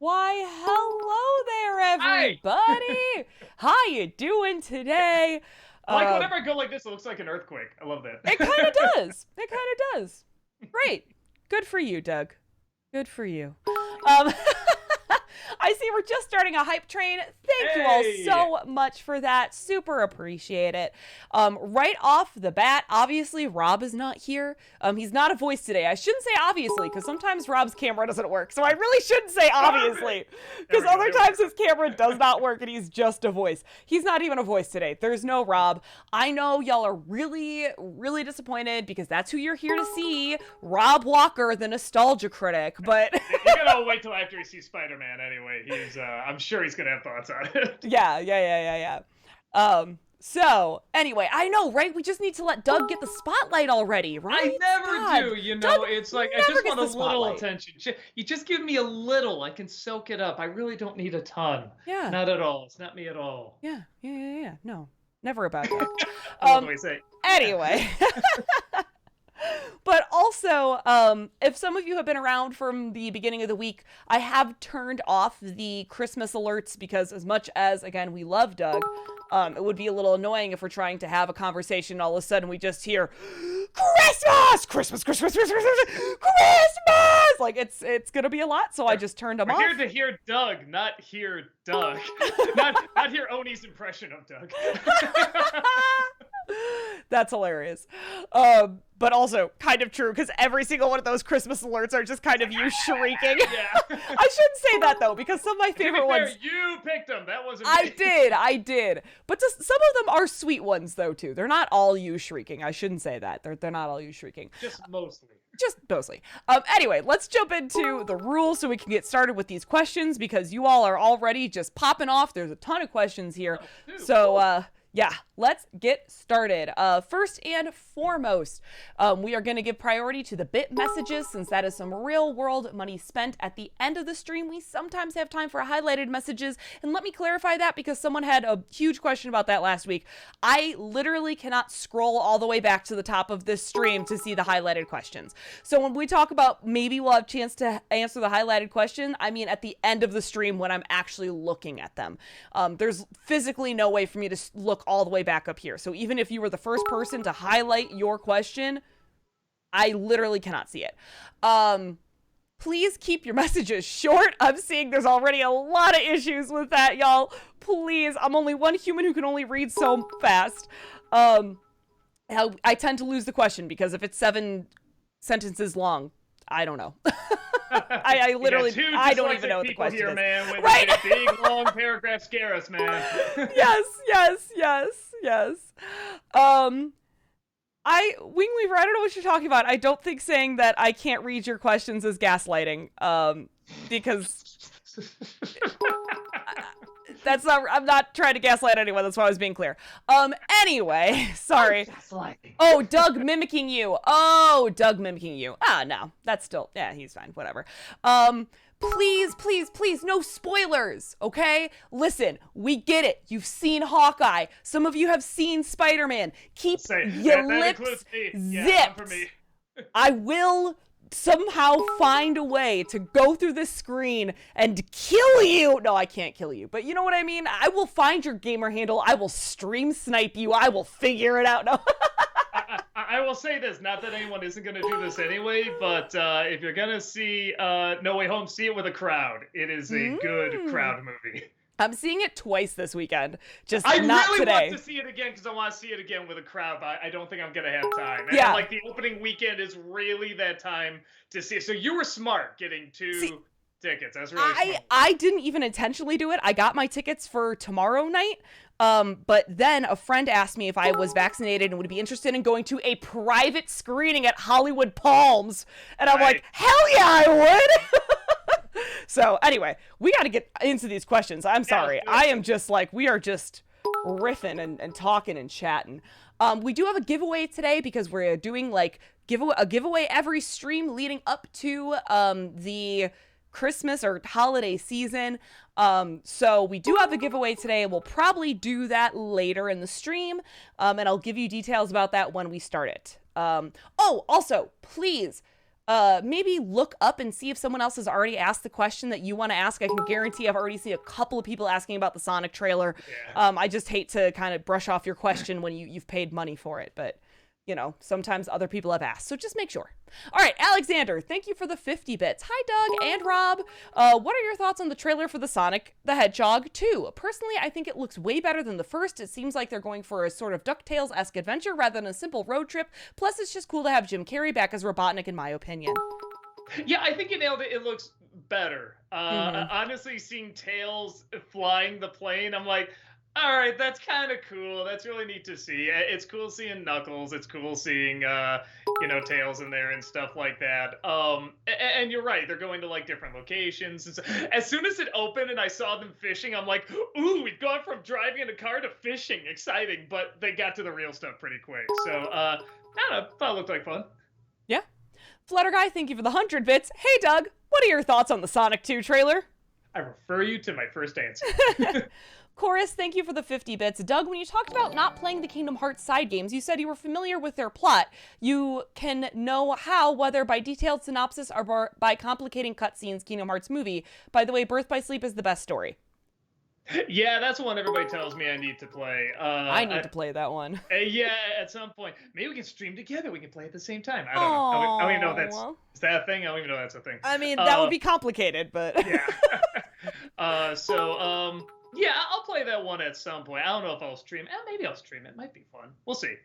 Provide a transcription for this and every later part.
Why, hello there, Hi! everybody. How you doing today? Like, Um, whenever I go like this, it looks like an earthquake. I love it that. kind of does. It kind of does. Great. Good for you, Doug. Good for you. Um, I see we're just starting a hype train. Thank you all Hey! so much for that. Super appreciate it. Right off the bat, obviously Rob is not here. He's not a voice today. I shouldn't say obviously because sometimes Rob's camera doesn't work. So I really shouldn't say obviously There because we go. other times his camera does not work and he's just a voice. He's not even a voice today. There's no Rob. I know y'all are really, really disappointed because that's who you're here to see. Rob Walker, the nostalgia critic. But You're gonna wait till after you see Spider-Man anyway. I'm sure he's gonna have thoughts on it. yeah. So anyway, I know, right? We just need to let Doug get the spotlight already, right? I never God, do, you know. Doug It's like I never just gets want a the little spotlight. attention. You just give me a little. I can soak it up. I really don't need a ton. Yeah, Not at all. It's not me at all. yeah. No, never about Doug. I love the way you say. Anyway. But also, if some of you have been around from the beginning of the week, I have turned off the Christmas alerts because as much as, again, we love Doug, it would be a little annoying if we're trying to have a conversation and all of a sudden we just hear, Christmas! Like, it's going to be a lot, so I just turned them We're off. here to hear Doug, not hear Doug. not hear Oni's impression of Doug. That's hilarious. But also kind of true because every single one of those Christmas alerts are just kind of you shrieking. Yeah. I shouldn't say that though because some of my favorite ones. You picked them. That wasn't me. I did. But just, some of them are sweet ones though too. They're not all you shrieking. I shouldn't say that. They're not all you shrieking. Just mostly. Just mostly. Anyway, let's jump into the rules so we can get started with these questions because you all are already just popping off. There's a ton of questions here. So, yeah, let's get started. First and foremost, we are going to give priority to the bit messages since that is some real world money spent at the end of the stream. We sometimes have time for highlighted messages. And let me clarify that because someone had a huge question about that last week. I literally cannot scroll all the way back to the top of this stream to see the highlighted questions. So when we talk about maybe we'll have a chance to answer the highlighted question, I mean at the end of the stream when I'm actually looking at them. There's physically no way for me to look all the way back up here. So even if you were the first person to highlight your question, I literally cannot see it. Please keep your messages short. I'm seeing there's already a lot of issues with that, y'all. Please, I'm only one human who can only read so fast. I tend to lose the question because if it's 7 sentences long, I don't know. I literally, I don't even know what the question here, is. Man, when right? big long paragraphs scare us, man. yes. Wingweaver, I don't know what you're talking about. I don't think saying that I can't read your questions is gaslighting. Because that's not, I'm not trying to gaslight anyone. That's why I was being clear. Anyway, sorry. Oh, Doug mimicking you. Ah, no, that's still, yeah, he's fine. Whatever. Please, no spoilers, okay? Listen, we get it. You've seen Hawkeye. Some of you have seen Spider-Man. Keep your lips zipped. I will somehow find a way to go through this screen and kill you. No, I can't kill you, but you know what I mean? I will find your gamer handle. I will stream snipe you. I will figure it out. No. I will say this, not that anyone isn't going to do this anyway, but if you're going to see No Way Home, see it with a crowd. It is a good crowd movie. I'm seeing it twice this weekend, just I not really today. want to see it again because I want to see it again with a crowd, but I don't think I'm going to have time. Yeah. And, like, the opening weekend is really that time to see it. So you were smart getting two tickets. That's really smart. I didn't even intentionally do it. I got my tickets for tomorrow night. But then a friend asked me if I was vaccinated and would be interested in going to a private screening at Hollywood Palms. And I'm like, hell yeah, I would. So anyway, we got to get into these questions. I'm sorry. I am just like, we are just riffing and talking and chatting. We do have a giveaway today because we're doing like a giveaway every stream leading up to the Christmas or holiday season. So we do have a giveaway today. We'll probably do that later in the stream. And I'll give you details about that when we start it. Also, please, maybe look up and see if someone else has already asked the question that you want to ask. I can guarantee I've already seen a couple of people asking about the Sonic trailer. Yeah. I just hate to kind of brush off your question when you've paid money for it, but sometimes other people have asked, so just make sure. All right, Alexander, thank you for the 50 bits. Hi, Doug and Rob. What are your thoughts on the trailer for the Sonic the Hedgehog 2? Personally, I think it looks way better than the first. It seems like they're going for a sort of DuckTales-esque adventure rather than a simple road trip. Plus, it's just cool to have Jim Carrey back as Robotnik, in my opinion. Yeah, I think you nailed it. It looks better. Honestly, seeing Tails flying the plane, I'm like, all right, that's kind of cool. That's really neat to see. It's cool seeing Knuckles. It's cool seeing, Tails in there and stuff like that. And you're right. They're going to like different locations. And so, as soon as it opened and I saw them fishing, I'm like, ooh, we've gone from driving in a car to fishing. Exciting. But they got to the real stuff pretty quick. So, I don't know. Thought it looked like fun. Yeah. Flutter Guy, thank you for the 100 bits. Hey, Doug, what are your thoughts on the Sonic 2 trailer? I refer you to my first answer. Chorus, thank you for the 50 bits. Doug, when you talked about not playing the Kingdom Hearts side games, you said you were familiar with their plot. You can know how, whether by detailed synopsis or by complicating cutscenes, Kingdom Hearts movie. By the way, Birth by Sleep is the best story. Yeah, that's one everybody tells me I need to play. I need to play that one. Yeah, at some point. Maybe we can stream together. We can play at the same time. I don't know. I don't even know if is that a thing? I don't even know if that's a thing. I mean, that would be complicated, but... Yeah. Yeah, I'll play that one at some point. I don't know if I'll stream. Maybe I'll stream it. Might be fun. We'll see.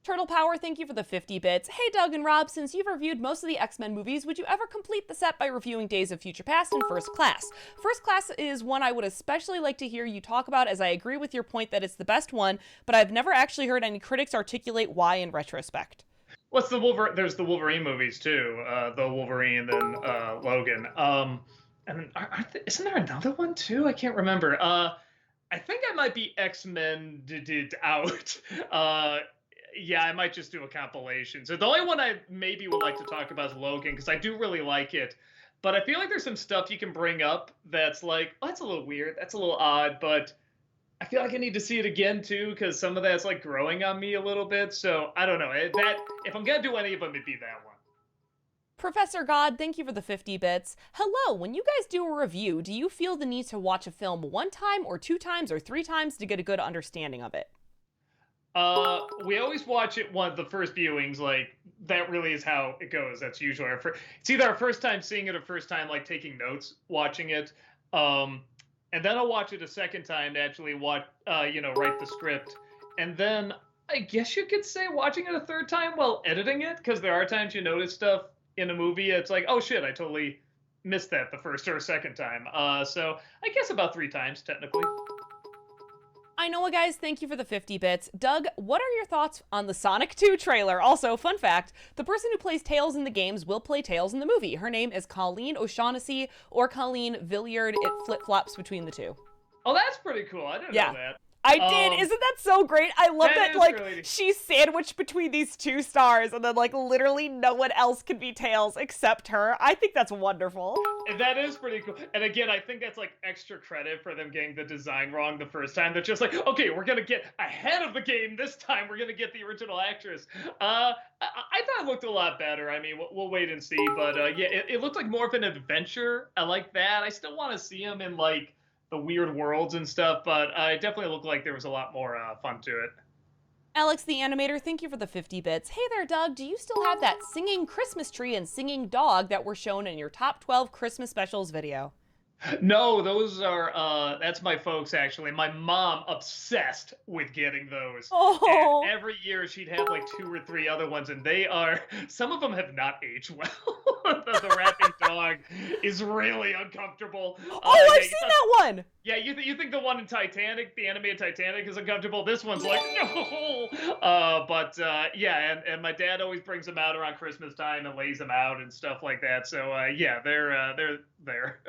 Turtle Power, thank you for the 50 bits. Hey, Doug and Rob, since you've reviewed most of the X-Men movies, would you ever complete the set by reviewing Days of Future Past and First Class? First Class is one I would especially like to hear you talk about, as I agree with your point that it's the best one, but I've never actually heard any critics articulate why in retrospect. What's the Wolverine? There's the Wolverine movies, too. The Wolverine and then Logan. And isn't there another one, too? I can't remember. I think I might be X-Men out. Yeah, I might just do a compilation. So the only one I maybe would like to talk about is Logan, because I do really like it. But I feel like there's some stuff you can bring up that's like, oh, that's a little weird. That's a little odd. But I feel like I need to see it again, too, because some of that's like growing on me a little bit. So I don't know. If I'm going to do any of them, it'd be that one. Professor God, thank you for the 50 bits. Hello, when you guys do a review, do you feel the need to watch a film one time or two times or three times to get a good understanding of it? We always watch it the first viewings, like, that really is how it goes. That's usually it's either our first time seeing it or first time, like, taking notes, watching it. And then I'll watch it a second time to actually write the script. And then I guess you could say watching it a third time while editing it, because there are times you notice stuff in a movie. It's like, oh shit, I totally missed that the first or second time. So I guess about 3 times, technically. I know, guys, thank you for the 50 bits. Doug, what are your thoughts on the Sonic 2 trailer? Also, fun fact, the person who plays Tails in the games will play Tails in the movie. Her name is Colleen O'Shaughnessy or Colleen Villiard. It flip-flops between the two. Oh, that's pretty cool. I didn't know that. I did. Isn't that so great? I love that like, really... she's sandwiched between these 2 stars, and then, like, literally no one else can be Tails except her. I think that's wonderful. That is pretty cool. And again, I think that's, like, extra credit for them getting the design wrong the first time. They're just like, okay, we're going to get ahead of the game this time. We're going to get the original actress. I thought it looked a lot better. I mean, we'll wait and see. But, yeah, it looked like more of an adventure. I like that. I still want to see him in, like, the weird worlds and stuff, but it definitely looked like there was a lot more fun to it. Alex the Animator, thank you for the 50 bits. Hey there, Doug, do you still have that singing Christmas tree and singing dog that were shown in your top 12 Christmas specials video? No, those are, that's my folks, actually. My mom obsessed with getting those. Oh. And every year she'd have like 2 or 3 other ones, and some of them have not aged well. the rapping dog is really uncomfortable. I've seen that one! Yeah, you think the one in Titanic, the animated Titanic, is uncomfortable? This one's like, no! Yeah, and my dad always brings them out around Christmas time and lays them out and stuff like that. So, yeah, they're there.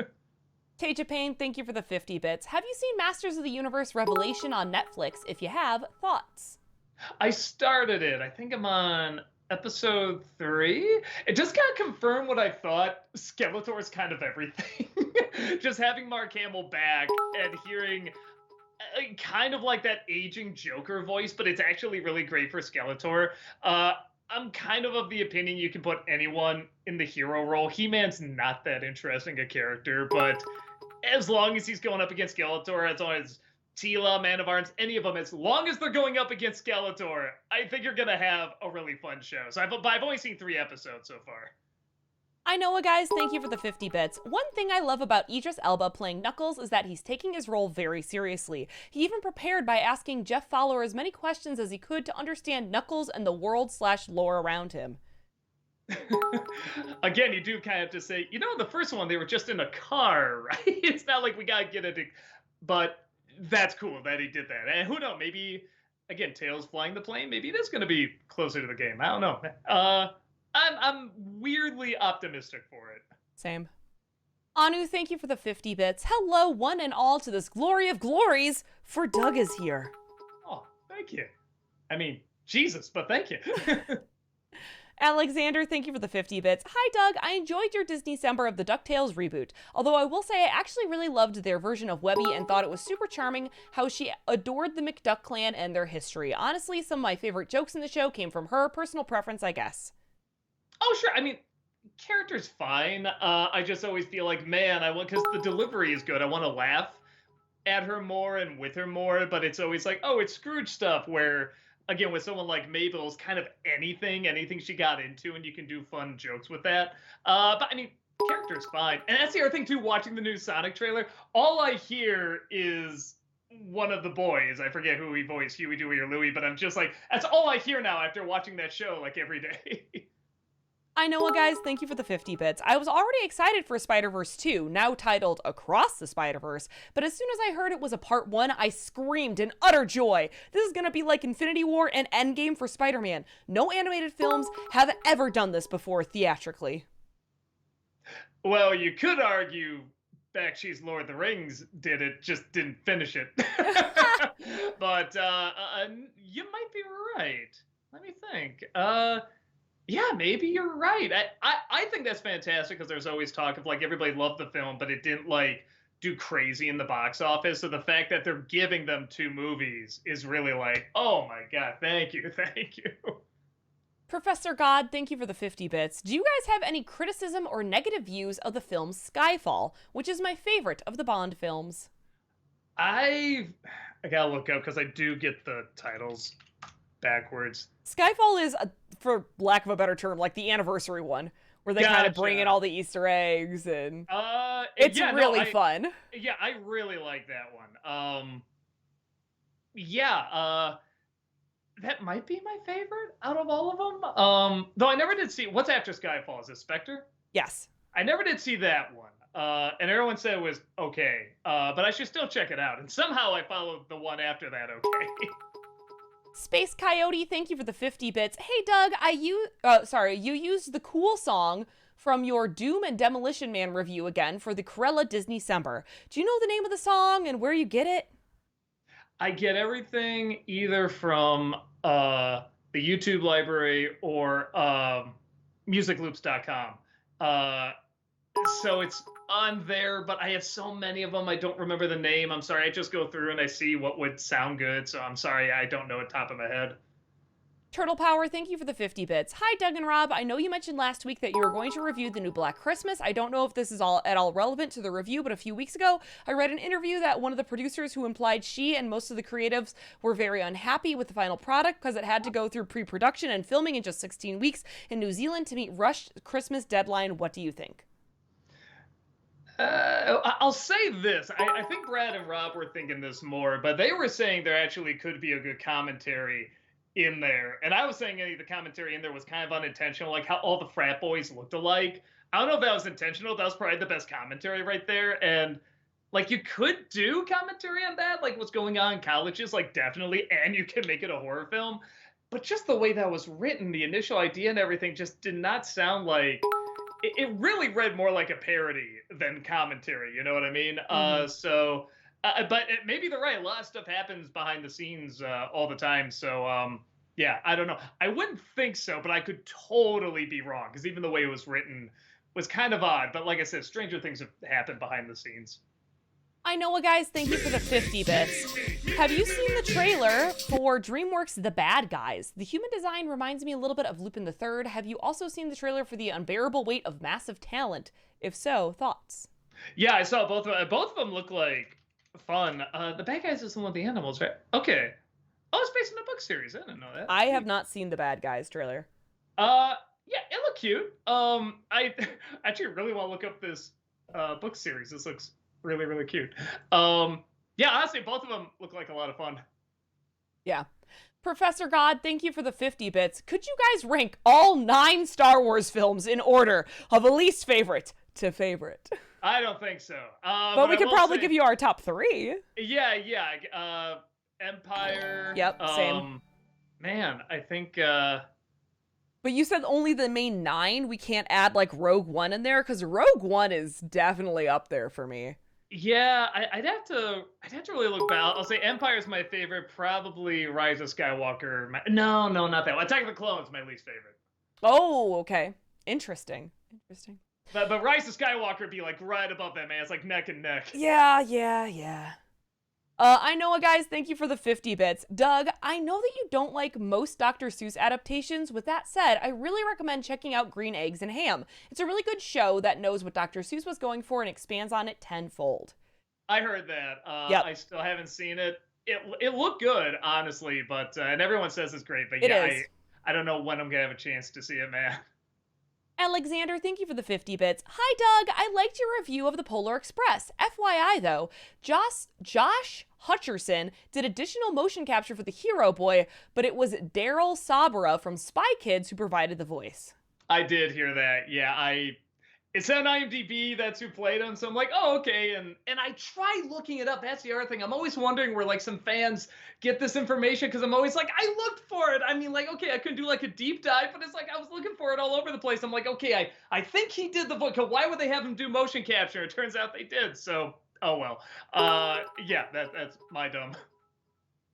Teja Payne, thank you for the 50 bits. Have you seen Masters of the Universe Revelation on Netflix? If you have, thoughts? I started it. I think I'm on episode 3. It just kind of confirmed what I thought. Skeletor is kind of everything. Just having Mark Hamill back and hearing kind of like that aging Joker voice, but it's actually really great for Skeletor. I'm kind of the opinion you can put anyone in the hero role. He-Man's not that interesting a character, but as long as he's going up against Skeletor, as long as Tila, Man of Arms, any of them, as long as they're going up against Skeletor, I think you're gonna have a really fun show. So I've only seen 3 episodes so far. I know, guys, thank you for the 50 bits. One thing I love about Idris Elba playing Knuckles is that he's taking his role very seriously. He even prepared by asking Jeff Fowler as many questions as he could to understand Knuckles and the world/lore around him. Again, you do kind of have to say, the first one, they were just in a car, right? It's not like we gotta get it, but that's cool that he did that. And who knows, maybe, again, Tails flying the plane, maybe it is going to be closer to the game. I don't know. I'm weirdly optimistic for it. Same. Anu, thank you for the 50 bits. Hello, one and all, to this glory of glories, for Doug is here. Oh, thank you. I mean, Jesus, but thank you. Alexander, thank you for the 50 bits. Hi, Doug. I enjoyed your Disney-cember of the DuckTales reboot. Although I will say I actually really loved their version of Webby and thought it was super charming how she adored the McDuck clan and their history. Honestly, some of my favorite jokes in the show came from her. Personal preference, I guess. Oh, sure. I mean, character's fine. I just always feel like, man, because the delivery is good. I want to laugh at her more and with her more, but it's always like, oh, it's Scrooge stuff where, again, with someone like Mabel, it's kind of anything she got into, and you can do fun jokes with that. But I mean, character's fine. And that's the other thing, too, watching the new Sonic trailer, all I hear is one of the boys. I forget who he voiced, Huey, Dewey, or Louie, but I'm just like, that's all I hear now after watching that show, like, every day. I know, guys, thank you for the 50 bits. I was already excited for Spider-Verse 2, now titled Across the Spider-Verse, but as soon as I heard it was a part 1, I screamed in utter joy. This is gonna be like Infinity War and Endgame for Spider-Man. No animated films have ever done this before theatrically. Well, you could argue Bakshi's Lord of the Rings did it, just didn't finish it. But you might be right. Let me think. Yeah, maybe you're right. I think that's fantastic because there's always talk of like everybody loved the film, but it didn't like do crazy in the box office. So the fact that they're giving them 2 movies is really like, oh my God, thank you. Professor God, thank you for the 50 bits. Do you guys have any criticism or negative views of the film Skyfall, which is my favorite of the Bond films? I gotta look up because I do get the titles backwards. Skyfall is, for lack of a better term, like the anniversary one, where they kind of bring in all the Easter eggs, and it's really fun. Yeah, I really like that one. That might be my favorite out of all of them. Though I never did see, what's after Skyfall? Is it Spectre? Yes. I never did see that one. And everyone said it was okay. But I should still check it out. And somehow I followed the one after that okay. Space Coyote, thank you for the 50 bits. Hey, Doug, you used the cool song from your Doom and Demolition Man review again for the Corella Disney-cember. Do you know the name of the song and where you get it? I get everything either from the YouTube library or musicloops.com. So it's on there, but I have so many of them, I don't remember the name. I'm sorry, I just go through and I see what would sound good, so I'm sorry, I don't know it top of my head. Turtle Power, thank you for the 50 bits. Hi, Doug and Rob. I know you mentioned last week that you were going to review the new Black Christmas. I don't know if this is at all relevant to the review, but a few weeks ago, I read an interview that one of the producers who implied she and most of the creatives were very unhappy with the final product because it had to go through pre-production and filming in just 16 weeks in New Zealand to meet rushed Christmas deadline. What do you think? I'll say this. I think Brad and Rob were thinking this more, but they were saying there actually could be a good commentary in there. And I was saying the commentary in there was kind of unintentional, like how all the frat boys looked alike. I don't know if that was intentional. That was probably the best commentary right there. And like you could do commentary on that, like what's going on in colleges, like definitely, and you can make it a horror film. But just the way that was written, the initial idea and everything just did not sound like it really read more like a parody than commentary. You know what I mean? Mm-hmm. But maybe they're right. A lot of stuff happens behind the scenes all the time. So, yeah, I don't know. I wouldn't think so, but I could totally be wrong because even the way it was written was kind of odd. But like I said, stranger things have happened behind the scenes. I know what, guys. Thank you for the 50 bits. Have you seen the trailer for DreamWorks' The Bad Guys? The human design reminds me a little bit of Lupin III. Have you also seen the trailer for The Unbearable Weight of Massive Talent? If so, thoughts? Yeah, I saw both of them. Both of them look like fun. The Bad Guys is the one with the animals, right? Okay. Oh, it's based on a book series. I didn't know that. I have not seen the Bad Guys trailer. Yeah, it looked cute. I actually really want to look up this book series. This looks really, really cute. Yeah, honestly, both of them look like a lot of fun. Yeah. Professor God, thank you for the 50 bits. Could you guys rank all 9 Star Wars films in order of a least favorite to favorite? I don't think so. But we could probably give you our top 3. Yeah. Empire. Yep, same. Man, I think. But you said only the main 9? We can't add like Rogue One in there? Because Rogue One is definitely up there for me. Yeah, I'd have to really look back. I'll say Empire's my favorite. Probably Rise of Skywalker. No, not that one. Attack of the Clones my least favorite. Oh, okay. Interesting. But Rise of Skywalker would be like right above that, man. It's like neck and neck. Yeah. I know, guys, thank you for the 50 bits. Doug, I know that you don't like most Dr. Seuss adaptations. With that said, I really recommend checking out Green Eggs and Ham. It's a really good show that knows what Dr. Seuss was going for and expands on it tenfold. I heard that. Yep. I still haven't seen it. It looked good, honestly, but and everyone says it's great. But I don't know when I'm gonna have a chance to see it, man. Alexander, thank you for the 50 bits. Hi, Doug. I liked your review of the Polar Express. FYI, though, Josh Hutcherson did additional motion capture for the Hero Boy, but it was Daryl Sabra from Spy Kids who provided the voice. I did hear that. Yeah, it's on IMDb. That's who played him. So I'm like, oh, okay. And I tried looking it up. That's the other thing. I'm always wondering where like some fans get this information because I'm always like, I looked for it. I mean, like, okay, I couldn't do like a deep dive, but it's like I was looking for it all over the place. I'm like, okay, I think he did the voice. Why would they have him do motion capture? It turns out they did. So, oh well. Yeah, that's my dumb.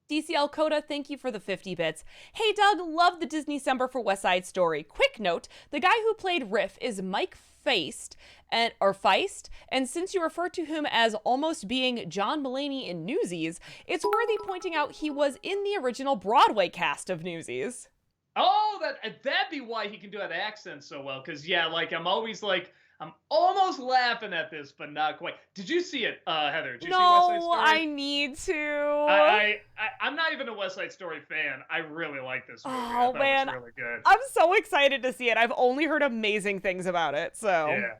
DCL Coda, thank you for the 50 bits. Hey Doug, love the Disney Summer for West Side Story. Quick note, the guy who played Riff is Mike Feist, and since you refer to him as almost being John Mulaney in Newsies, it's worthy pointing out he was in the original Broadway cast of Newsies. Oh, that'd be why he can do that accent so well, because yeah, like I'm always like, I'm almost laughing at this, but not quite. Did you see it, Heather? Did you see West Side Story? No, I need to. I'm not even a West Side Story fan. I really like this movie. Oh, man. It was really good. I'm so excited to see it. I've only heard amazing things about it, so yeah.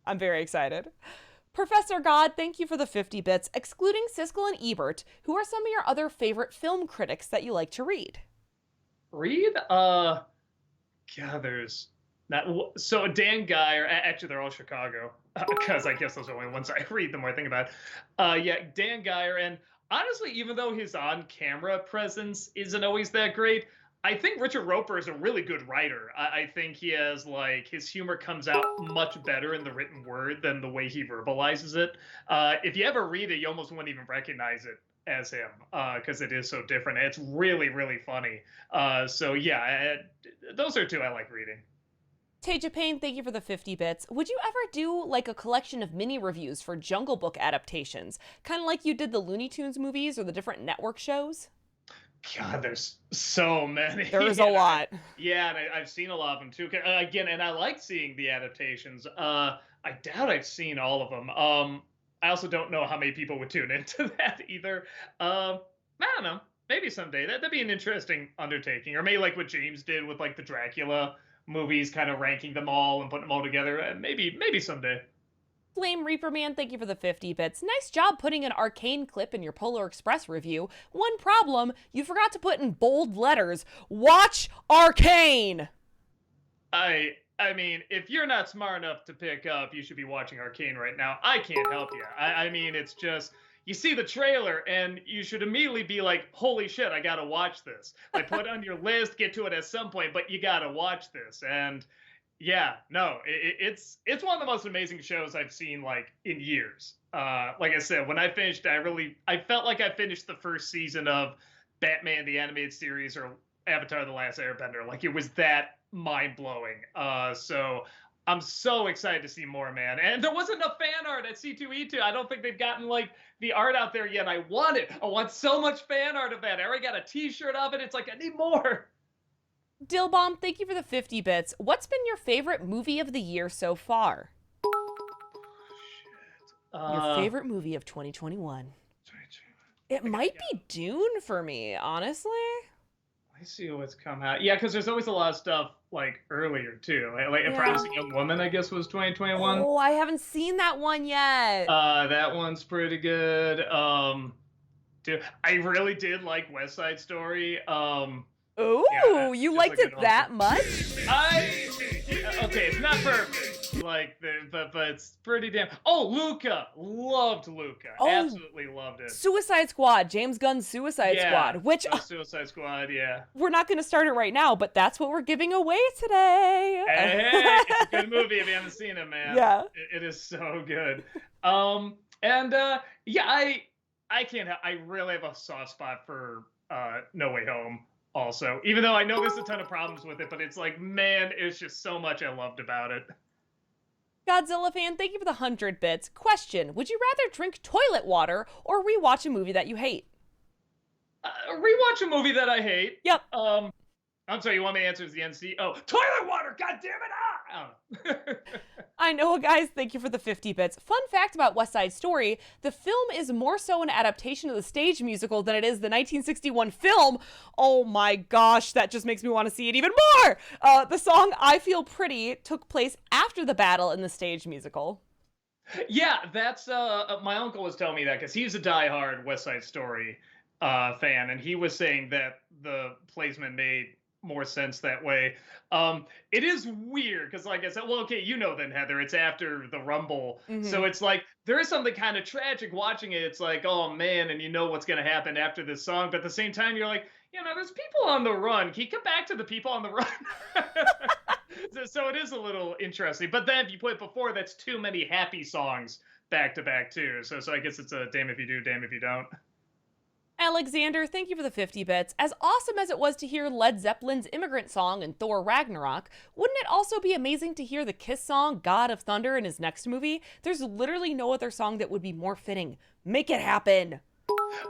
I'm very excited. Professor God, thank you for the 50 bits. Excluding Siskel and Ebert, who are some of your other favorite film critics that you like to read? God, there's... So Dan Geyer, actually they're all Chicago, because I guess those are the only ones I read the more I think about it. Yeah, Dan Geyer, and honestly, even though his on-camera presence isn't always that great, I think Richard Roeper is a really good writer. I think he has, like, his humor comes out much better in the written word than the way he verbalizes it. If you ever read it, you almost wouldn't even recognize it as him, because it is so different. It's really, really funny. So yeah, those are two I like reading. Taja Payne, thank you for the 50 bits. Would you ever do like a collection of mini reviews for Jungle Book adaptations? Kind of like you did the Looney Tunes movies or the different network shows? God, there's so many. There's a lot. Yeah, and I've seen a lot of them too. Again, and I like seeing the adaptations. I doubt I've seen all of them. I also don't know how many people would tune into that either. I don't know. Maybe someday. That'd be an interesting undertaking. Or maybe like what James did with like the Dracula movies, kind of ranking them all and putting them all together. Maybe someday. Flame Reaper Man, thank you for the 50 bits. Nice job putting an Arcane clip in your Polar Express review. One problem, you forgot to put in bold letters, watch Arcane! I mean, if you're not smart enough to pick up, you should be watching Arcane right now. I can't help you. I mean, it's just... You see the trailer, and you should immediately be like, holy shit, I gotta watch this. Like, put it on your list, get to it at some point, but you gotta watch this. And yeah, no, it's one of the most amazing shows I've seen, like, in years. Like I said, when I finished, I felt like I finished the first season of Batman the Animated Series or Avatar the Last Airbender. Like, it was that mind-blowing. So I'm so excited to see more, man. And there wasn't enough fan art at C2E2. I don't think they've gotten like the art out there yet. I want it. I want so much fan art of that. I already got a t-shirt of it. It's like, I need more. Dillbomb, thank you for the 50 bits. What's been your favorite movie of the year so far? Your favorite movie of 2021. It might be Dune for me, honestly. I see what's come out. Yeah, because there's always a lot of stuff like earlier too. Like A Promising Young Woman, I guess, was 2021. Oh, I haven't seen that one yet. That one's pretty good. Dude, I really did like West Side Story. Ooh, yeah, you liked it that much? Okay, it's not perfect. Like, but it's pretty damn. Oh, Luca, loved Luca. Oh, absolutely loved it. Suicide Squad, James Gunn's Suicide Squad, which Suicide Squad, yeah. We're not going to start it right now, but that's what we're giving away today. Hey, it's a good movie if you haven't seen it, man. Yeah, it is so good. Yeah, I can't. I really have a soft spot for No Way Home. Also, even though I know there's a ton of problems with it, but it's like, man, it's just so much I loved about it. Godzilla fan, thank you for the 100 bits. Question, would you rather drink toilet water or rewatch a movie that you hate? Rewatch a movie that I hate. Yep. I'm sorry, you want me to answer as the NC? Oh, toilet water, god damn it! I know, guys, thank you for the 50 bits. Fun fact about West Side Story, the film is more so an adaptation of the stage musical than it is the 1961 film. Oh my gosh, that just makes me want to see it even more! The song I Feel Pretty took place after the battle in the stage musical. Yeah, that's, my uncle was telling me that, because he's a diehard West Side Story fan, and he was saying that the placement made more sense that way. It is weird because, like I said, well, okay, you know then, Heather, it's after the Rumble, so it's like there is something kind of tragic watching it. It's like, oh man, and you know what's going to happen after this song, but at the same time you're like, you know, there's people on the run. Can you come back to the people on the run? So it is a little interesting, but then if you put it before, that's too many happy songs back to back too, so I guess it's a damn if you do, damn if you don't. Alexander, thank you for the 50 bits. As awesome as it was to hear Led Zeppelin's Immigrant Song in Thor Ragnarok, wouldn't it also be amazing to hear the Kiss song God of Thunder in his next movie? There's literally no other song that would be more fitting. Make it happen.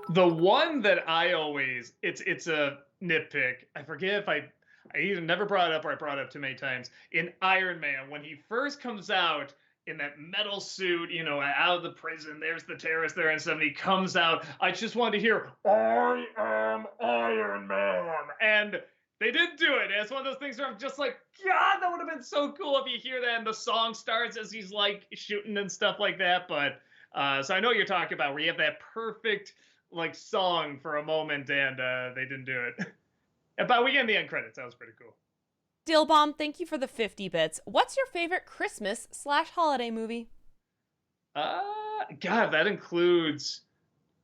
The one that I always, it's a nitpick. I forget if I either never brought it up or I brought it up too many times. In Iron Man, when he first comes out, in that metal suit, you know, out of the prison, there's the terrorist there and stuff, and he comes out, I just wanted to hear, I am Iron Man, and they didn't do it. And it's one of those things where I'm just like, God, that would have been so cool if you hear that and the song starts as he's like shooting and stuff like that, but, so I know what you're talking about, where you have that perfect, like, song for a moment, and they didn't do it. But we get in the end credits, that was pretty cool. Dillbomb, thank you for the 50 bits. What's your favorite Christmas/holiday movie? God, that includes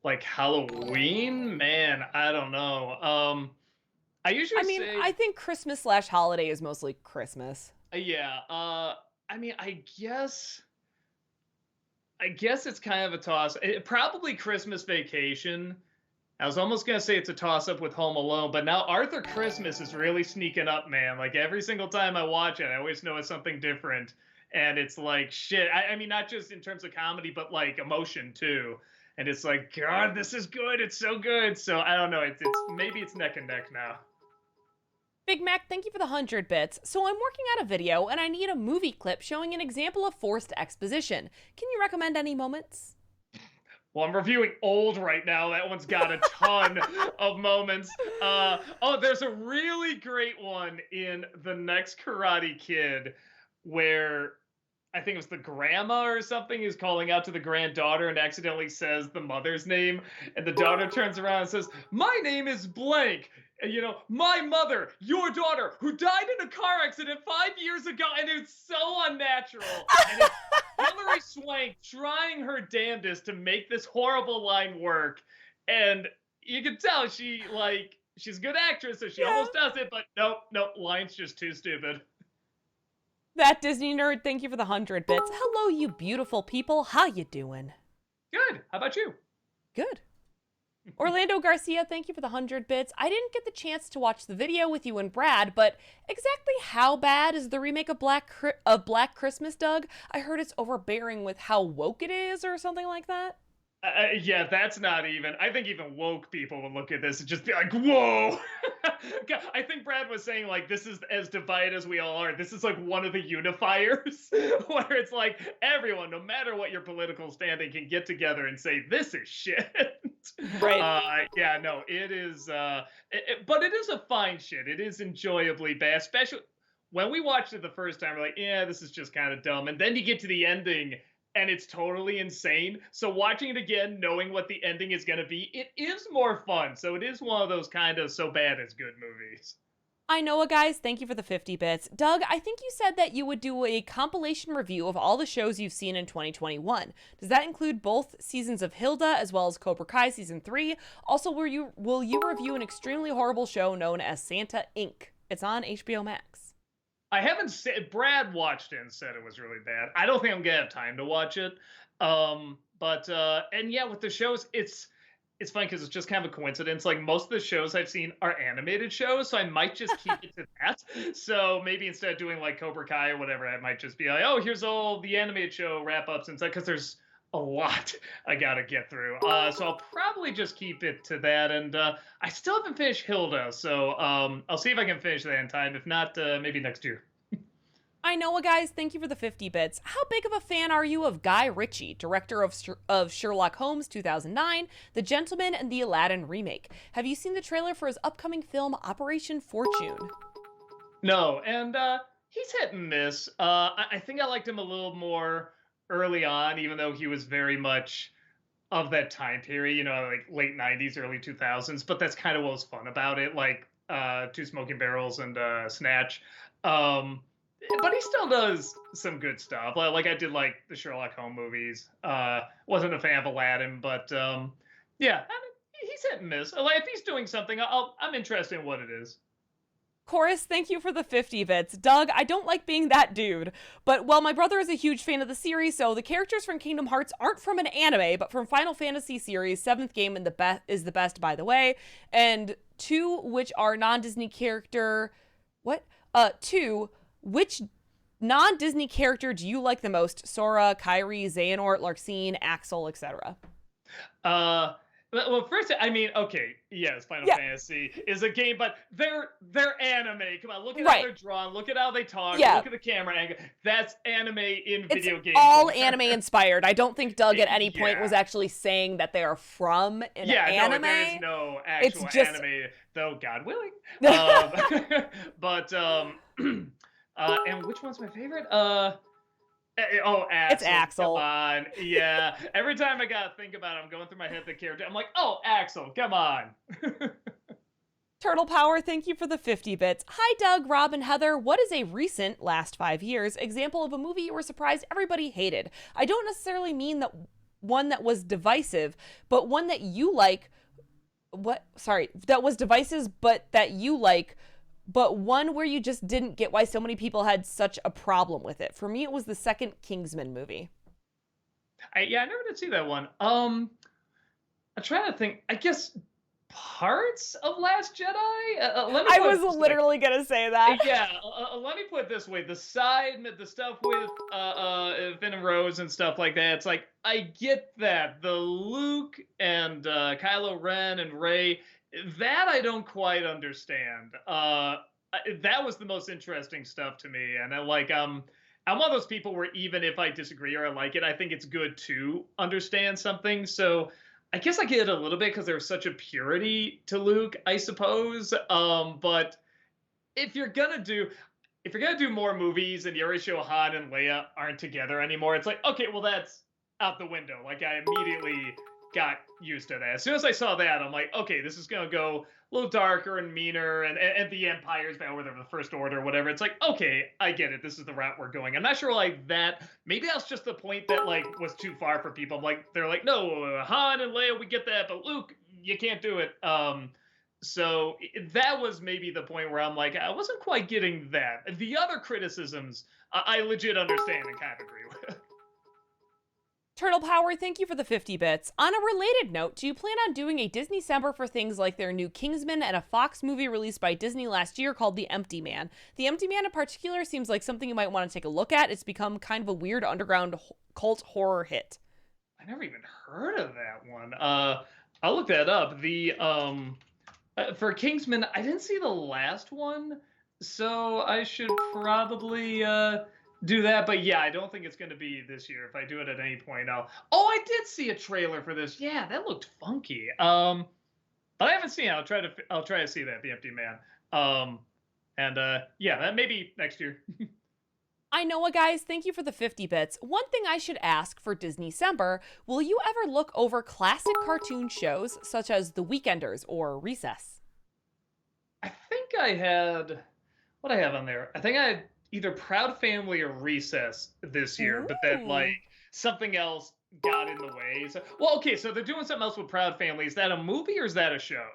like Halloween. Man, I don't know. I think Christmas/holiday is mostly Christmas. Yeah. I guess it's kind of a toss. Probably Christmas Vacation. I was almost going to say it's a toss-up with Home Alone, but now Arthur Christmas is really sneaking up, man. Like, every single time I watch it, I always know it's something different. And it's like, shit. I mean, not just in terms of comedy, but, like, emotion, too. And it's like, God, this is good. It's so good. So, I don't know. Maybe it's neck and neck now. Big Mac, thank you for the 100 bits. So I'm working on a video, and I need a movie clip showing an example of forced exposition. Can you recommend any moments? Well, I'm reviewing Old right now. That one's got a ton of moments. There's a really great one in The Next Karate Kid where I think it was the grandma or something is calling out to the granddaughter and accidentally says the mother's name. And the daughter turns around and says, my name is blank. You know, my mother, your daughter, who died in a car accident 5 years ago, and it's so unnatural. And it's Hilary Swank trying her damnedest to make this horrible line work, and you can tell she's a good actress, so she almost does it, but nope, line's just too stupid. That Disney nerd, thank you for the 100 bits. Hello, you beautiful people. How you doing? Good. How about you? Good. Orlando Garcia, thank you for the 100 bits. I didn't get the chance to watch the video with you and Brad, but exactly how bad is the remake of Black Christmas, Doug? I heard it's overbearing with how woke it is or something like that. Yeah, that's not even. I think even woke people will look at this and just be like, "Whoa!" I think Brad was saying like, "This is as divided as we all are. This is like one of the unifiers, where it's like everyone, no matter what your political standing, can get together and say this is shit." Right. Yeah, no, it is. But it is a fine shit. It is enjoyably bad, especially when we watched it the first time. We're like, "Yeah, this is just kind of dumb," and then you get to the ending and it's totally insane. So watching it again, knowing what the ending is going to be, it is more fun. So it is one of those kind of so bad it's good movies. I know, guys. Thank you for the 50 bits. Doug, I think you said that you would do a compilation review of all the shows you've seen in 2021. Does that include both seasons of Hilda as well as Cobra Kai season 3? Also, will you review an extremely horrible show known as Santa Inc.? It's on HBO Max. I haven't said. Brad watched it and said it was really bad. I don't think I'm gonna have time to watch it. And yeah, with the shows, it's funny because it's just kind of a coincidence. Like most of the shows I've seen are animated shows, so I might just keep it to that. So maybe instead of doing like Cobra Kai or whatever, I might just be like, oh, here's all the animated show wrap ups and stuff, because there's a lot I gotta get through. So I'll probably just keep it to that. And I still haven't finished Hilda, so I'll see if I can finish that in time. If not, maybe next year. I know, guys. Thank you for the 50 bits. How big of a fan are you of Guy Ritchie, director of Sherlock Holmes 2009, The Gentleman, and the Aladdin remake? Have you seen the trailer for his upcoming film Operation Fortune? No, and he's hit and miss. I think I liked him a little more early on, even though he was very much of that time period, like late 90s, early 2000s. But that's kind of what was fun about it, like Two Smoking Barrels and Snatch. But he still does some good stuff. Like I did like the Sherlock Holmes movies. Wasn't a fan of Aladdin, but yeah, I mean, he's hit and miss. Like if he's doing something, I'm interested in what it is. Chorus, thank you for the 50 bits. Doug, I don't like being that dude, but well, my brother is a huge fan of the series, so the characters from Kingdom Hearts aren't from an anime, but from Final Fantasy series. 7th game in is the best, by the way. And 2, which are non-Disney character... What? 2, which non-Disney character do you like the most? Sora, Kairi, Xehanort, Larxene, Axel, etc. Well, first, I mean, okay, yes, Final Fantasy is a game, but they're anime. Come on, look at how they're drawn, look at how they talk, look at the camera angle. That's anime in video games. All anime inspired. I don't think Doug at any point was actually saying that they are from an anime. No, there's no actual anime, though, God willing. And which one's my favorite? Axel. It's Axel. Come on. Yeah. Every time I gotta think about it, I'm going through my head the character. I'm like, oh, Axel, come on. Turtle Power, thank you for the 50 bits. Hi, Doug, Rob, and Heather. What is a recent, last 5 years, example of a movie you were surprised everybody hated? I don't necessarily mean that one that was divisive, but one that you like. That was divisive, but that you like. But one where you just didn't get why so many people had such a problem with it. For me, it was the second Kingsman movie. I never did see that one. I'm trying to think. I guess parts of Last Jedi? I was literally going to say that. Yeah, let me put it this way. The stuff with Finn and Rose and stuff like that, it's like, I get that. The Luke and Kylo Ren and Rey, that I don't quite understand. That was the most interesting stuff to me. And I'm one of those people where even if I disagree or I like it, I think it's good to understand something. So I guess I get it a little bit because there's such a purity to Luke, I suppose. But if you're gonna do more movies and you already show Han and Leia aren't together anymore, it's like, okay, well, that's out the window. Like, I immediately got used to that. As soon as I saw that, I'm like, okay, this is gonna go a little darker and meaner, and the Empire's back over there, the First Order or whatever. It's like, okay, I get it. This is the route we're going. I'm not sure like that. Maybe that's just the point that like was too far for people. They're like, no, Han and Leia, we get that, but Luke, you can't do it. So that was maybe the point where I'm like, I wasn't quite getting that. The other criticisms, I legit understand and kind of agree with. Turtle Power, thank you for the 50 bits. On a related note, do you plan on doing a Disney-cember for things like their new Kingsman and a Fox movie released by Disney last year called The Empty Man? The Empty Man in particular seems like something you might want to take a look at. It's become kind of a weird underground cult horror hit. I never even heard of that one. I'll look that up. For Kingsman, I didn't see the last one, so I should probably do that. But yeah, I don't think it's going to be this year. If I do it at any point, I'll. Oh, I did see a trailer for this. Yeah, that looked funky. But I haven't seen it. I'll try to see that, The Empty Man. Yeah, that maybe next year. I know guys, thank you for the 50 bits. One thing I should ask for Disney-cember, will you ever look over classic cartoon shows such as The Weekenders or Recess? I think I had what I have on there. I think I had either Proud Family or Recess this year, but then like something else got in the way. So, well, okay, so they're doing something else with Proud Family. Is that a movie or is that a show?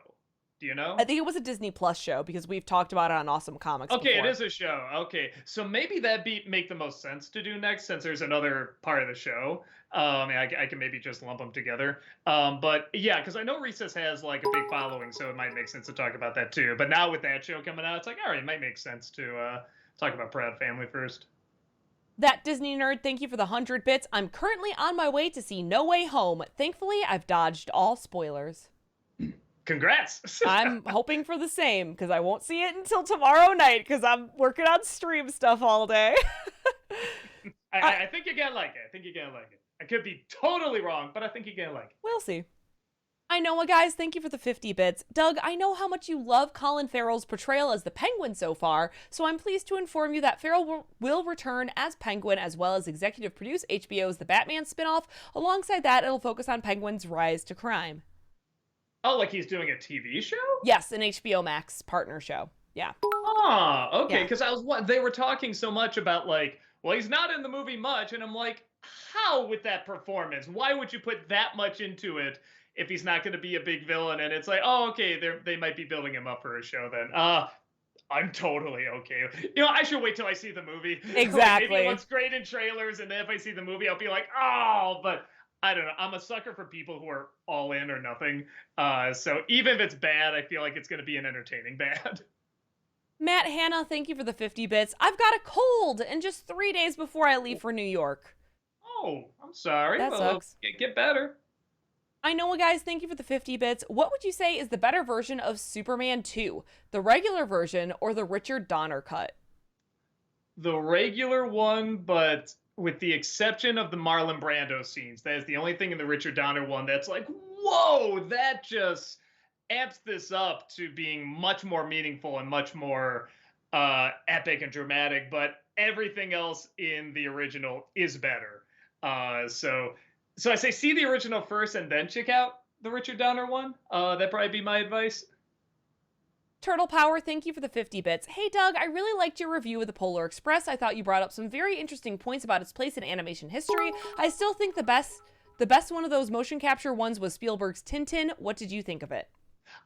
Do you know? I think it was a Disney Plus show because we've talked about it on Awesome Comics Okay, before. it is a show. Okay, so maybe that make the most sense to do next since there's another part of the show. I can maybe just lump them together. But yeah, because I know Recess has like a big following, so it might make sense to talk about that too. But now with that show coming out, it's like, all right, it might make sense to talk about Proud Family first. That Disney nerd, thank you for the 100 bits. I'm currently on my way to see No Way Home. Thankfully, I've dodged all spoilers. Congrats. I'm hoping for the same because I won't see it until tomorrow night because I'm working on stream stuff all day. I think you're gonna like it. I could be totally wrong, but I think you're gonna like it. We'll see. I know guys, thank you for the 50 bits. Doug, I know how much you love Colin Farrell's portrayal as the Penguin so far, so I'm pleased to inform you that Farrell will return as Penguin as well as executive produce HBO's The Batman spinoff. Alongside that, it'll focus on Penguin's rise to crime. Oh, like he's doing a TV show? Yes, an HBO Max partner show. Yeah. Ah, okay. Yeah. Because they were talking so much about like, well, he's not in the movie much, and I'm like, how with that performance? Why would you put that much into it if he's not going to be a big villain? And it's like, oh, okay, they might be building him up for a show then. I'm totally okay. You know, I should wait till I see the movie. Exactly. Maybe it looks great in trailers, and then if I see the movie, I'll be like, oh, but. I don't know. I'm a sucker for people who are all in or nothing. So even if it's bad, I feel like it's going to be an entertaining bad. Matt Hanna, thank you for the 50 bits. I've got a cold and just 3 days before I leave for New York. Oh, I'm sorry. That sucks. Get better. I know guys, thank you for the 50 bits. What would you say is the better version of Superman 2? The regular version or the Richard Donner cut? The regular one, but with the exception of the Marlon Brando scenes. That is the only thing in the Richard Donner one that's like, whoa, that just amps this up to being much more meaningful and much more epic and dramatic. But everything else in the original is better. So I say see the original first and then check out the Richard Donner one. That'd probably be my advice. Turtle Power, thank you for the 50 bits. Hey Doug, I really liked your review of the Polar Express. I thought you brought up some very interesting points about its place in animation history. I still think the best one of those motion capture ones was Spielberg's Tintin. What did you think of it?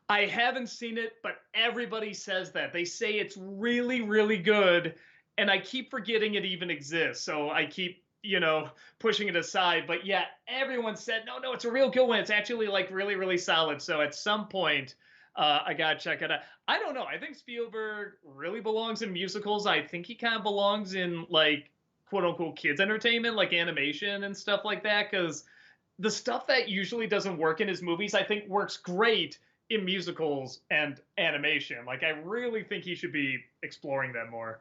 I haven't seen it, but everybody says that. They say it's really, really good, and I keep forgetting it even exists. So I keep, pushing it aside. But yeah, everyone said, no, it's a real good one. It's actually like really, really solid. So at some point, I gotta check it out. I don't know. I think Spielberg really belongs in musicals. I think he kind of belongs in like quote unquote kids entertainment, like animation and stuff like that. Because the stuff that usually doesn't work in his movies, I think works great in musicals and animation. Like I really think he should be exploring that more.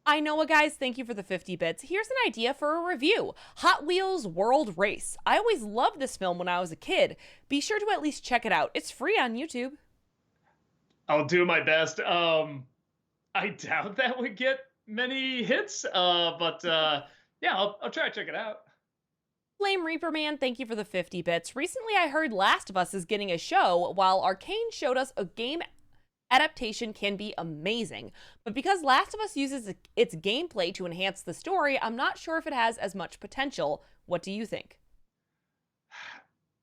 I know guys, thank you for the 50 bits. Here's an idea for a review. Hot Wheels World Race. I always loved this film when I was a kid. Be sure to at least check it out. It's free on YouTube. I'll do my best. I doubt that would get many hits, but yeah, I'll try to check it out. Flame Reaper Man, thank you for the 50 bits. Recently I heard Last of Us is getting a show, while Arcane showed us a game adaptation can be amazing. But because Last of Us uses its gameplay to enhance the story, I'm not sure if it has as much potential. What do you think?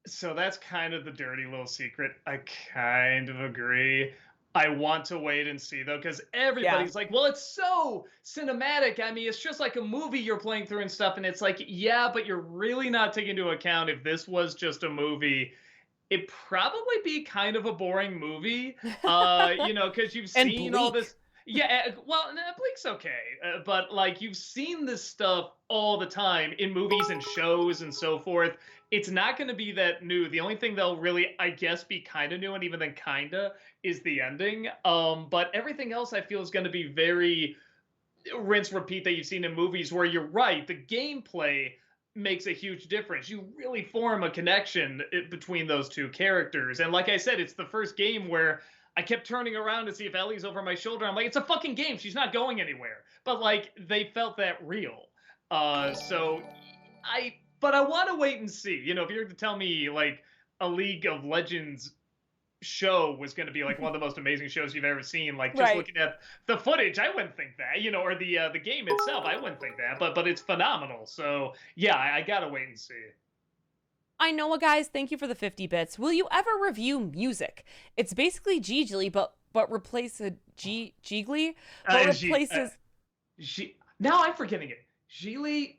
So that's kind of the dirty little secret. I kind of agree. I want to wait and see though, because Yeah. everybody's like, well, it's so cinematic. I mean, it's just like a movie you're playing through and stuff. And it's like, yeah, but you're really not taking into account if this was just a movie, it'd probably be kind of a boring movie. Because you've And seen all bleak. this. Yeah, well, nah, Bleak's okay, but like you've seen this stuff all the time in movies and shows and so forth. It's not going to be that new. The only thing they'll really, I guess, be kind of new, and even then, kinda, is the ending. But everything else I feel is going to be very rinse repeat that you've seen in movies. Where you're right, the gameplay makes a huge difference. You really form a connection between those two characters. And like I said, it's the first game where I kept turning around to see if Ellie's over my shoulder. I'm like, it's a fucking game. She's not going anywhere. But like, they felt that real. So but I want to wait and see. If you're to tell me like a League of Legends show was going to be like one of the most amazing shows you've ever seen, like just Right. looking at the footage, I wouldn't think that, or the game itself, I wouldn't think that, but it's phenomenal. So yeah, I gotta wait and see. I know, guys. Thank you for the 50 bits. Will you ever review music? It's basically Gigli, but replace a Gigli, but replaces Now I'm forgetting it. Gigli,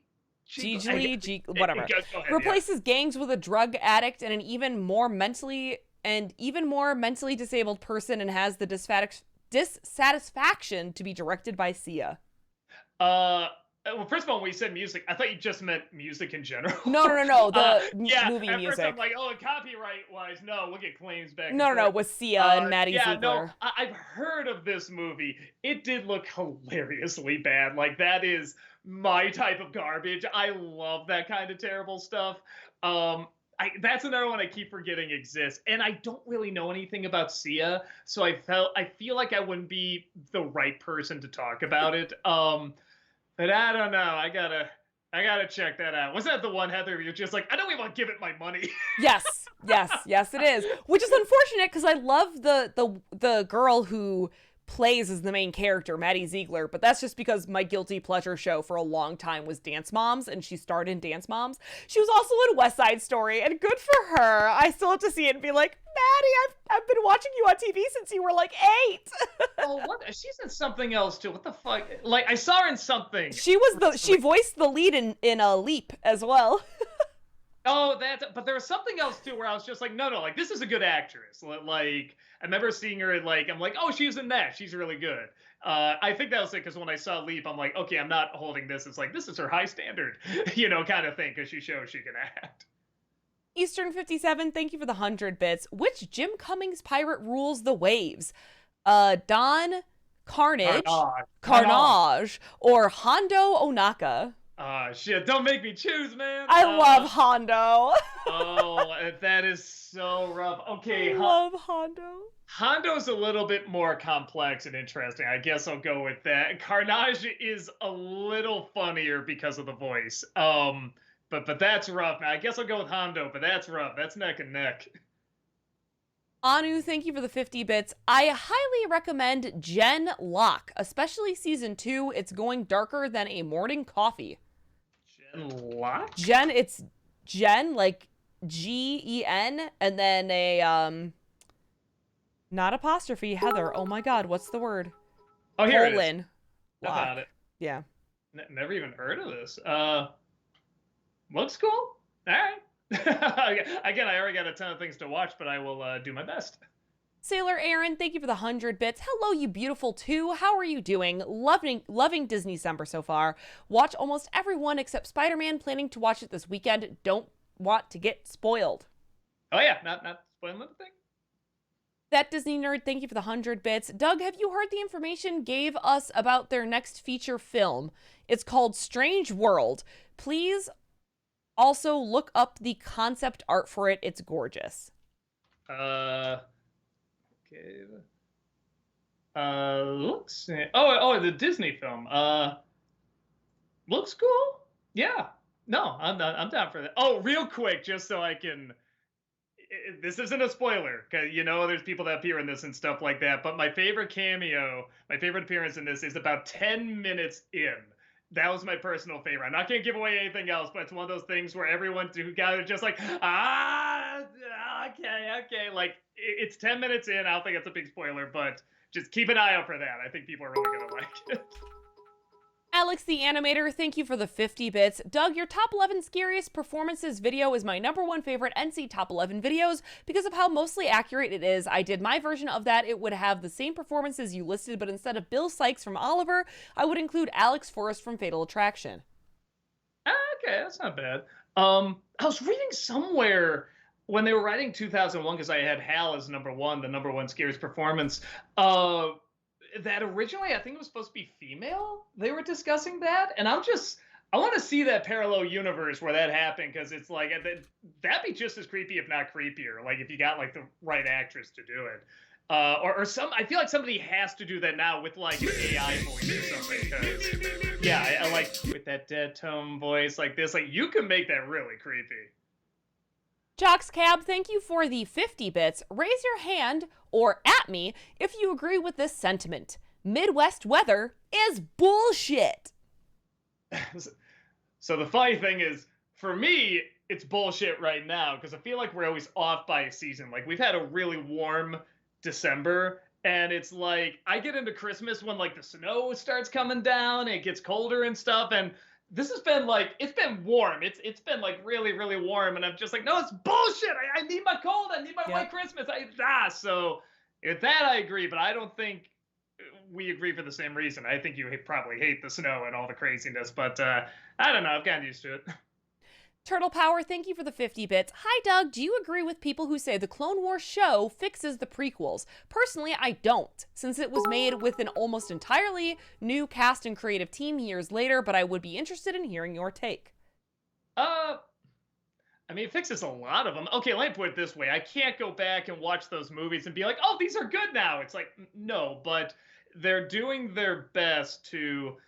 whatever. Go ahead, Replaces gangs with a drug addict and an even more mentally disabled person, and has the dissatisfaction to be directed by Sia. Well, first of all, when you said music, I thought you just meant music in general. No. The yeah, movie at music. First I'm like, oh, copyright-wise, no, we'll get claims back. No, with Sia and Maddie yeah, Ziegler. No, I've heard of this movie. It did look hilariously bad. Like, that is my type of garbage. I love that kind of terrible stuff. That's another one I keep forgetting exists, and I don't really know anything about Sia, so I feel like I wouldn't be the right person to talk about it. But I don't know. I gotta check that out. Was that the one, Heather, you're just like, I don't even want to give it my money? Yes, it is. Which is unfortunate because I love the girl who plays as the main character, Maddie Ziegler, but that's just because my guilty pleasure show for a long time was Dance Moms, and she starred in Dance Moms. She was also in West Side Story, and good for her. I still have to see it and be like, Maddie, I've been watching you on TV since you were like 8. Oh, what? She's in something else too. What the fuck? Like, I saw her in something. She voiced the lead in a Leap as well. Oh, but there was something else too where I was just like, no, like, this is a good actress. Like, I remember seeing her like, I'm like, oh, she's in that. She's really good. I think that was it, because when I saw Leap, I'm like, okay, I'm not holding this. It's like, this is her high standard, kind of thing, because she shows she can act. Eastern 57, thank you for the 100 bits. Which Jim Cummings pirate rules the waves? Don Carnage, or Hondo Onaka? Shit, don't make me choose, man. I love Hondo. Oh, that is so rough. Okay, I love Hondo. Hondo's a little bit more complex and interesting. I guess I'll go with that. Carnage is a little funnier because of the voice. But that's rough, man. I guess I'll go with Hondo, but that's rough. That's neck and neck. Anu, thank you for the 50 bits. I highly recommend Gen Lock, especially season 2. It's going darker than a morning coffee. Gen Lock? It's Gen, like Gen, and then a, not apostrophe, Heather. Oh my god, what's the word? Oh, here Colon. it is. Lock. I found it. Yeah. Never even heard of this. Looks cool. All right. Again, I already got a ton of things to watch, but I will do my best. Sailor Aaron, thank you for the 100 bits. Hello, you beautiful two. How are you doing? Loving Disney December so far. Watch almost everyone except Spider-Man. Planning to watch it this weekend. Don't want to get spoiled. Oh yeah, not spoiling the thing. That Disney nerd, thank you for the 100 bits. Doug, have you heard the information gave us about their next feature film? It's called Strange World. Please also look up the concept art for it. It's gorgeous. Okay. Looks. Oh, the Disney film. Looks cool. Yeah. No, I'm down for that. Oh, real quick, just so I can. This isn't a spoiler, because there's people that appear in this and stuff like that. But my favorite appearance in this is about 10 minutes in. that was my personal favorite. I'm not gonna give away anything else, but it's one of those things where everyone who gathered just like, okay. Like it's 10 minutes in. I don't think it's a big spoiler, but just keep an eye out for that. I think people are really gonna like it. Alex the Animator, thank you for the 50 bits. Doug, your top 11 scariest performances video is my #1 favorite NC top 11 videos because of how mostly accurate it is. I did my version of that. It would have the same performances you listed, but instead of Bill Sykes from Oliver, I would include Alex Forrest from Fatal Attraction. Okay, that's not bad. I was reading somewhere when they were writing 2001, because I had Hal as #1, the #1 scariest performance. That originally I think it was supposed to be female. They were discussing that, and I want to see that parallel universe where that happened, because it's like that'd be just as creepy, if not creepier. Like if you got like the right actress to do it, or some. I feel like somebody has to do that now with like an AI voice or something. Because yeah, I like with that dead tone voice like this. Like you can make that really creepy. Jocks Cab, thank you for the 50 bits. Raise your hand or at me if you agree with this sentiment. Midwest weather is bullshit. So the funny thing is, for me, it's bullshit right now because I feel like we're always off by a season. Like we've had a really warm December, and it's like I get into Christmas when like the snow starts coming down and it gets colder and stuff, and this has been like, it's been warm. It's been like really, really warm. And I'm just like, no, it's bullshit. I need my cold. I need my white Christmas. So with that, I agree. But I don't think we agree for the same reason. I think you probably hate the snow and all the craziness. But I don't know. I've gotten used to it. Turtle Power, thank you for the 50 bits. Hi, Doug. Do you agree with people who say the Clone Wars show fixes the prequels? Personally, I don't, since it was made with an almost entirely new cast and creative team years later, but I would be interested in hearing your take. I mean, it fixes a lot of them. Okay, let me put it this way. I can't go back and watch those movies and be like, oh, these are good now. It's like, no, but they're doing their best to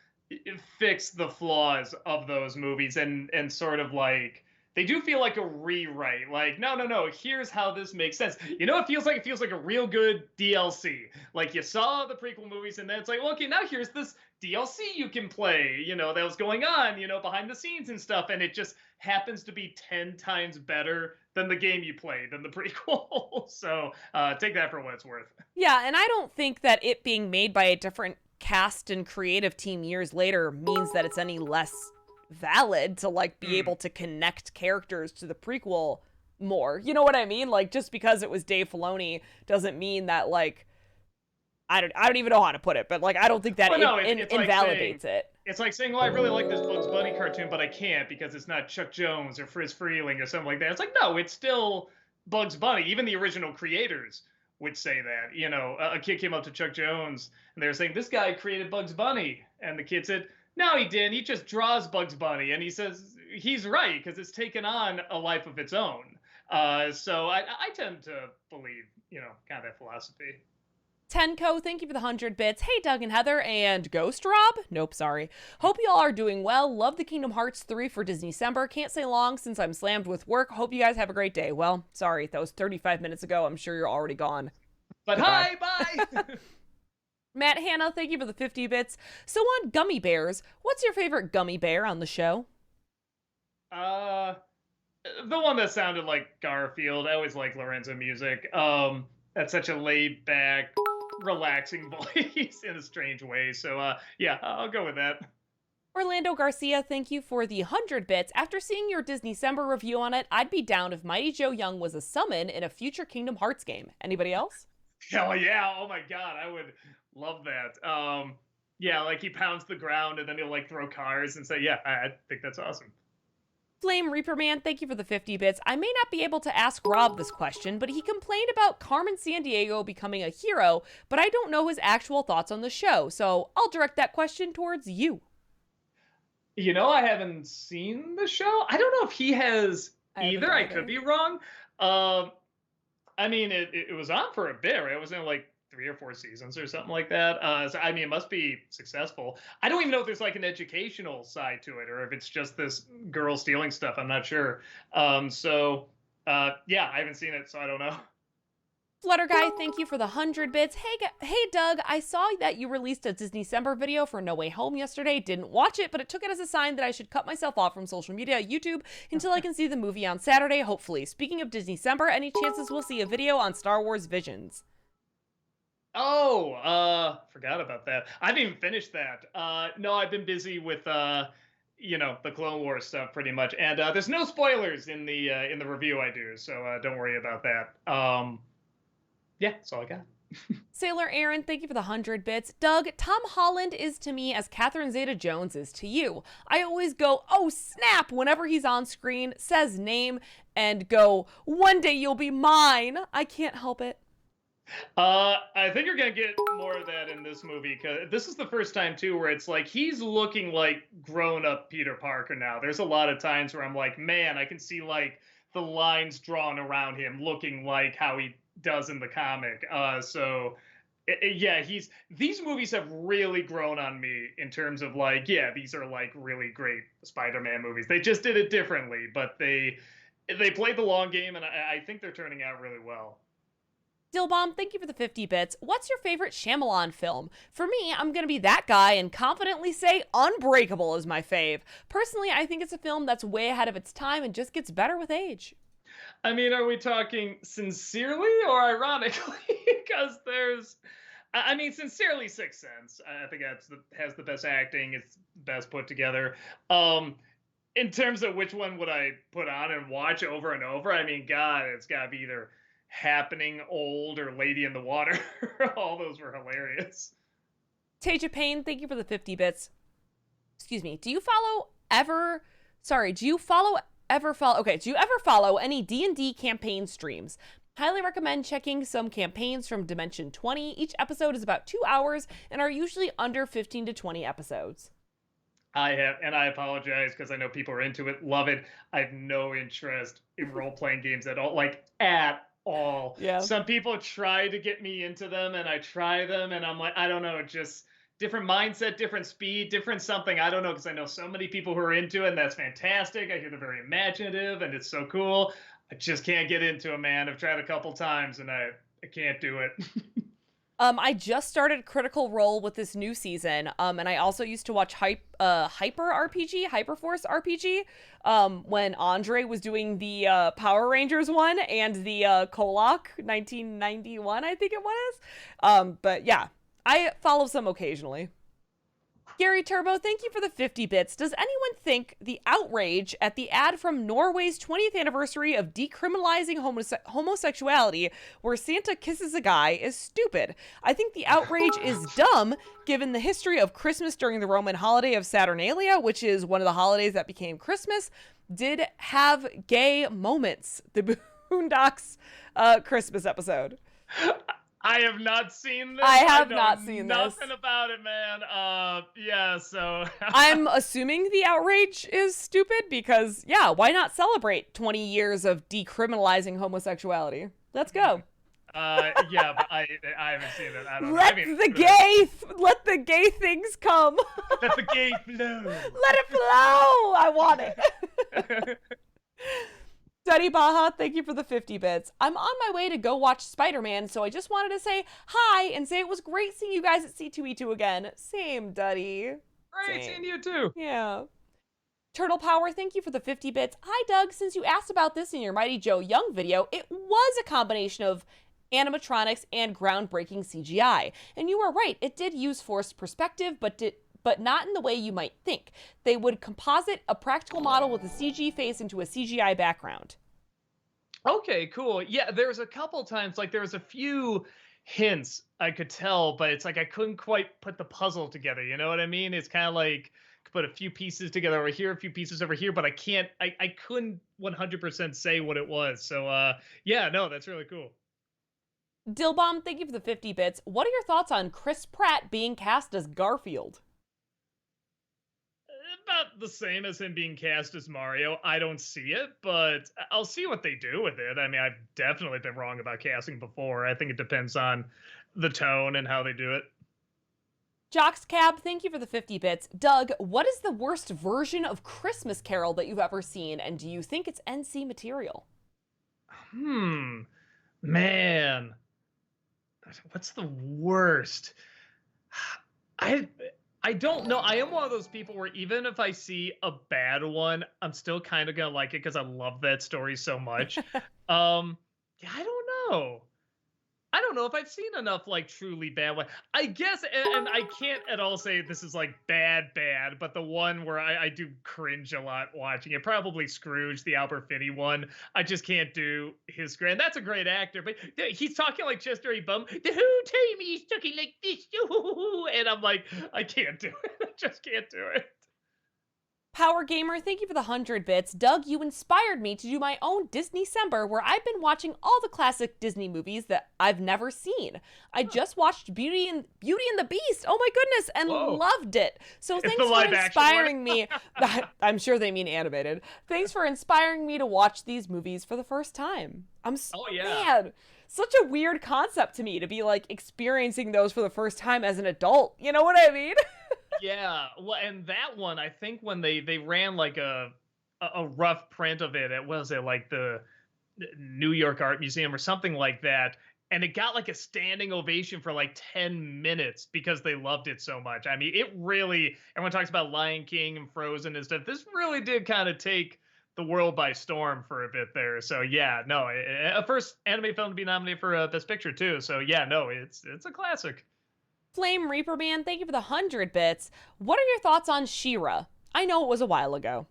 fix the flaws of those movies and sort of like they do feel like a rewrite. Like no, here's how this makes sense. You know, it feels like a real good DLC. Like you saw the prequel movies and then it's like, well, okay, now here's this DLC you can play, you know, that was going on, you know, behind the scenes and stuff, and it just happens to be 10 times better than the game you played, than the prequel. So take that for what it's worth. Yeah, and I don't think that it being made by a different cast and creative team years later means that it's any less valid to like be able to connect characters to the prequel more. You know what I mean? Like just because it was Dave Filoni doesn't mean that like I don't even know how to put it, but like I don't think that invalidates it. It's like saying, well, I really like this Bugs Bunny cartoon, but I can't because it's not Chuck Jones or Friz Freleng or something like that. It's like, no, it's still Bugs Bunny. Even the original creators would say that. You know, a kid came up to Chuck Jones and they were saying, this guy created Bugs Bunny. And the kid said, no, he didn't. He just draws Bugs Bunny. And he says, he's right, because it's taken on a life of its own. So I tend to believe, you know, kind of that philosophy. Tenko, thank you for the 100 bits. Hey, Doug and Heather, and Ghost Rob? Nope, sorry. Hope you all are doing well. Love the Kingdom Hearts 3 for Disney-cember. Can't say long since I'm slammed with work. Hope you guys have a great day. Well, sorry, that was 35 minutes ago. I'm sure you're already gone. But hi, bye! Matt Hanna, thank you for the 50 bits. So on gummy bears, what's your favorite gummy bear on the show? The one that sounded like Garfield. I always like Lorenzo music. That's such a laid-back, relaxing voice in a strange way. So, yeah, I'll go with that. Orlando Garcia, thank you for the 100 bits. After seeing your Disney-cember review on it, I'd be down if Mighty Joe Young was a summon in a future Kingdom Hearts game. Anybody else? Hell yeah. Oh my God. I would love that. Yeah, like he pounds the ground and then he'll like throw cars and say, yeah, I think that's awesome. Flame Reaper Man, thank you for the 50 bits. I may not be able to ask Rob this question, but he complained about Carmen Sandiego becoming a hero, but I don't know his actual thoughts on the show, so I'll direct that question towards you. You know, I haven't seen the show. I don't know if he has either. I could be wrong. I mean, it was on for a bit, right? It was in like 3 or 4 seasons or something like that. So, I mean, it must be successful. I don't even know if there's like an educational side to it or if it's just this girl stealing stuff. I'm not sure. Yeah, I haven't seen it, so I don't know. Flutter Guy, thank you for the 100 bits. Hey, Doug, I saw that you released a Disney-cember video for No Way Home yesterday. Didn't watch it, but it took it as a sign that I should cut myself off from social media, YouTube, until I can see the movie on Saturday, hopefully. Speaking of Disney-cember, any chances we'll see a video on Star Wars Visions? Oh, forgot about that. I haven't even finished that. No, I've been busy with the Clone Wars stuff pretty much, and there's no spoilers in the review I do, so don't worry about that. Yeah, that's all I got. Sailor Aaron, thank you for the 100 bits. Doug, Tom Holland is to me as Catherine Zeta-Jones is to you. I always go, oh snap, whenever he's on screen, says name, and go, one day you'll be mine. I can't help it. I think you're gonna get more of that in this movie, because this is the first time too where it's like he's looking like grown-up Peter Parker now. There's a lot of times where I'm like, man, I can see like the lines drawn around him looking like how he does in the comic. Yeah, these movies have really grown on me in terms of like, yeah, these are like really great Spider-Man movies. They just did it differently, but they played the long game, and I think they're turning out really well. Dillbomb, thank you for the 50 bits. What's your favorite Shyamalan film? For me, I'm going to be that guy and confidently say Unbreakable is my fave. Personally, I think it's a film that's way ahead of its time and just gets better with age. I mean, are we talking sincerely or ironically? Because sincerely, Sixth Sense. I think has the best acting. It's best put together. In terms of which one would I put on and watch over and over, I mean, God, it's got to be either Happening, Old, or Lady in the Water. All those were hilarious. Taja Payne, thank you for the 50 bits. Excuse me. Do you ever follow any D&D campaign streams? Highly recommend checking some campaigns from Dimension 20. Each episode is about 2 hours and are usually under 15 to 20 episodes. I have, and I apologize because I know people are into it, love it. I have no interest in role-playing games at all, at all. Yeah. Some people try to get me into them, and I try them, and I'm like, I don't know, just different mindset, different speed, different something. I don't know, because I know so many people who are into it, and that's fantastic. I hear they're very imaginative, and it's so cool. I just can't get into them, man. I've tried a couple times, and I can't do it. I just started Critical Role with this new season, and I also used to watch Hyperforce RPG, when Andre was doing the Power Rangers one and the Kolak 1991, I think it was. But yeah, I follow some occasionally. Gary Turbo, thank you for the 50 bits. Does anyone think the outrage at the ad from Norway's 20th anniversary of decriminalizing homosexuality, where Santa kisses a guy, is stupid? I think the outrage is dumb, given the history of Christmas during the Roman holiday of Saturnalia, which is one of the holidays that became Christmas, did have gay moments. The Boondocks Christmas episode. I have not seen this. I have not seen this. Nothing about it, man. Yeah, so I'm assuming the outrage is stupid because, yeah, why not celebrate 20 years of decriminalizing homosexuality? Let's go. Yeah, but I haven't seen it. I don't know. Let the gay things come. Let the gay flow. Let it flow. I want it. Duddy Baja, thank you for the 50 bits. I'm on my way to go watch Spider-Man, so I just wanted to say hi and say it was great seeing you guys at C2E2 again. Same, Duddy. Great seeing you too. Yeah. Turtle Power, thank you for the 50 bits. Hi, Doug. Since you asked about this in your Mighty Joe Young video, it was a combination of animatronics and groundbreaking CGI. And you were right, it did use forced perspective, but not in the way you might think. They would composite a practical model with a CG face into a CGI background. Okay, cool. Yeah, there's a couple times, there was a few hints I could tell, but it's like I couldn't quite put the puzzle together. You know what I mean? It's kind of like put a few pieces together over here, a few pieces over here, but I couldn't 100% say what it was. So, yeah, no, that's really cool. Dillbomb, thank you for the 50 bits. What are your thoughts on Chris Pratt being cast as Garfield? About the same as him being cast as Mario. I don't see it, but I'll see what they do with it. I mean, I've definitely been wrong about casting before. I think it depends on the tone and how they do it. Jocks Cab, thank you for the 50 bits. Doug, what is the worst version of Christmas Carol that you've ever seen, and do you think it's NC material? Man. what's the worst? I I don't know. I am one of those people where even if I see a bad one, I'm still kind of gonna like it because I love that story so much. Yeah, I don't know. I don't know if I've seen enough like truly bad one. I guess, and I can't at all say this is like bad, but the one where I do cringe a lot watching it, probably Scrooge, the Albert Finney one. I just can't do his grand. That's a great actor, but he's talking like Chester A. Bum. The who tell me he's talking like this, and I'm like, I can't do it. I just can't do it. Power Gamer, thank you for the 100 bits. Doug, you inspired me to do my own Disney-cember where I've been watching all the classic Disney movies that I've never seen. I just watched Beauty and the Beast. Oh my goodness, and loved it. So thanks for inspiring me. I'm sure they mean animated. Thanks for inspiring me to watch these movies for the first time. Man, such a weird concept to me to be like experiencing those for the first time as an adult. You know what I mean? Yeah, well, and that one, I think when they ran like a rough print of it, was it like the New York Art Museum or something like that, and it got like a standing ovation for like 10 minutes because they loved it so much. I mean, it really, everyone talks about Lion King and Frozen and stuff. This really did kind of take the world by storm for a bit there. So yeah, no, a first anime film to be nominated for Best Picture too. So yeah, no, it's a classic. Flame Reaper Man, thank you for the 100 bits. What are your thoughts on She-Ra? I know it was a while ago.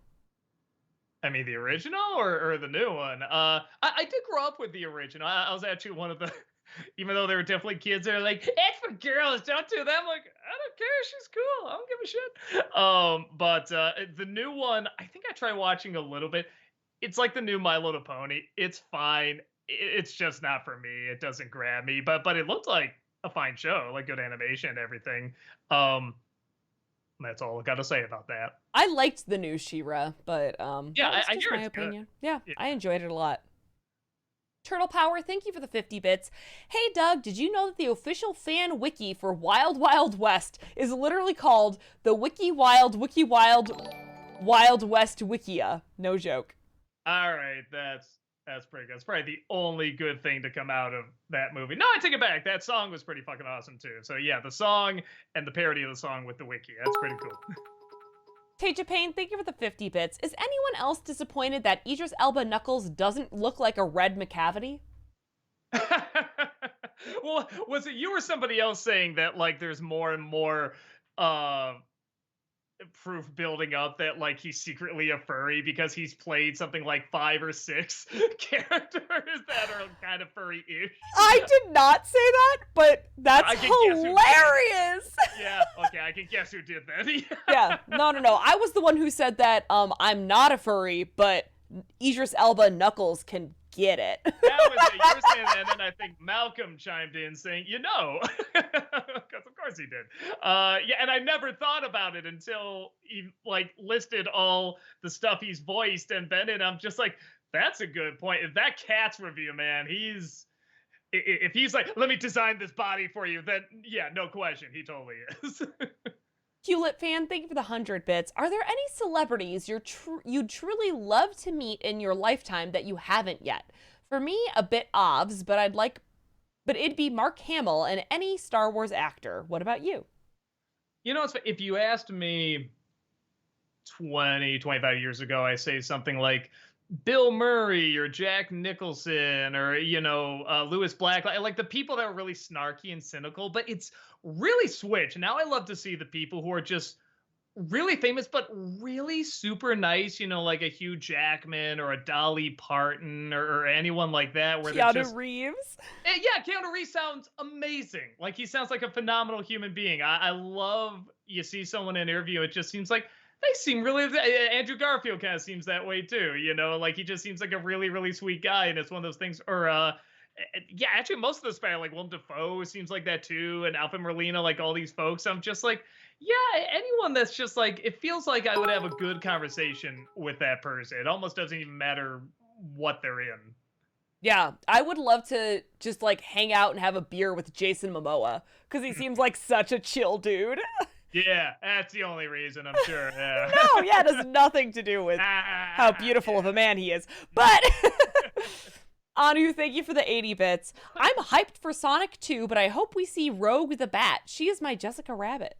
I mean, the original or the new one? I did grow up with the original. I was actually one of the, even though there were definitely kids that are like, it's for girls, don't do that. I'm like, I don't care, she's cool. I don't give a shit. But the new one, I think I tried watching a little bit. It's like the new My Little Pony. It's fine. It's just not for me. It doesn't grab me. But it looked like a fine show, like good animation and everything. That's all I got to say about that. I liked the new She-Ra, but yeah, I just hear my opinion. Yeah, I enjoyed it a lot. Turtle Power, thank you for the 50 bits. Hey Doug, did you know that the official fan wiki for Wild Wild West is literally called the Wiki Wild Wild West Wikia? No joke. All right, that's pretty good. It's probably the only good thing to come out of that movie. No, I take it back. That song was pretty fucking awesome too. So yeah, the song and the parody of the song with the wiki. That's pretty cool. Teja Payne, thank you for the 50 bits. Is anyone else disappointed that Idris Elba Knuckles doesn't look like a red McCavity? Well, was it you or somebody else saying that like there's more and more proof building up that like he's secretly a furry because he's played something like 5 or 6 characters that are kind of furry-ish? I did not say that, but that's hilarious. Yeah, okay, I can guess who did that. Yeah, no. I was the one who said that I'm not a furry, but Idris Elba Knuckles can get it. That was it. You were saying that, and then I think Malcolm chimed in saying, because of course he did. Yeah, and I never thought about it until he like listed all the stuff he's voiced and been in. I'm just like, that's a good point. If that Cats review, man, if he's like, let me design this body for you, then yeah, no question, he totally is. Hewlett fan, thank you for the 100 bits. Are there any celebrities you'd truly love to meet in your lifetime that you haven't yet? For me, a bit obvs, but it'd be Mark Hamill and any Star Wars actor. What about you? You know, if you asked me 25 years ago, I say something like Bill Murray or Jack Nicholson or, Louis Black, like the people that were really snarky and cynical, but it's really switched. Now I love to see the people who are just really famous, but really super nice, like a Hugh Jackman or a Dolly Parton or anyone like that. Where Keanu Reeves? Yeah, Keanu Reeves sounds amazing. Like he sounds like a phenomenal human being. I love, you see someone in an interview, it just seems like they seem really, Andrew Garfield kind of seems that way too, like he just seems like a really, really sweet guy. And it's one of those things, or, yeah, actually most of the span, like Willem Dafoe seems like that too. And Alfred Molina, like all these folks. I'm just like, yeah, anyone that's just like, it feels like I would have a good conversation with that person. It almost doesn't even matter what they're in. Yeah, I would love to just like hang out and have a beer with Jason Momoa because he seems like such a chill dude. Yeah, that's the only reason, I'm sure. Yeah. No, yeah, it has nothing to do with how beautiful of a man he is. But Anu, thank you for the 80 bits. I'm hyped for Sonic 2, but I hope we see Rogue the Bat. She is my Jessica Rabbit.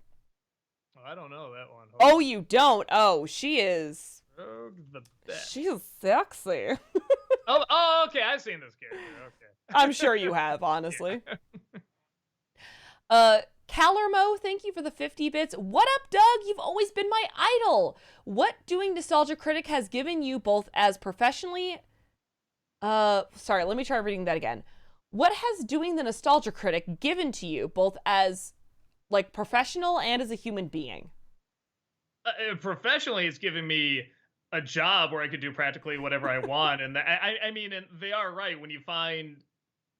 Oh, I don't know that one. Oh, you don't? Oh, she is. Rogue the Bat. She is sexy. Oh, okay. I've seen this character. Okay. I'm sure you have, honestly. Calermo, thank you for the 50 bits. What up, Doug? You've always been my idol. What doing Nostalgia Critic has given you both as professionally... sorry, let me try reading that again. What has doing the Nostalgia Critic given to you both as, like, professional and as a human being? Professionally, it's given me a job where I could do practically whatever I want. And I mean, and they are right. When you find,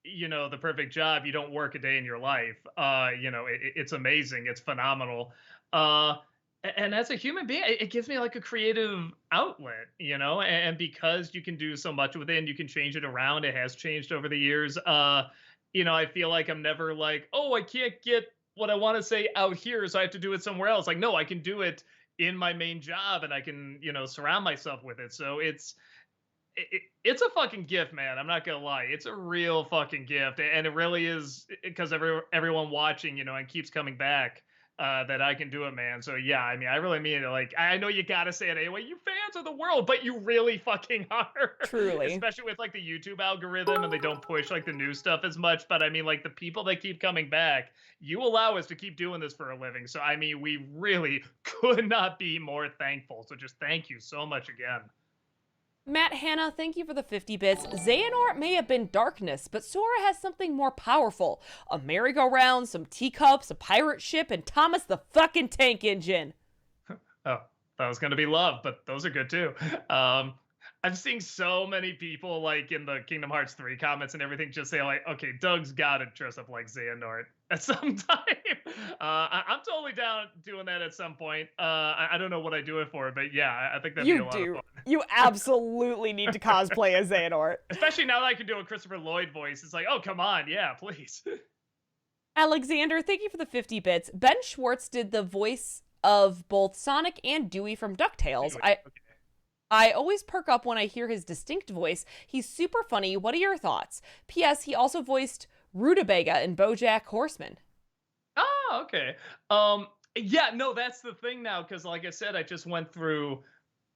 the perfect job, you don't work a day in your life. It's amazing. It's phenomenal. And as a human being, it gives me like a creative outlet, and because you can do so much with it and you can change it around, it has changed over the years. I feel like I'm never like, oh, I can't get what I want to say out here, so I have to do it somewhere else. Like, no, I can do it in my main job and I can, surround myself with it. So it's a fucking gift, man. I'm not gonna lie. It's a real fucking gift. And it really is, because everyone watching, and keeps coming back, that I can do it, man. So yeah, I mean, I really mean it. Like, I know you gotta say it anyway. You fans of the world, but you really fucking are. Truly. Especially with like the YouTube algorithm, and they don't push like the new stuff as much. But I mean, like the people that keep coming back, you allow us to keep doing this for a living. So I mean, we really could not be more thankful. So just thank you so much again. Matt Hanna, thank you for the 50 bits. Xehanort may have been darkness, but Sora has something more powerful. A merry-go-round, some teacups, a pirate ship, and Thomas the fucking Tank Engine. Oh, that was going to be love, but those are good too. I'm seeing so many people like in the Kingdom Hearts 3 comments and everything just say like, okay, Doug's got to dress up like Xehanort at some time. I'm totally down doing that at some point. I don't know what I do it for, but yeah, I think that'd be a lot of fun. You absolutely need to cosplay as Xehanort. Especially now that I can do a Christopher Lloyd voice. It's like, oh, come on. Yeah, please. Alexander, thank you for the 50 bits. Ben Schwartz did the voice of both Sonic and Dewey from DuckTales. I always perk up when I hear his distinct voice. He's super funny. What are your thoughts? P.S. He also voiced Rutabaga in BoJack Horseman. Oh, okay. Yeah, no, that's the thing now, because like I said, I just went through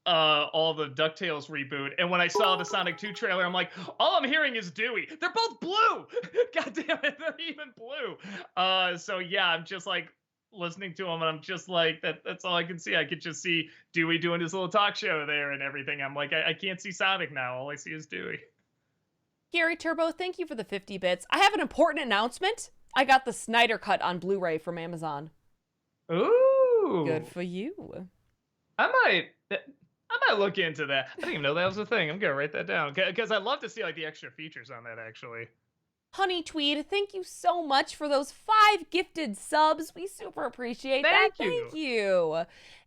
all the DuckTales reboot, and when I saw the Sonic 2 trailer, I'm like, all I'm hearing is Dewey. They're both blue! God damn it, they're even blue! So yeah, I'm just like, listening to him, and I'm just like, that's all I can see. I could just see Dewey doing his little talk show there and everything. I'm like, I can't see Sonic now. All I see is Dewey. Gary Turbo, thank you for the 50 bits. I have an important announcement. I got the Snyder Cut on Blu-ray from Amazon. Ooh. Good for you. I might look into that. I didn't even know that was a thing. I'm gonna write that down, because I'd love to see like the extra features on that, actually. Honey Tweed, thank you so much for those 5 gifted subs. We super appreciate that. Thank you.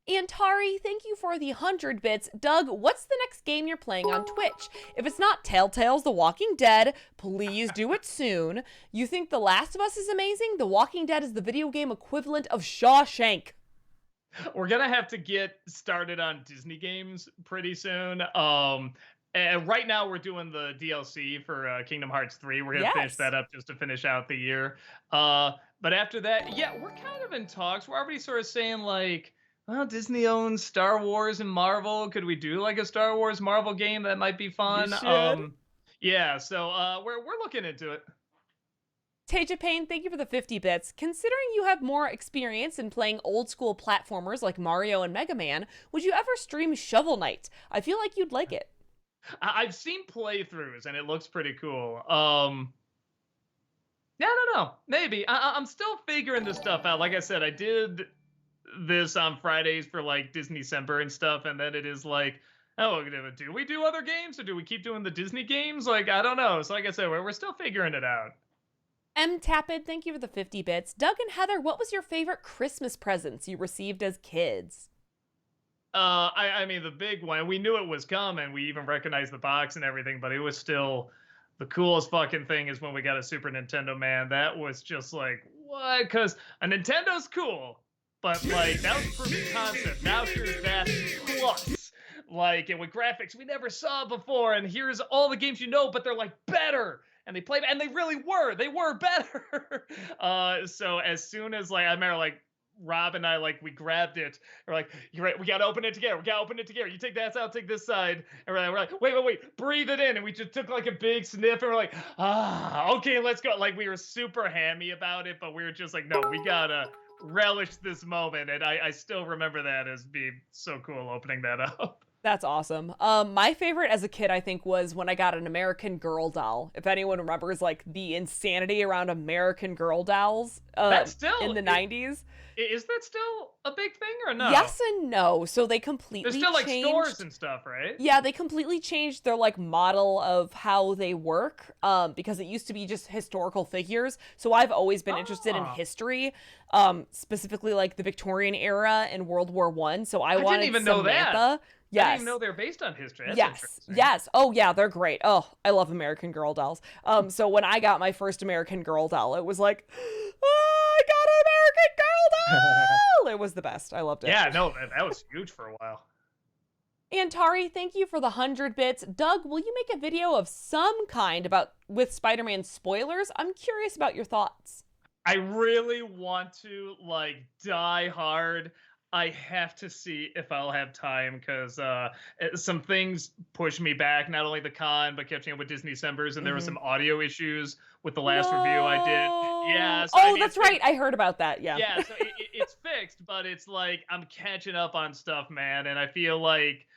Antari, thank you for the 100 bits. Doug, what's the next game you're playing on Twitch? If it's not Telltale's The Walking Dead, please do it soon. You think The Last of Us is amazing? The Walking Dead is the video game equivalent of Shawshank. We're gonna have to get started on Disney games pretty soon. And right now we're doing the DLC for Kingdom Hearts 3. We're gonna finish that up just to finish out the year. But after that, yeah, we're kind of in talks. We're already sort of saying like, well, Disney owns Star Wars and Marvel. Could we do like a Star Wars Marvel game? That might be fun. Yeah, so we're looking into it. Taja Payne, thank you for the 50 bits. Considering you have more experience in playing old school platformers like Mario and Mega Man, would you ever stream Shovel Knight? I feel like you'd like it. I've seen playthroughs and it looks pretty cool. Yeah, I don't know. Maybe. I'm still figuring this stuff out. Like I said, I did this on Fridays for like Disney December and stuff, and then it is like, oh, do we do other games or do we keep doing the Disney games? Like, I don't know. So like I said, we're still figuring it out. M. Tapid, thank you for the 50 bits. Doug and Heather, what was your favorite Christmas presents you received as kids? I mean, the big one, we knew it was coming. We even recognized the box and everything, but it was still the coolest fucking thing is when we got a Super Nintendo, man. That was just like, what? Because a Nintendo's cool, but like, that was proof of concept. Now here's that plus. like, and with graphics we never saw before, and here's all the games you know, but they're like better. And they played, and they really were. They were better. So as soon as like I remember, like Rob and I, like we grabbed it. We're like, "You're right. We gotta open it together. We gotta open it together. You take that side, I'll take this side." And we're like, wait, breathe it in. And we just took like a big sniff, and we're like, okay, let's go. Like we were super hammy about it, but we were just like, no, we gotta relish this moment. And I still remember that as being so cool opening that up. That's awesome. My favorite as a kid, I think, was when I got an American Girl doll. If anyone remembers, like the insanity around American Girl dolls, That's still in the '90s. Is that still a big thing or no? Yes and no. So they completely There's still like changed... stores and stuff, right? Yeah, they completely changed their like model of how they work, because it used to be just historical figures. So I've always been interested in history, specifically like the Victorian era and World War I. So I wanted didn't even Samantha. know that. Yes. I didn't even know they're based on history. That's Yes. interesting. Yes. Oh yeah, they're great. Oh, I love American Girl dolls. So when I got my first American Girl doll, it was like, oh, I got an American Girl doll. It was the best. I loved it. Yeah, no, that was huge for a while. Antari, thank you for the 100 bits. Doug, will you make a video of some kind with Spider-Man spoilers? I'm curious about your thoughts. I really want to like die hard. I have to see if I'll have time because some things push me back. Not only the con, but catching up with Disney Decembers, and there were some audio issues with the last review I did. Yeah. So, oh, that's right. I heard about that. Yeah. Yeah. So it's fixed, but it's like I'm catching up on stuff, man, and I feel like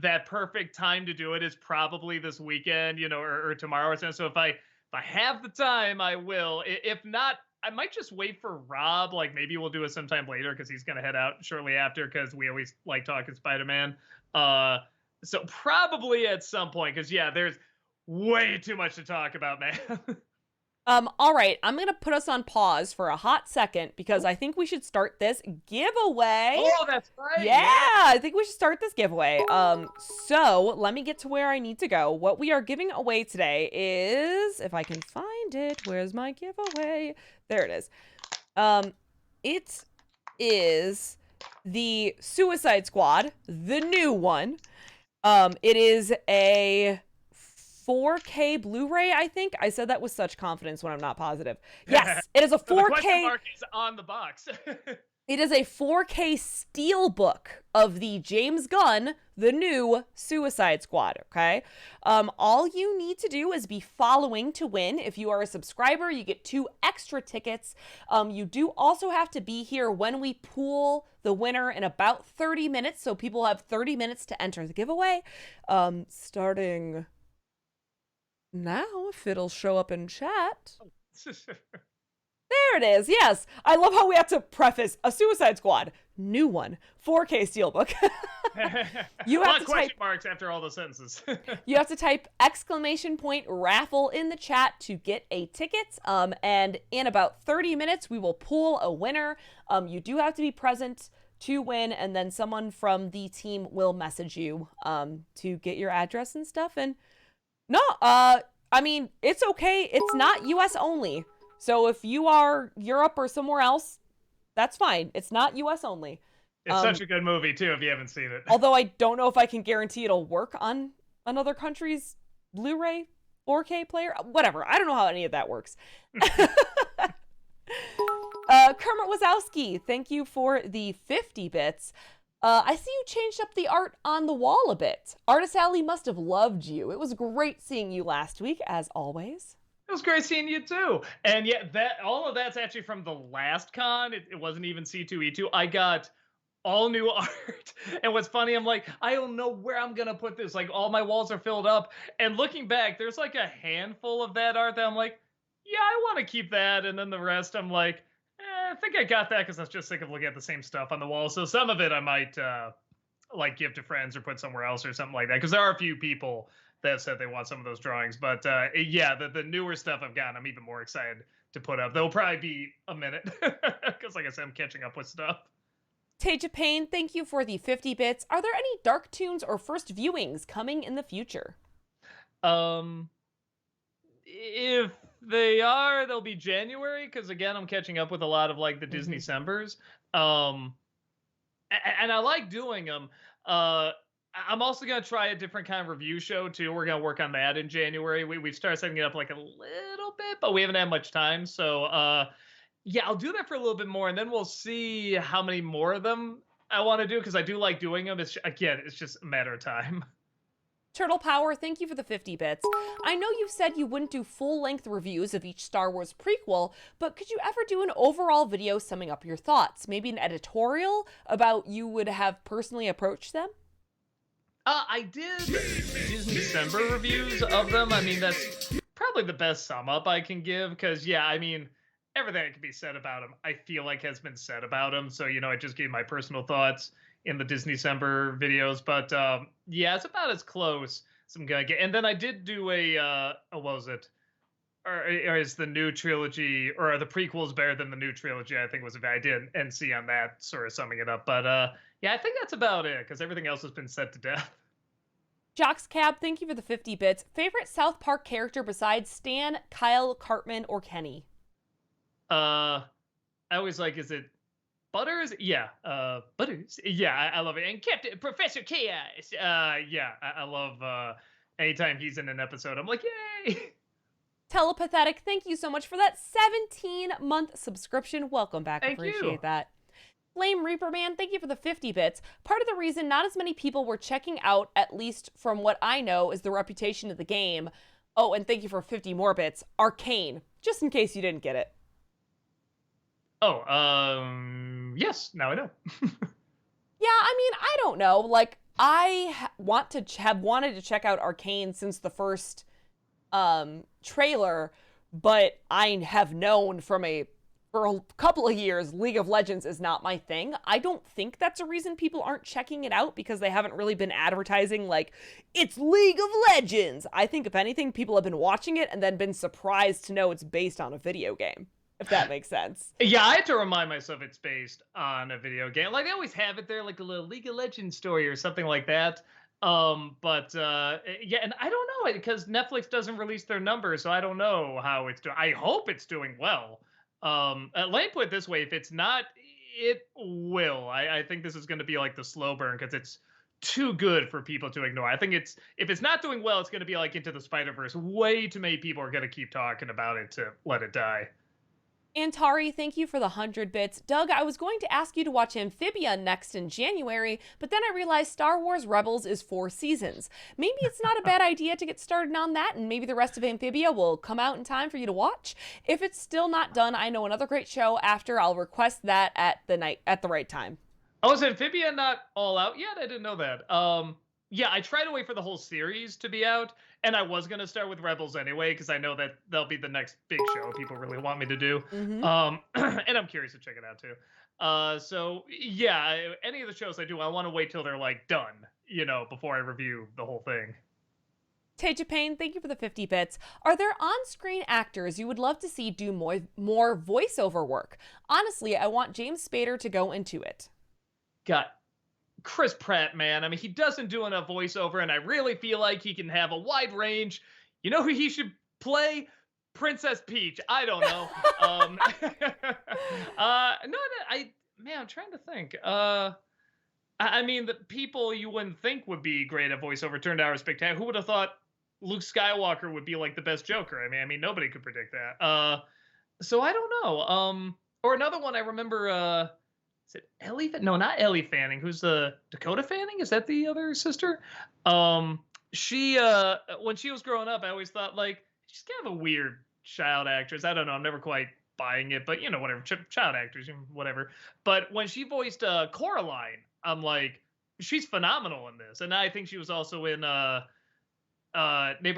that perfect time to do it is probably this weekend, or tomorrow or something. So if I have the time, I will. If not, I might just wait for Rob. Like maybe we'll do it sometime later because he's gonna head out shortly after because we always like talking Spider-Man. So probably at some point because yeah, there's way too much to talk about, man. All right, I'm gonna put us on pause for a hot second because I think we should start this giveaway. Oh, that's right. Yeah, I think we should start this giveaway. So let me get to where I need to go. What we are giving away today is, if I can find it, where's my giveaway? There it is. It is the Suicide Squad, the new one. It is a 4K Blu-ray, I think. I said that with such confidence when I'm not positive. Yes, it is a 4K. So the question mark is on the box. It is a 4K steelbook of the James Gunn, the new Suicide Squad, okay? All you need to do is be following to win. If you are a subscriber, you get 2 extra tickets. You do also have to be here when we pool the winner in about 30 minutes, so people have 30 minutes to enter the giveaway. Starting now, if it'll show up in chat. There it is. Yes. I love how we have to preface a Suicide Squad, new one, 4K steelbook. You have to question marks after all the sentences. You have to type !raffle in the chat to get a ticket. And in about 30 minutes, we will pool a winner. You do have to be present to win, and then someone from the team will message you to get your address and stuff. And no, I mean, it's okay. It's not US only. So if you are Europe or somewhere else, that's fine. It's not US only. It's such a good movie, too, if you haven't seen it. Although I don't know if I can guarantee it'll work on another country's Blu-ray 4K player. Whatever. I don't know how any of that works. Kermit Wazowski, thank you for the 50 bits. I see you changed up the art on the wall a bit. Artist Alley must have loved you. It was great seeing you last week, as always. It was great seeing you too. And yeah, all of that's actually from the last con. It wasn't even C2E2. I got all new art. And what's funny, I'm like, I don't know where I'm going to put this. Like all my walls are filled up. And looking back, there's like a handful of that art that I'm like, yeah, I want to keep that. And then the rest, I'm like, I think I got that because I was just sick of looking at the same stuff on the wall. So some of it I might like give to friends or put somewhere else or something like that. Because there are a few people that said they want some of those drawings. But yeah, the newer stuff I've gotten, I'm even more excited to put up. There'll probably be a minute because like I said, I'm catching up with stuff. Taja Payne, thank you for the 50 bits. Are there any Dark Toons or first viewings coming in the future? If they are, they'll be January because again, I'm catching up with a lot of like the Disney Decembers. And I like doing them. I'm also gonna try a different kind of review show too. We're gonna work on that in January. We've started setting it up like a little bit, but we haven't had much time. So yeah, I'll do that for a little bit more, and then we'll see how many more of them I want to do because I do like doing them. It's again, it's just a matter of time. Turtle Power, thank you for the 50 bits. I know you've said you wouldn't do full-length reviews of each Star Wars prequel, but could you ever do an overall video summing up your thoughts? Maybe an editorial about you would have personally approached them? I did Disney December reviews of them. I mean, that's probably the best sum up I can give because, yeah, I mean, everything that can be said about them, I feel like has been said about them. So, I just gave my personal thoughts in the Disney December videos. But yeah, it's about as close as I'm going to get. And then I did do what was it? Or is the new trilogy or are the prequels better than the new trilogy? I think was if I did NC on that, sort of summing it up. But yeah, I think that's about it because everything else has been said to death. Jocks Cab, thank you for the 50 bits. Favorite South Park character besides Stan, Kyle, Cartman, or Kenny? I always like, is it Butters? Yeah, Butters. Yeah, I love it. And Captain Professor Chaos. Yeah, I love anytime he's in an episode. I'm like, yay! Telepathetic, thank you so much for that 17-month subscription. Welcome back. Thank Appreciate you. that. Flame Reaper Man, thank you for the 50 bits. Part of the reason not as many people were checking out, at least from what I know, is the reputation of the game. Oh, and thank you for 50 more bits. Arcane, just in case you didn't get it. Oh, yes, now I know. Yeah, I mean, I don't know. Like, have wanted to check out Arcane since the first trailer, but I have known for a couple of years League of Legends is not my thing. I don't think that's a reason people aren't checking it out because they haven't really been advertising like it's League of Legends. I think if anything people have been watching it and then been surprised to know it's based on a video game, if that makes sense. Yeah, I had to remind myself it's based on a video game. Like they always have it there, like a little League of Legends story or something like that. But yeah, and I don't know because Netflix doesn't release their numbers, so I don't know how it's doing. I hope it's doing well. Let me put it this way: if it's not, it will. I think this is going to be like the slow burn because it's too good for people to ignore. I think if it's not doing well, it's going to be like Into the Spider-Verse. Way too many people are going to keep talking about it to let it die. Antari, thank you for the 100 bits. Doug, I was going to ask you to watch Amphibia next in January, but then I realized Star Wars Rebels is 4 seasons. Maybe it's not a bad idea to get started on that, and maybe the rest of Amphibia will come out in time for you to watch. If it's still not done, I know another great show after. I'll request that at the right time. Oh, is Amphibia not all out yet? I didn't know that. Yeah, I tried to wait for the whole series to be out, and I was gonna start with Rebels anyway because I know that they'll be the next big show people really want me to do. And I'm curious to check it out too. So yeah, any of the shows I do, I want to wait till they're like done, before I review the whole thing. Teja Payne, thank you for the 50 bits. Are there on-screen actors you would love to see do more voiceover work? Honestly, I want James Spader to go into it. Got Chris Pratt, man. I mean, he doesn't do enough voiceover, and I really feel like he can have a wide range. You know who he should play? Princess Peach. I don't know. I'm trying to think. I mean, the people you wouldn't think would be great at voiceover turned out are spectacular. Who would have thought Luke Skywalker would be like the best Joker? I mean, nobody could predict that. So I don't know. Or another one I remember. Is it Ellie? No, not Ellie Fanning. Who's the Dakota Fanning? Is that the other sister? She when she was growing up, I always thought like she's kind of a weird child actress. I don't know. I'm never quite buying it, but whatever. Child actors, whatever. But when she voiced Coraline, I'm like, she's phenomenal in this. And I think she was also in Neighbor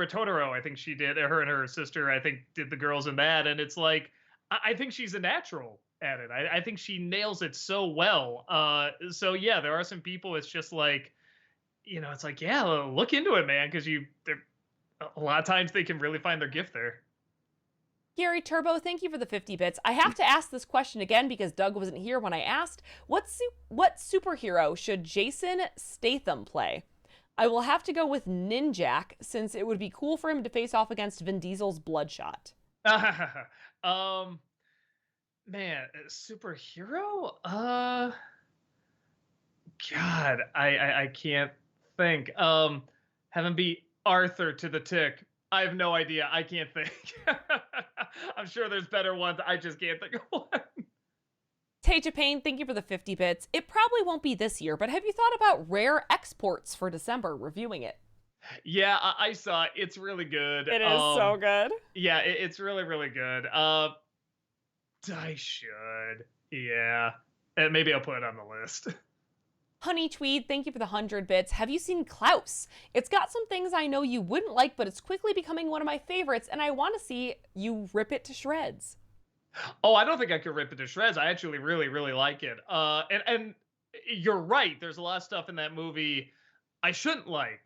Totoro. I think she did. Her and her sister, I think, did the girls in that. And it's like, I think she's a natural at it. I think she nails it so well. So yeah, there are some people. It's just like, it's like, yeah, look into it, man, because a lot of times they can really find their gift there. Gary Turbo, thank you for the 50 bits. I have to ask this question again because Doug wasn't here when I asked. What superhero should Jason Statham play? I will have to go with Ninjak since it would be cool for him to face off against Vin Diesel's Bloodshot. Man, superhero? God, I can't think. Have him be Arthur to the Tick. I have no idea. I can't think. I'm sure there's better ones. I just can't think of one. Taja Payne, thank you for the 50 bits. It probably won't be this year, but have you thought about Rare Exports for December, reviewing it? Yeah, I saw it. It's really good. It is so good. Yeah, it's really, really good. I should. Yeah. And maybe I'll put it on the list. Honey Tweed, thank you for the 100 bits. Have you seen Klaus? It's got some things I know you wouldn't like, but it's quickly becoming one of my favorites, and I want to see you rip it to shreds. Oh, I don't think I could rip it to shreds. I actually really, really like it. And you're right. There's a lot of stuff in that movie I shouldn't like,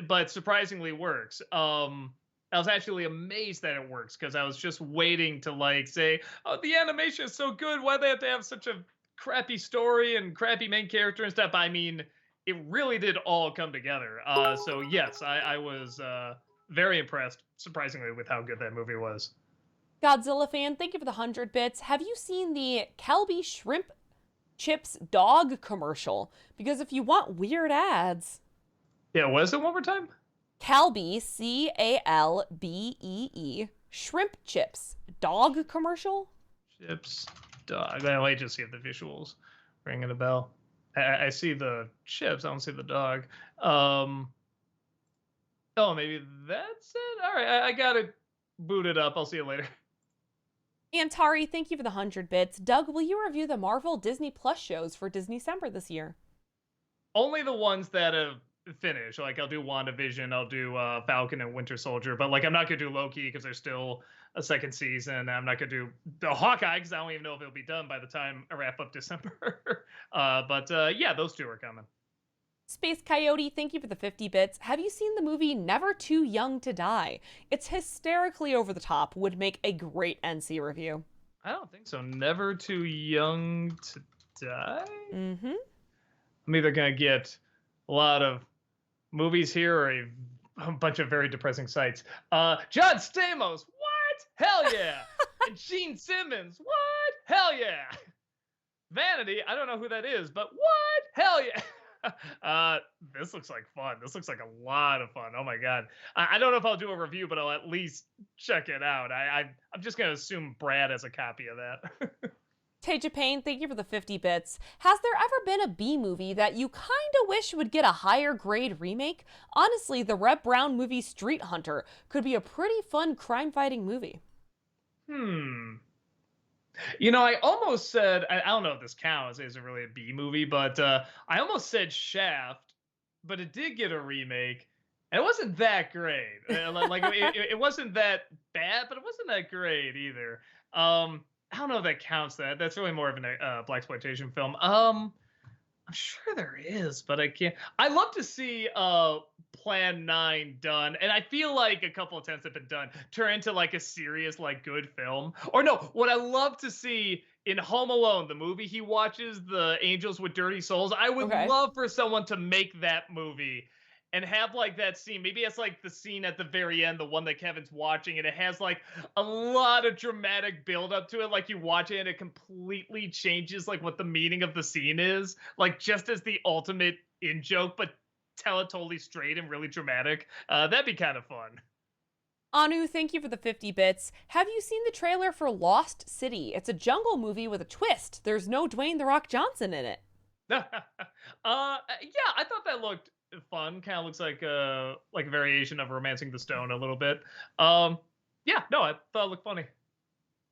but surprisingly works. I was actually amazed that it works because I was just waiting to like say, "Oh, the animation is so good. Why do they have to have such a crappy story and crappy main character and stuff?" I mean, it really did all come together. So yes, I was very impressed, surprisingly, with how good that movie was. Godzilla fan, thank you for the 100 bits. Have you seen the Calbee Shrimp Chips dog commercial? Because if you want weird ads... Yeah, what is it one more time? Calbee, C-A-L-B-E-E, Shrimp Chips dog commercial? Chips, dog. I might just see if the visuals ringing a bell. I see the chips. I don't see the dog. Oh, maybe that's it. All right, I got it booted up. I'll see you later. Antari, thank you for the 100 bits. Doug, will you review the Marvel Disney Plus shows for Disney-cember this year? Only the ones that have finished. Like, I'll do WandaVision, I'll do Falcon and Winter Soldier, but like, I'm not gonna do Loki because there's still a second season. I'm not gonna do the Hawkeye because I don't even know if it'll be done by the time I wrap up December. But yeah, those two are coming. Space Coyote, thank you for the 50 bits. Have you seen the movie Never Too Young to Die? It's hysterically over the top, would make a great NC review. I don't think so. Never Too Young to Die? Mm-hmm. I'm either going to get a lot of movies here or a bunch of very depressing sites. John Stamos, what? Hell yeah. And Gene Simmons, what? Hell yeah. Vanity, I don't know who that is, but what? Hell yeah. This looks like fun. This looks like a lot of fun. Oh my god. I don't know if I'll do a review, but I'll at least check it out. I'm just gonna assume Brad has a copy of that. Taja Payne, thank you for the 50 bits. Has there ever been a B movie that you kind of wish would get a higher grade remake? Honestly, the Reb Brown movie Street Hunter could be a pretty fun crime-fighting movie. You know, I almost said, I don't know if this counts, it's really a B movie, but I almost said Shaft, but it did get a remake, and it wasn't that great. It wasn't that bad, but it wasn't that great either. I don't know if that counts. That's really more of a blaxploitation film. I'm sure there is, but I can't. I love to see Plan 9 done, and I feel like a couple of attempts have been done turn into like a serious, like, good film. Or no, what I love to see in Home Alone, the movie he watches, The Angels with Dirty Souls, I would love for someone to make that movie and have like that scene. Maybe it's like the scene at the very end, the one that Kevin's watching, and it has like a lot of dramatic build up to it. Like you watch it and it completely changes like what the meaning of the scene is. Like just as the ultimate in joke, but tell it totally straight and really dramatic. That'd be kind of fun. Anu, thank you for the 50 bits. Have you seen the trailer for Lost City? It's a jungle movie with a twist. There's no Dwayne "The Rock" Johnson in it. Yeah, I thought that looked fun. Kind of looks like a variation of Romancing the Stone a little bit. Yeah, no, I thought it looked funny.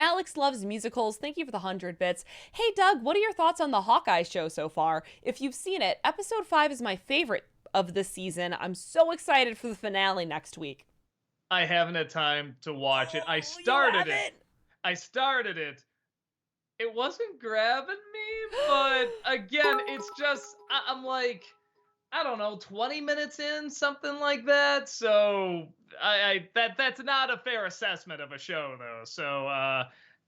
Alex loves musicals. Thank you for the 100 bits. Hey, Doug, what are your thoughts on the Hawkeye show so far? If you've seen it, episode 5 is my favorite of the season. I'm so excited for the finale next week. I haven't had time to watch it. I started it. It wasn't grabbing me, but again, it's just, I'm like, I don't know, 20 minutes in, something like that. So that's not a fair assessment of a show, though. So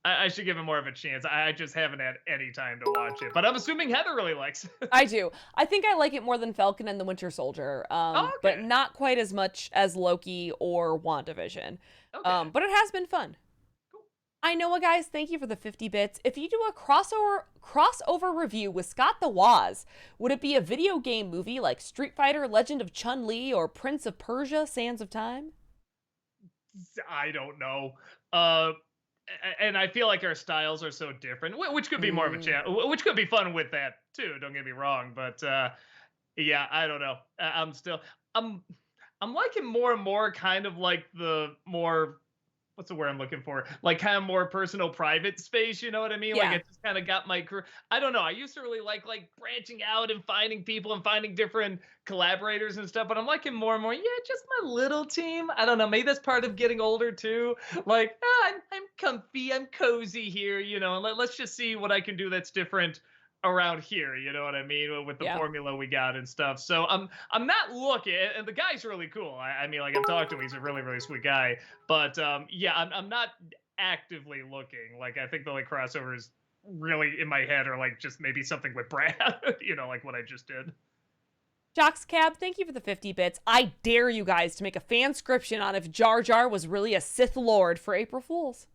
I should give it more of a chance. I just haven't had any time to watch it, but I'm assuming Heather really likes it. I do. I think I like it more than Falcon and the Winter Soldier, but not quite as much as Loki or WandaVision. But it has been fun. Cool. I know a guys, thank you for the 50 bits. If you do a crossover review with Scott the Woz, would it be a video game movie like Street Fighter, Legend of Chun-Li, or Prince of Persia, Sands of Time? I don't know. Uh, and I feel like our styles are so different, which could be more of a chat, which could be fun with that too. Don't get me wrong, but yeah, I don't know. I'm still, I'm, I'm liking more and more kind of like the more, what's the word I'm looking for? Like kind of more personal, private space. You know what I mean? Like Yeah. I just kind of got my career. I don't know. I used to really like branching out and finding people and finding different collaborators and stuff. But I'm liking more and more. Yeah, just my little team. I don't know. Maybe that's part of getting older too. Like I'm comfy. I'm cozy here. You know. And let's just see what I can do that's different around here. You know what I mean? With the Yeah. formula we got and stuff. So I'm not looking. And the guy's really cool. I mean, like I've talked to him. He's a really really sweet guy. But yeah, I'm not actively looking. Like I think the only crossovers really in my head are like just maybe something with Brad, you know, like what I just did. Jocks Cab, thank you for the 50 bits. I dare you guys to make a fanscription on if Jar Jar was really a Sith Lord for April Fools.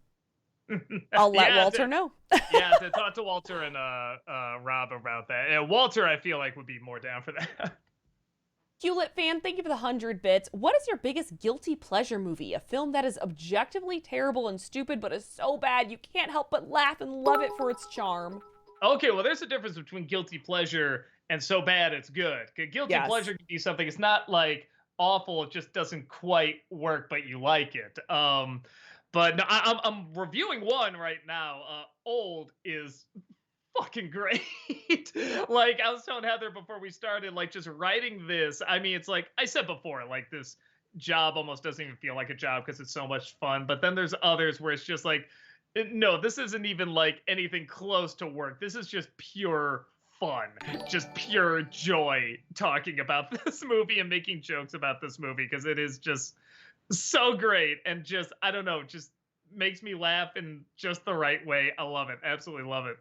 I'll let Walter know. Yeah, to talk to Walter and Rob about that. And Walter, I feel like would be more down for that. Hewlett fan, thank you for the 100 bits. What is your biggest guilty pleasure movie? A film that is objectively terrible and stupid, but is so bad you can't help but laugh and love it for its charm. Okay, well, there's a difference between guilty pleasure and so bad it's good. Guilty pleasure can be something. It's not like awful. It just doesn't quite work, but you like it. But no, I'm reviewing one right now. Old is fucking great. Like I was telling Heather before we started, like just writing this. I mean, it's like I said before, like this job almost doesn't even feel like a job because it's so much fun. But then there's others where it's just like, no, this isn't even like anything close to work. This is just pure fun, just pure joy talking about this movie and making jokes about this movie because it is just so great and just I don't know, just makes me laugh in just the right way. I love it. Absolutely love it.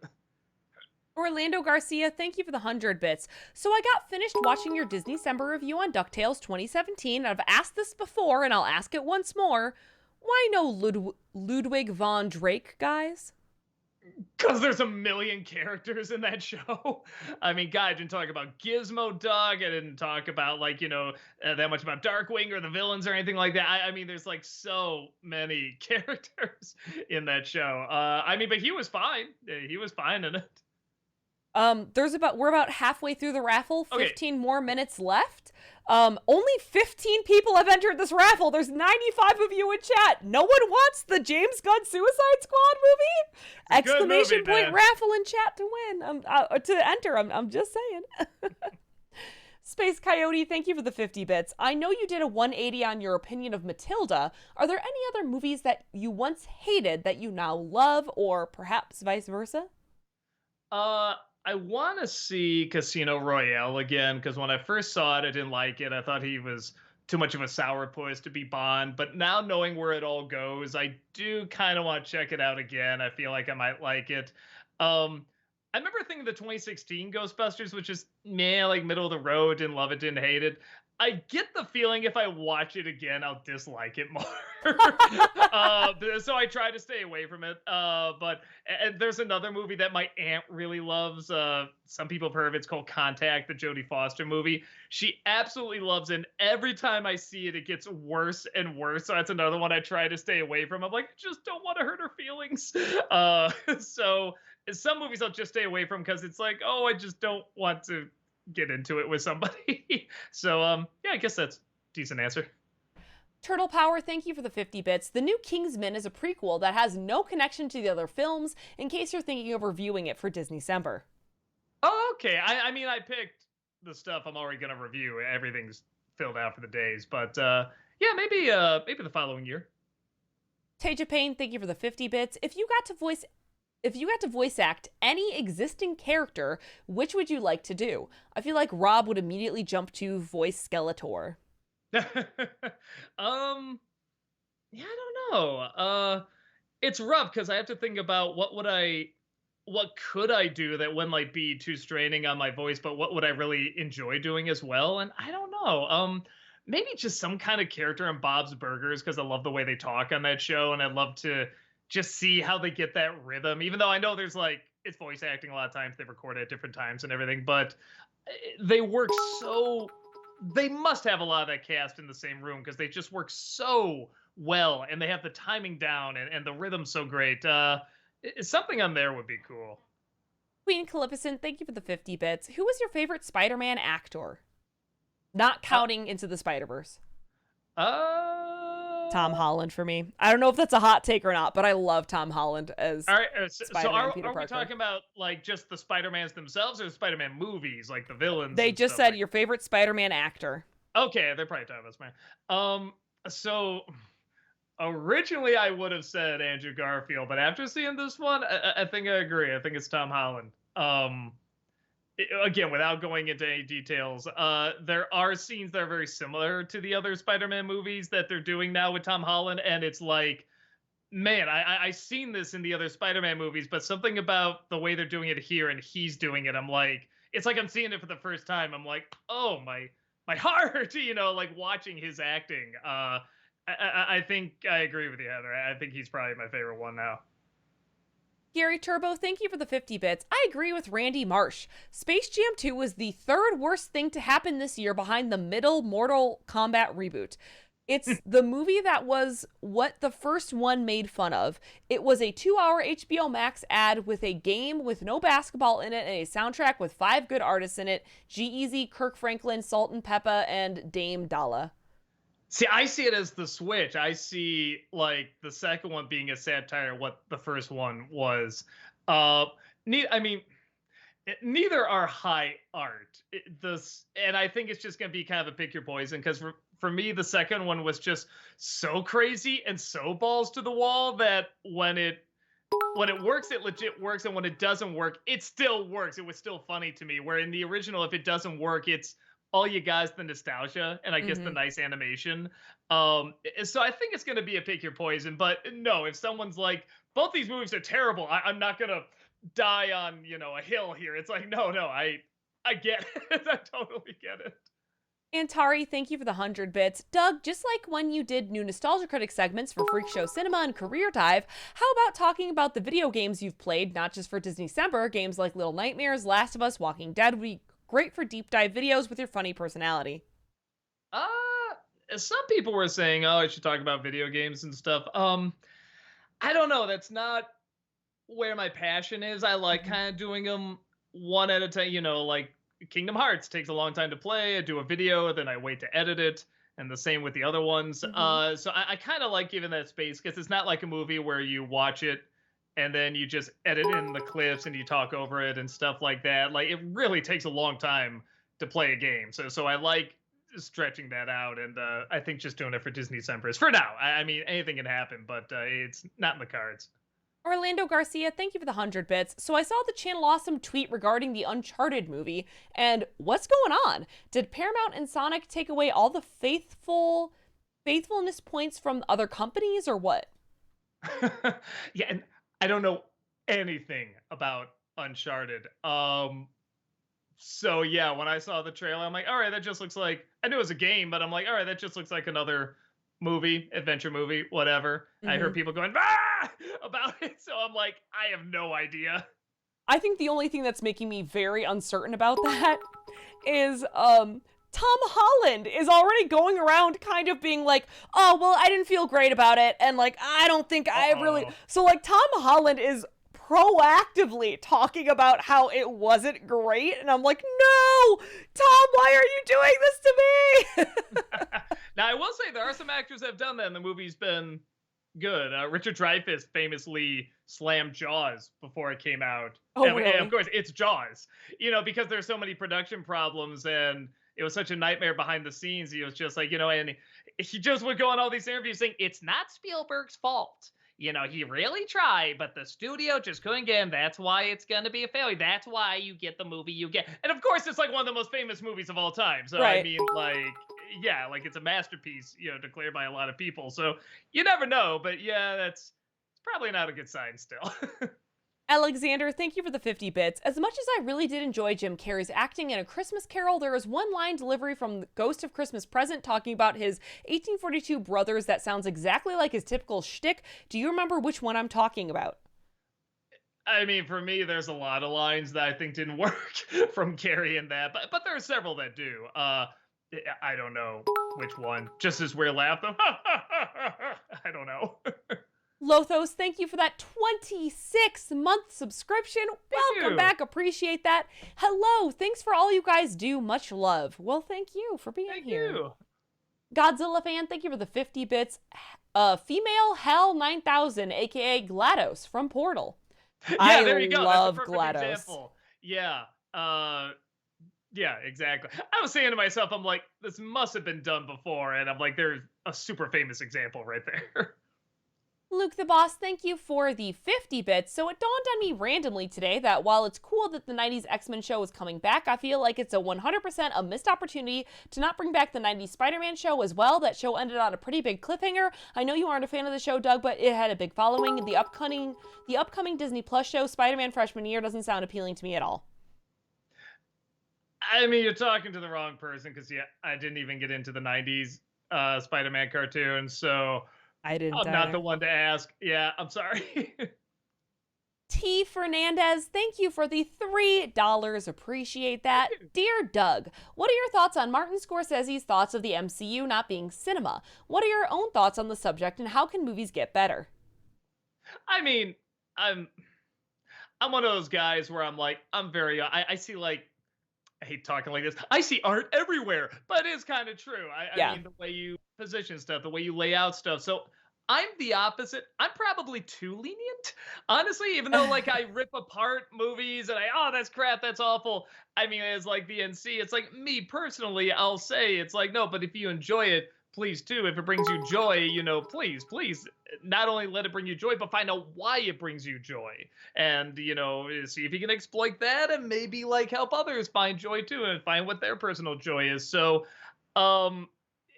Orlando Garcia, thank you for the 100 bits. So I got finished watching your Disney December review on DuckTales 2017. I've asked this before, and I'll ask it once more. Why no Ludwig von Drake, guys? Because there's a million characters in that show. I mean, God, I didn't talk about Gizmo Dog. I didn't talk about, like, you know, that much about Darkwing or the villains or anything like that. I mean, there's, like, so many characters in that show. I mean, but he was fine. He was fine in it. We're about halfway through the raffle, 15 Okay. more minutes left. Only 15 people have entered this raffle. There's 95 of you in chat. No one wants the James Gunn Suicide Squad movie? Exclamation movie, point man. raffle in chat to win. To enter. I'm just saying. Space Coyote, thank you for the 50 bits. I know you did a 180 on your opinion of Matilda. Are there any other movies that you once hated that you now love, or perhaps vice versa? I want to see Casino Royale again because when I first saw it, I didn't like it. I thought he was too much of a sourpuss to be Bond. But now knowing where it all goes, I do kind of want to check it out again. I feel like I might like it. I remember thinking the 2016 Ghostbusters, which is meh, like middle of the road, didn't love it, didn't hate it. I get the feeling if I watch it again, I'll dislike it more. So I try to stay away from it. But and there's another movie that my aunt really loves. Some people have heard of it. It's called Contact, the Jodie Foster movie. She absolutely loves it. And every time I see it, it gets worse and worse. So that's another one I try to stay away from. I'm like, I just don't want to hurt her feelings. So some movies I'll just stay away from because it's like, oh, I just don't want to get into it with somebody. So yeah, I guess that's a decent answer. Turtle Power, thank you for the 50 bits. The new Kingsman is a prequel that has no connection to the other films, in case you're thinking of reviewing it for Disney-cember. Oh, okay. I mean, I picked the stuff I'm already gonna review. Everything's filled out for the days, but yeah, maybe the following year. Taja Payne, thank you for the 50 bits. If you got to voice act any existing character, which would you like to do? I feel like Rob would immediately jump to voice Skeletor. Yeah, I don't know. It's rough because I have to think about what could I do that wouldn't like be too straining on my voice, but what would I really enjoy doing as well? And I don't know. Maybe just some kind of character in Bob's Burgers because I love the way they talk on that show, and I'd love to just see how they get that rhythm. Even though I know there's like it's voice acting a lot of times, they record at different times and everything, but they work so. They must have a lot of that cast in the same room because they just work so well, and they have the timing down and the rhythm so great. Something on there would be cool. Queen Calificent, thank you for the 50 bits. Who was your favorite Spider-Man actor? Not counting Into the Spider-Verse. Tom Holland for me. I don't know if that's a hot take or not, but I love Tom Holland as all right. Spider-Man. Are we talking about like just the Spider-Mans themselves or the Spider-Man movies, like the villains? They just said your favorite Spider-Man actor. Okay, they're probably talking about Spider-Man. So originally I would have said Andrew Garfield, but after seeing this one, I think I agree. I think it's Tom Holland. Again, without going into any details, there are scenes that are very similar to the other Spider-Man movies that they're doing now with Tom Holland, and it's like, man, I've seen this in the other Spider-Man movies, but something about the way they're doing it here and he's doing it, I'm like, it's like I'm seeing it for the first time. I'm like, oh, my heart, like watching his acting. I think I agree with you, Heather. I think he's probably my favorite one now. Gary Turbo, thank you for the 50 bits. I agree with Randy Marsh. Space Jam 2 was the third worst thing to happen this year behind the middle Mortal Kombat reboot. It's the movie that was what the first one made fun of. It was a 2-hour HBO Max ad with a game with no basketball in it and a soundtrack with 5 good artists in it. G-Eazy, Kirk Franklin, Salt and Peppa, and Dame Dalla. See, I see it as the switch. I see like the second one being a satire of what the first one was. Neither are high art. And I think it's just going to be kind of a pick your poison because for me, the second one was just so crazy and so balls to the wall that when it works, it legit works, and when it doesn't work, it still works. It was still funny to me. Where in the original, if it doesn't work, it's all you guys the nostalgia and I guess the nice animation. So I think it's going to be a pick your poison. But no, if someone's like, both these movies are terrible, I'm not going to die on a hill here. It's like, no, I get it. I totally get it. Antari, thank you for the 100 bits. Doug, just like when you did new Nostalgia Critic segments for Freak Show Cinema and Career Dive, how about talking about the video games you've played, not just for Disney-cember, games like Little Nightmares, Last of Us, Walking Dead would be great for deep dive videos with your funny personality. Some people were saying, I should talk about video games and stuff. I don't know. That's not where my passion is. I like kind of doing them one at a time, like Kingdom Hearts takes a long time to play. I do a video, then I wait to edit it. And the same with the other ones. So I kind of like giving that space because it's not like a movie where you watch it and then you just edit in the clips and you talk over it and stuff like that. Like, it really takes a long time to play a game. So I like stretching that out, and I think just doing it for Disney-cember is for now. I mean, anything can happen, but it's not in the cards. Orlando Garcia, thank you for the 100 bits. So I saw the Channel Awesome tweet regarding the Uncharted movie, and what's going on? Did Paramount and Sonic take away all the faithfulness points from other companies, or what? Yeah, and I don't know anything about Uncharted. So yeah, when I saw the trailer, I'm like, all right, that just looks like, I knew it was a game, but I'm like, all right, that just looks like another movie, adventure movie, whatever. I heard people going about it, so I'm like, I have no idea. I think the only thing that's making me very uncertain about that is Tom Holland is already going around kind of being like, oh, well, I didn't feel great about it, and like, I don't think I really, so like Tom Holland is proactively talking about how it wasn't great, and I'm like, no, Tom, why are you doing this to me? Now, I will say there are some actors that have done that, and the movie's been good. Richard Dreyfuss famously slammed Jaws before it came out. Really? And of course, it's Jaws, because there's so many production problems, and it was such a nightmare behind the scenes. He was just like, and he just would go on all these interviews saying, it's not Spielberg's fault. He really tried, but the studio just couldn't get him. That's why it's going to be a failure. That's why you get the movie you get. And of course, it's like one of the most famous movies of all time. So, right. I mean, like it's a masterpiece, declared by a lot of people. So you never know. But yeah, it's probably not a good sign still. Alexander, thank you for the 50 bits. As much as I really did enjoy Jim Carrey's acting in A Christmas Carol, there is one line delivery from the Ghost of Christmas Present talking about his 1842 brothers that sounds exactly like his typical shtick. Do you remember which one I'm talking about? I mean, for me, there's a lot of lines that I think didn't work from Carrie in that, but there are several that do. I don't know which one. Just as we're laughing, I don't know. Lothos, thank you for that 26-month subscription. Welcome back. Appreciate that. Hello. Thanks for all you guys do. Much love. Well, thank you for being here. Thank you. Godzilla fan, thank you for the 50 bits. Female Hell 9000, aka GLaDOS from Portal. Yeah, there you go. Love That's a perfect GLaDOS. example. Yeah. Yeah, exactly. I was saying to myself, I'm like, this must have been done before, and I'm like, there's a super famous example right there. Luke the Boss, thank you for the 50 bits. So it dawned on me randomly today that while it's cool that the 90s X-Men show is coming back, I feel like it's a 100% a missed opportunity to not bring back the 90s Spider-Man show as well. That show ended on a pretty big cliffhanger. I know you aren't a fan of the show, Doug, but it had a big following. The upcoming Disney Plus show, Spider-Man Freshman Year, doesn't sound appealing to me at all. I mean, you're talking to the wrong person, because I didn't even get into the 90s Spider-Man cartoon, so I didn't. I'm not the one to ask. Yeah, I'm sorry. T. Fernandez, thank you for the $3. Appreciate that. Dear Doug, what are your thoughts on Martin Scorsese's thoughts of the MCU not being cinema? What are your own thoughts on the subject, and how can movies get better? I mean, I'm one of those guys where I'm like, I see, like, I hate talking like this. I see art everywhere, but it is kind of true. I mean, the way you position stuff, the way you lay out stuff. So I'm the opposite. I'm probably too lenient, honestly, even though, like, I rip apart movies and that's crap, that's awful. I mean, as like the NC, it's like, me personally, I'll say, it's like, no, but if you enjoy it, please do. If it brings you joy, please not only let it bring you joy, but find out why it brings you joy. And, see if you can exploit that and maybe, like, help others find joy too and find what their personal joy is. So,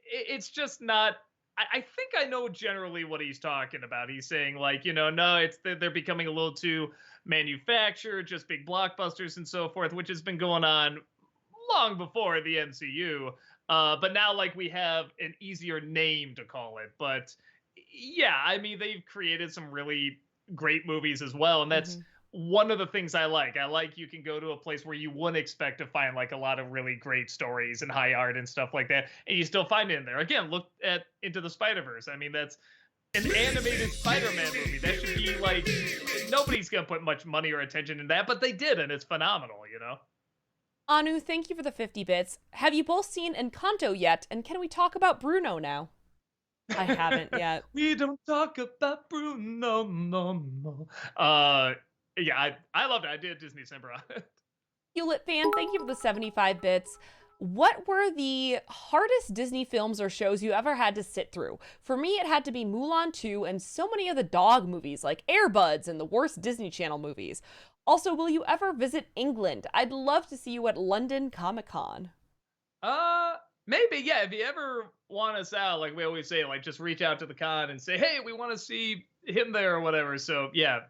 it's just not, I think I know generally what he's talking about. He's saying, like, no, they're becoming a little too manufactured, just big blockbusters and so forth, which has been going on long before the MCU. But now, like, we have an easier name to call it. But yeah, I mean, they've created some really great movies as well. And that's one of the things I like. I like you can go to a place where you wouldn't expect to find, like, a lot of really great stories and high art and stuff like that, and you still find it in there. Again, look at Into the Spider-Verse. I mean, that's an animated Spider-Man movie. That should be, like, nobody's going to put much money or attention in that, but they did, and it's phenomenal, Anu, thank you for the 50 bits. Have you both seen Encanto yet? And can we talk about Bruno now? I haven't yet. We don't talk about Bruno, no. Yeah, I loved it. I did Disney December on it. Hewlett fan, thank you for the 75 bits. What were the hardest Disney films or shows you ever had to sit through? For me, it had to be Mulan 2 and so many of the dog movies like Air Buds and the worst Disney Channel movies. Also, will you ever visit England? I'd love to see you at London Comic-Con. Maybe, yeah. If you ever want us out, like we always say, like, just reach out to the con and say, hey, we want to see him there or whatever. So yeah,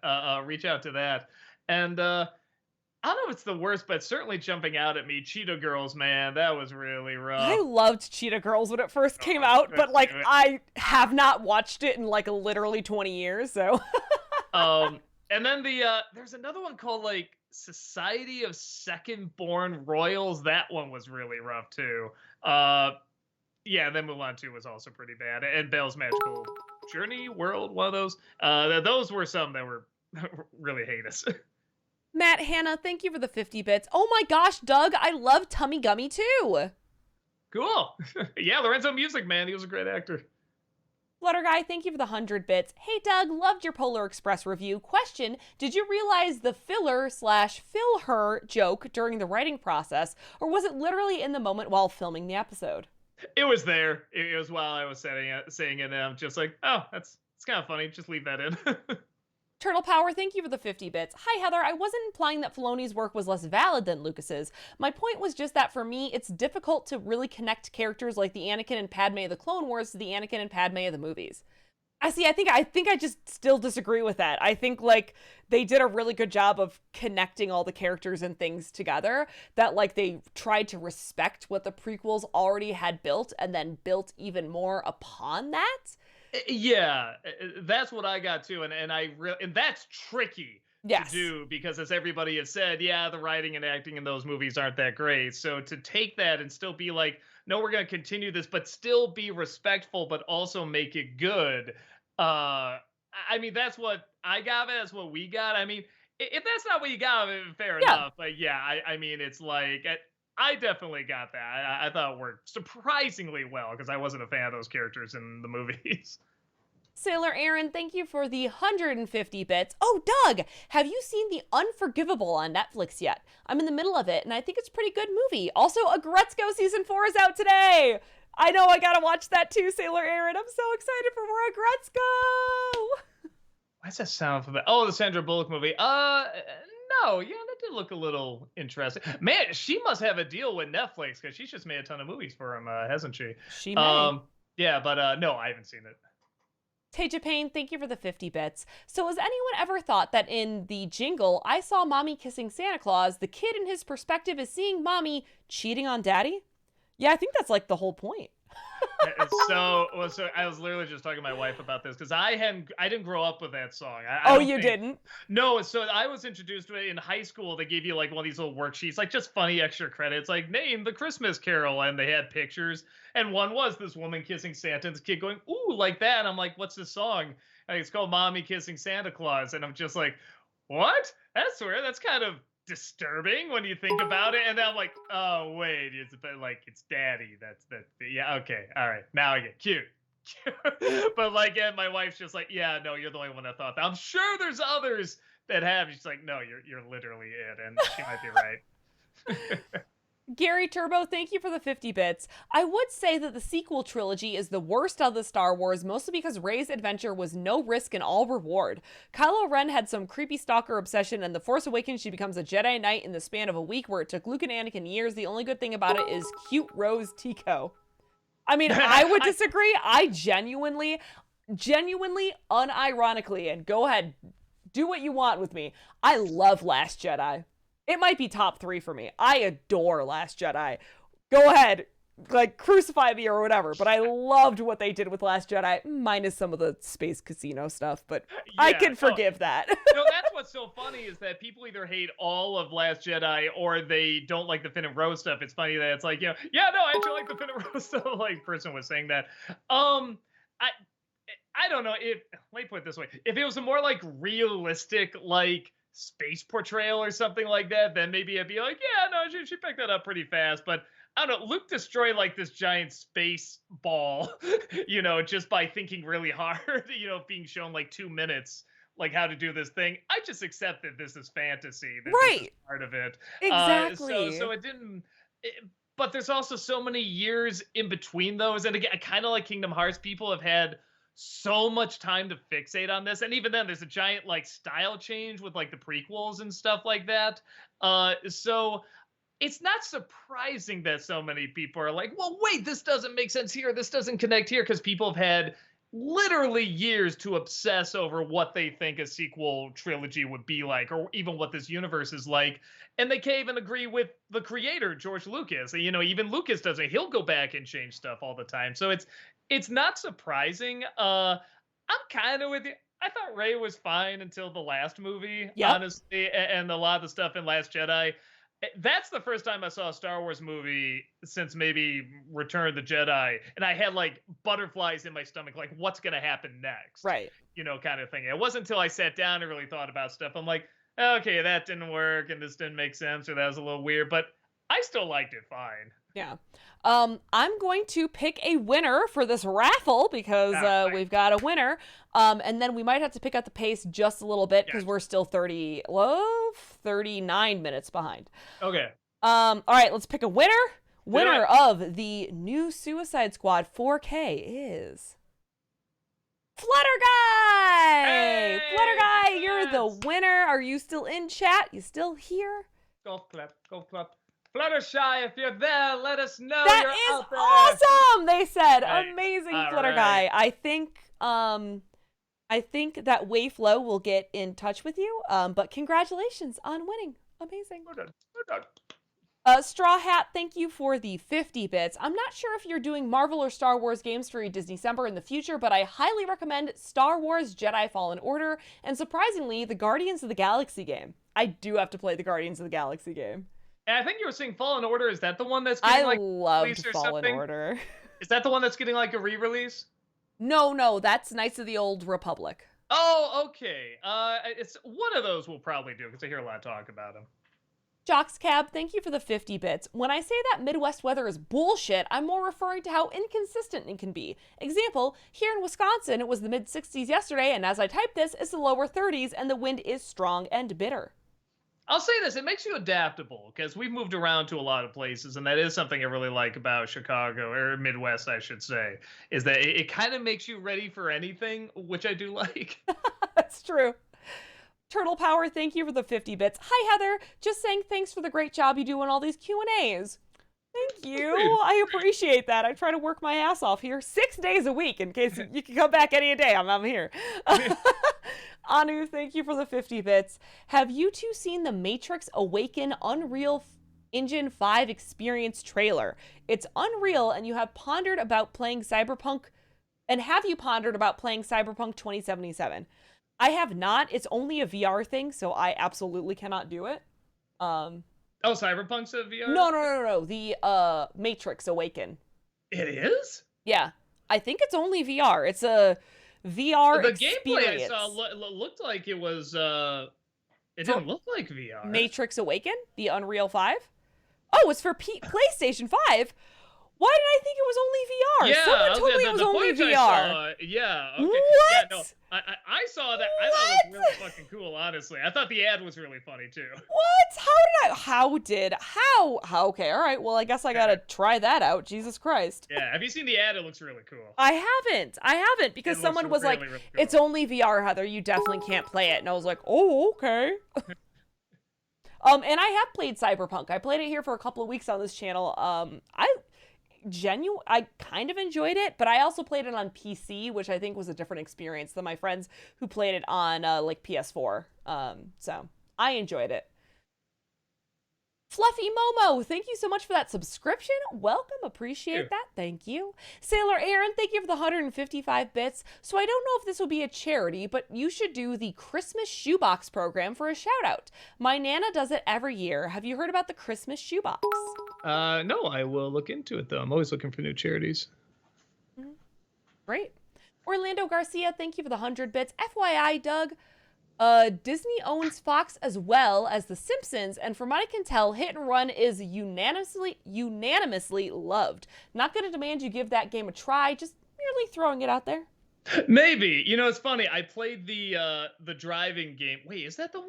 reach out to that. And I don't know if it's the worst, but certainly jumping out at me, Cheetah Girls, man, that was really rough. I loved Cheetah Girls when it first came out, but, like, I have not watched it in, like, literally 20 years, so. And then there's another one called, like, Society of Second Born Royals. That one was really rough too. Yeah, then Mulan 2 was also pretty bad. And Belle's Magical Journey World, one of those. Those were some that were really heinous. Matt Hannah, thank you for the 50 bits. Oh my gosh, Doug, I love Tummy Gummy too. Cool. Yeah, Lorenzo Music, man, he was a great actor. Flutter Guy, thank you for the 100 bits. Hey Doug, loved your Polar Express review. Question, did you realize the filler/fill her joke during the writing process, or was it literally in the moment while filming the episode? It was there. It was while I was saying it, and I'm just like, oh, it's kind of funny. Just leave that in. Turtle Power, thank you for the 50 bits. Hi, Heather. I wasn't implying that Filoni's work was less valid than Lucas's. My point was just that for me, it's difficult to really connect characters like the Anakin and Padme of the Clone Wars to the Anakin and Padme of the movies. I think I just still disagree with that. I think like they did a really good job of connecting all the characters and things together, that like they tried to respect what the prequels already had built and then built even more upon that. Yeah, that's what I got too, and that's tricky to Yes. do because, as everybody has said, yeah, the writing and acting in those movies aren't that great. So to take that and still be like, no, we're going to continue this, but still be respectful, but also make it good. I mean, that's what I got. That's what we got. I mean, if that's not what you got, fair Yeah. enough. But yeah, I mean, it's like I definitely got that. I thought it worked surprisingly well because I wasn't a fan of those characters in the movies. Sailor Aaron, thank you for the 150 bits. Oh, Doug, have you seen The Unforgivable on Netflix yet? I'm in the middle of it, and I think it's a pretty good movie. Also, Agretzko Season 4 is out today. I know, I gotta watch that too, Sailor Aaron. I'm so excited for more Agretzko. Why does that sound familiar? Oh, the Sandra Bullock movie. No, yeah, that did look a little interesting. Man, she must have a deal with Netflix because she's just made a ton of movies for him, hasn't she? She may. Yeah, but no, I haven't seen it. Teja Payne, thank you for the 50 bits. So has anyone ever thought that in the jingle, I saw mommy kissing Santa Claus, the kid in his perspective is seeing mommy cheating on daddy? Yeah, I think that's like the whole point. So I was literally just talking to my wife about this because I didn't grow up with that song. Didn't? No, so I was introduced to it in high school. They gave you like one of these little worksheets, like just funny extra credits, like name the Christmas Carol, and they had pictures, and one was this woman kissing Santa, and this kid going ooh like that, and I'm like, what's this song? And it's called Mommy Kissing Santa Claus, and I'm just like, what? That's weird. That's kind of disturbing when you think about it, and then I'm like, oh wait, it's daddy. That's yeah, okay, all right, now I get cute. But like, and my wife's just like, yeah, no, you're the only one that thought that. I'm sure there's others that have. She's like, no, you're literally it, and she might be right. Gary Turbo, thank you for the 50 bits. I would say that the sequel trilogy is the worst of the Star Wars, mostly because Rey's adventure was no risk and all reward. Kylo Ren had some creepy stalker obsession, and The Force Awakens she becomes a Jedi Knight in the span of a week, where it took Luke and Anakin years. The only good thing about it is cute Rose Tico. I mean, I would disagree. I genuinely, unironically, and go ahead, do what you want with me, I love Last Jedi. It might be top 3 for me. I adore Last Jedi. Go ahead, like, crucify me or whatever, but I loved what they did with Last Jedi, minus some of the space casino stuff, but yeah, I can forgive that. No, that's what's so funny is that people either hate all of Last Jedi or they don't like the Finn and Rose stuff. It's funny that it's like, yeah, no, I actually like the Finn and Rose stuff. Like, person was saying that. I don't know if, let me put it this way, if it was a more like realistic, like, space portrayal or something like that, then maybe I'd be like, yeah, no, she picked that up pretty fast. But I don't know, Luke destroyed like this giant space ball, just by thinking really hard, being shown like 2 minutes, like how to do this thing. I just accept that this is fantasy, that right, this is part of it. Exactly. So it didn't, but there's also so many years in between those. And again, I kind of like Kingdom Hearts. People have had so much time to fixate on this, and even then there's a giant like style change with like the prequels and stuff like that, so it's not surprising that so many people are like, well, wait, this doesn't make sense here, this doesn't connect here, because people have had literally years to obsess over what they think a sequel trilogy would be like, or even what this universe is like, and they can't even agree with the creator, George Lucas. Even Lucas doesn't. He'll go back and change stuff all the time. So it's not surprising. I'm kind of with you. I thought Rey was fine until the last movie, honestly, and a lot of the stuff in Last Jedi. That's the first time I saw a Star Wars movie since maybe Return of the Jedi, and I had like butterflies in my stomach, like what's going to happen next? Right. Kind of thing. It wasn't until I sat down and really thought about stuff. I'm like, okay, that didn't work, and this didn't make sense, or that was a little weird, but I still liked it fine. Yeah. I'm going to pick a winner for this raffle because we've got a winner. And then we might have to pick up the pace just a little bit because we're still 39 minutes behind. Okay. All right, let's pick a winner. Winner of the new Suicide Squad 4K is Flutter Guy. Hey, Flutter Guy, you're the winner. Are you still in chat? You still here? Golf clap. Fluttershy, if you're there, let us know. That you're is out there. awesome, they said. Right. Amazing, All Flutter right. Guy. I think I think that Wayflow will get in touch with you. But congratulations on winning. Amazing. Well done. Well done. Straw Hat, thank you for the 50 bits. I'm not sure if you're doing Marvel or Star Wars games for Disney December in the future, but I highly recommend Star Wars Jedi Fallen Order, and surprisingly, the Guardians of the Galaxy game. I do have to play the Guardians of the Galaxy game. And I think you were saying Fallen Order. Is that the one that's getting like loved Fallen something? Order. Is that the one that's getting like a re-release? No, that's Knights of the Old Republic. Oh, okay. It's one of those we'll probably do because I hear a lot of talk about them. Jocks Cab, thank you for the 50 bits. When I say that Midwest weather is bullshit, I'm more referring to how inconsistent it can be. Example, here in Wisconsin, it was the mid-60s yesterday, and as I type this, it's the lower 30s, and the wind is strong and bitter. I'll say this, it makes you adaptable, because we've moved around to a lot of places, and that is something I really like about Chicago, or Midwest, I should say, is that it kind of makes you ready for anything, which I do like. That's true. Turtle Power, thank you for the 50 bits. Hi, Heather. Just saying thanks for the great job you do on all these Q&As. Thank you. I appreciate that. I try to work my ass off here 6 days a week in case you can come back any day. I'm here. Anu, thank you for the 50 bits. Have you two seen the Matrix Awaken Unreal Engine 5 Experience trailer? It's unreal, and you have pondered about playing Cyberpunk. And have you pondered about playing Cyberpunk 2077? I have not. It's only a VR thing, so I absolutely cannot do it. Oh, Cyberpunk's a VR? No. The Matrix Awaken. It is? Yeah. I think it's only VR. It's a VR the experience. Gameplay I saw looked like it was it didn't look like VR. Matrix Awaken? The Unreal 5? Oh, it's for PlayStation 5? Why did I think it was only VR? Yeah, Someone told me it was only VR. Yeah. Okay. What? Yeah, no, I saw that. I thought it was really fucking cool, honestly. I thought the ad was really funny, too. What? How? Okay, all right. Well, I guess I gotta try that out. Jesus Christ. Yeah, have you seen the ad? It looks really cool. I haven't, because someone was really, like, really cool. It's only VR, Heather. You definitely can't play it. And I was like, oh, okay. And I have played Cyberpunk. I played it here for a couple of weeks on this channel. I kind of enjoyed it, but I also played it on PC, which I think was a different experience than my friends who played it on like PS4. So I enjoyed it. Fluffy Momo, thank you so much for that subscription. Welcome, appreciate that. Thank you. Sailor Aaron, thank you for the 155 bits. So I don't know if this will be a charity, but you should do the Christmas Shoebox program for a shout out. My Nana does it every year. Have you heard about the Christmas Shoebox? No, I will look into it though. I'm always looking for new charities. Great. Orlando Garcia, thank you for the 100 bits. FYI, Doug, Disney owns Fox as well as The Simpsons, and from what I can tell, Hit and Run is unanimously loved. Not going to demand you give that game a try, just merely throwing it out there. Maybe. You know, it's funny. I played the driving game. Wait, is that the one?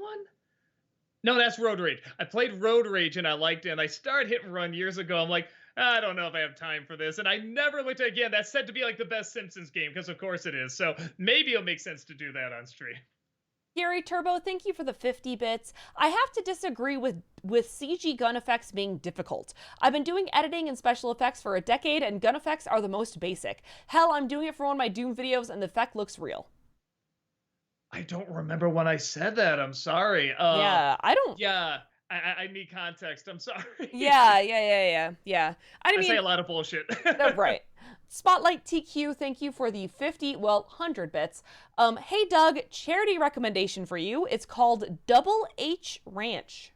No, that's Road Rage. I played Road Rage and I liked it, and I started Hit and Run years ago. I'm like, I don't know if I have time for this, and I never looked at it again. That's said to be like the best Simpsons game, because of course it is. So maybe it'll make sense to do that on stream. Gary Turbo, thank you for the 50 bits. I have to disagree with CG gun effects being difficult. I've been doing editing and special effects for a decade, and gun effects are the most basic. Hell, I'm doing it for one of my Doom videos, and the effect looks real. I don't remember when I said that. I'm sorry. Yeah, I don't... Yeah, I need context. I'm sorry. Yeah. I say a lot of bullshit. Right. Spotlight TQ, thank you for the 100 bits. Hey Doug, charity recommendation for you. It's called Double H Ranch.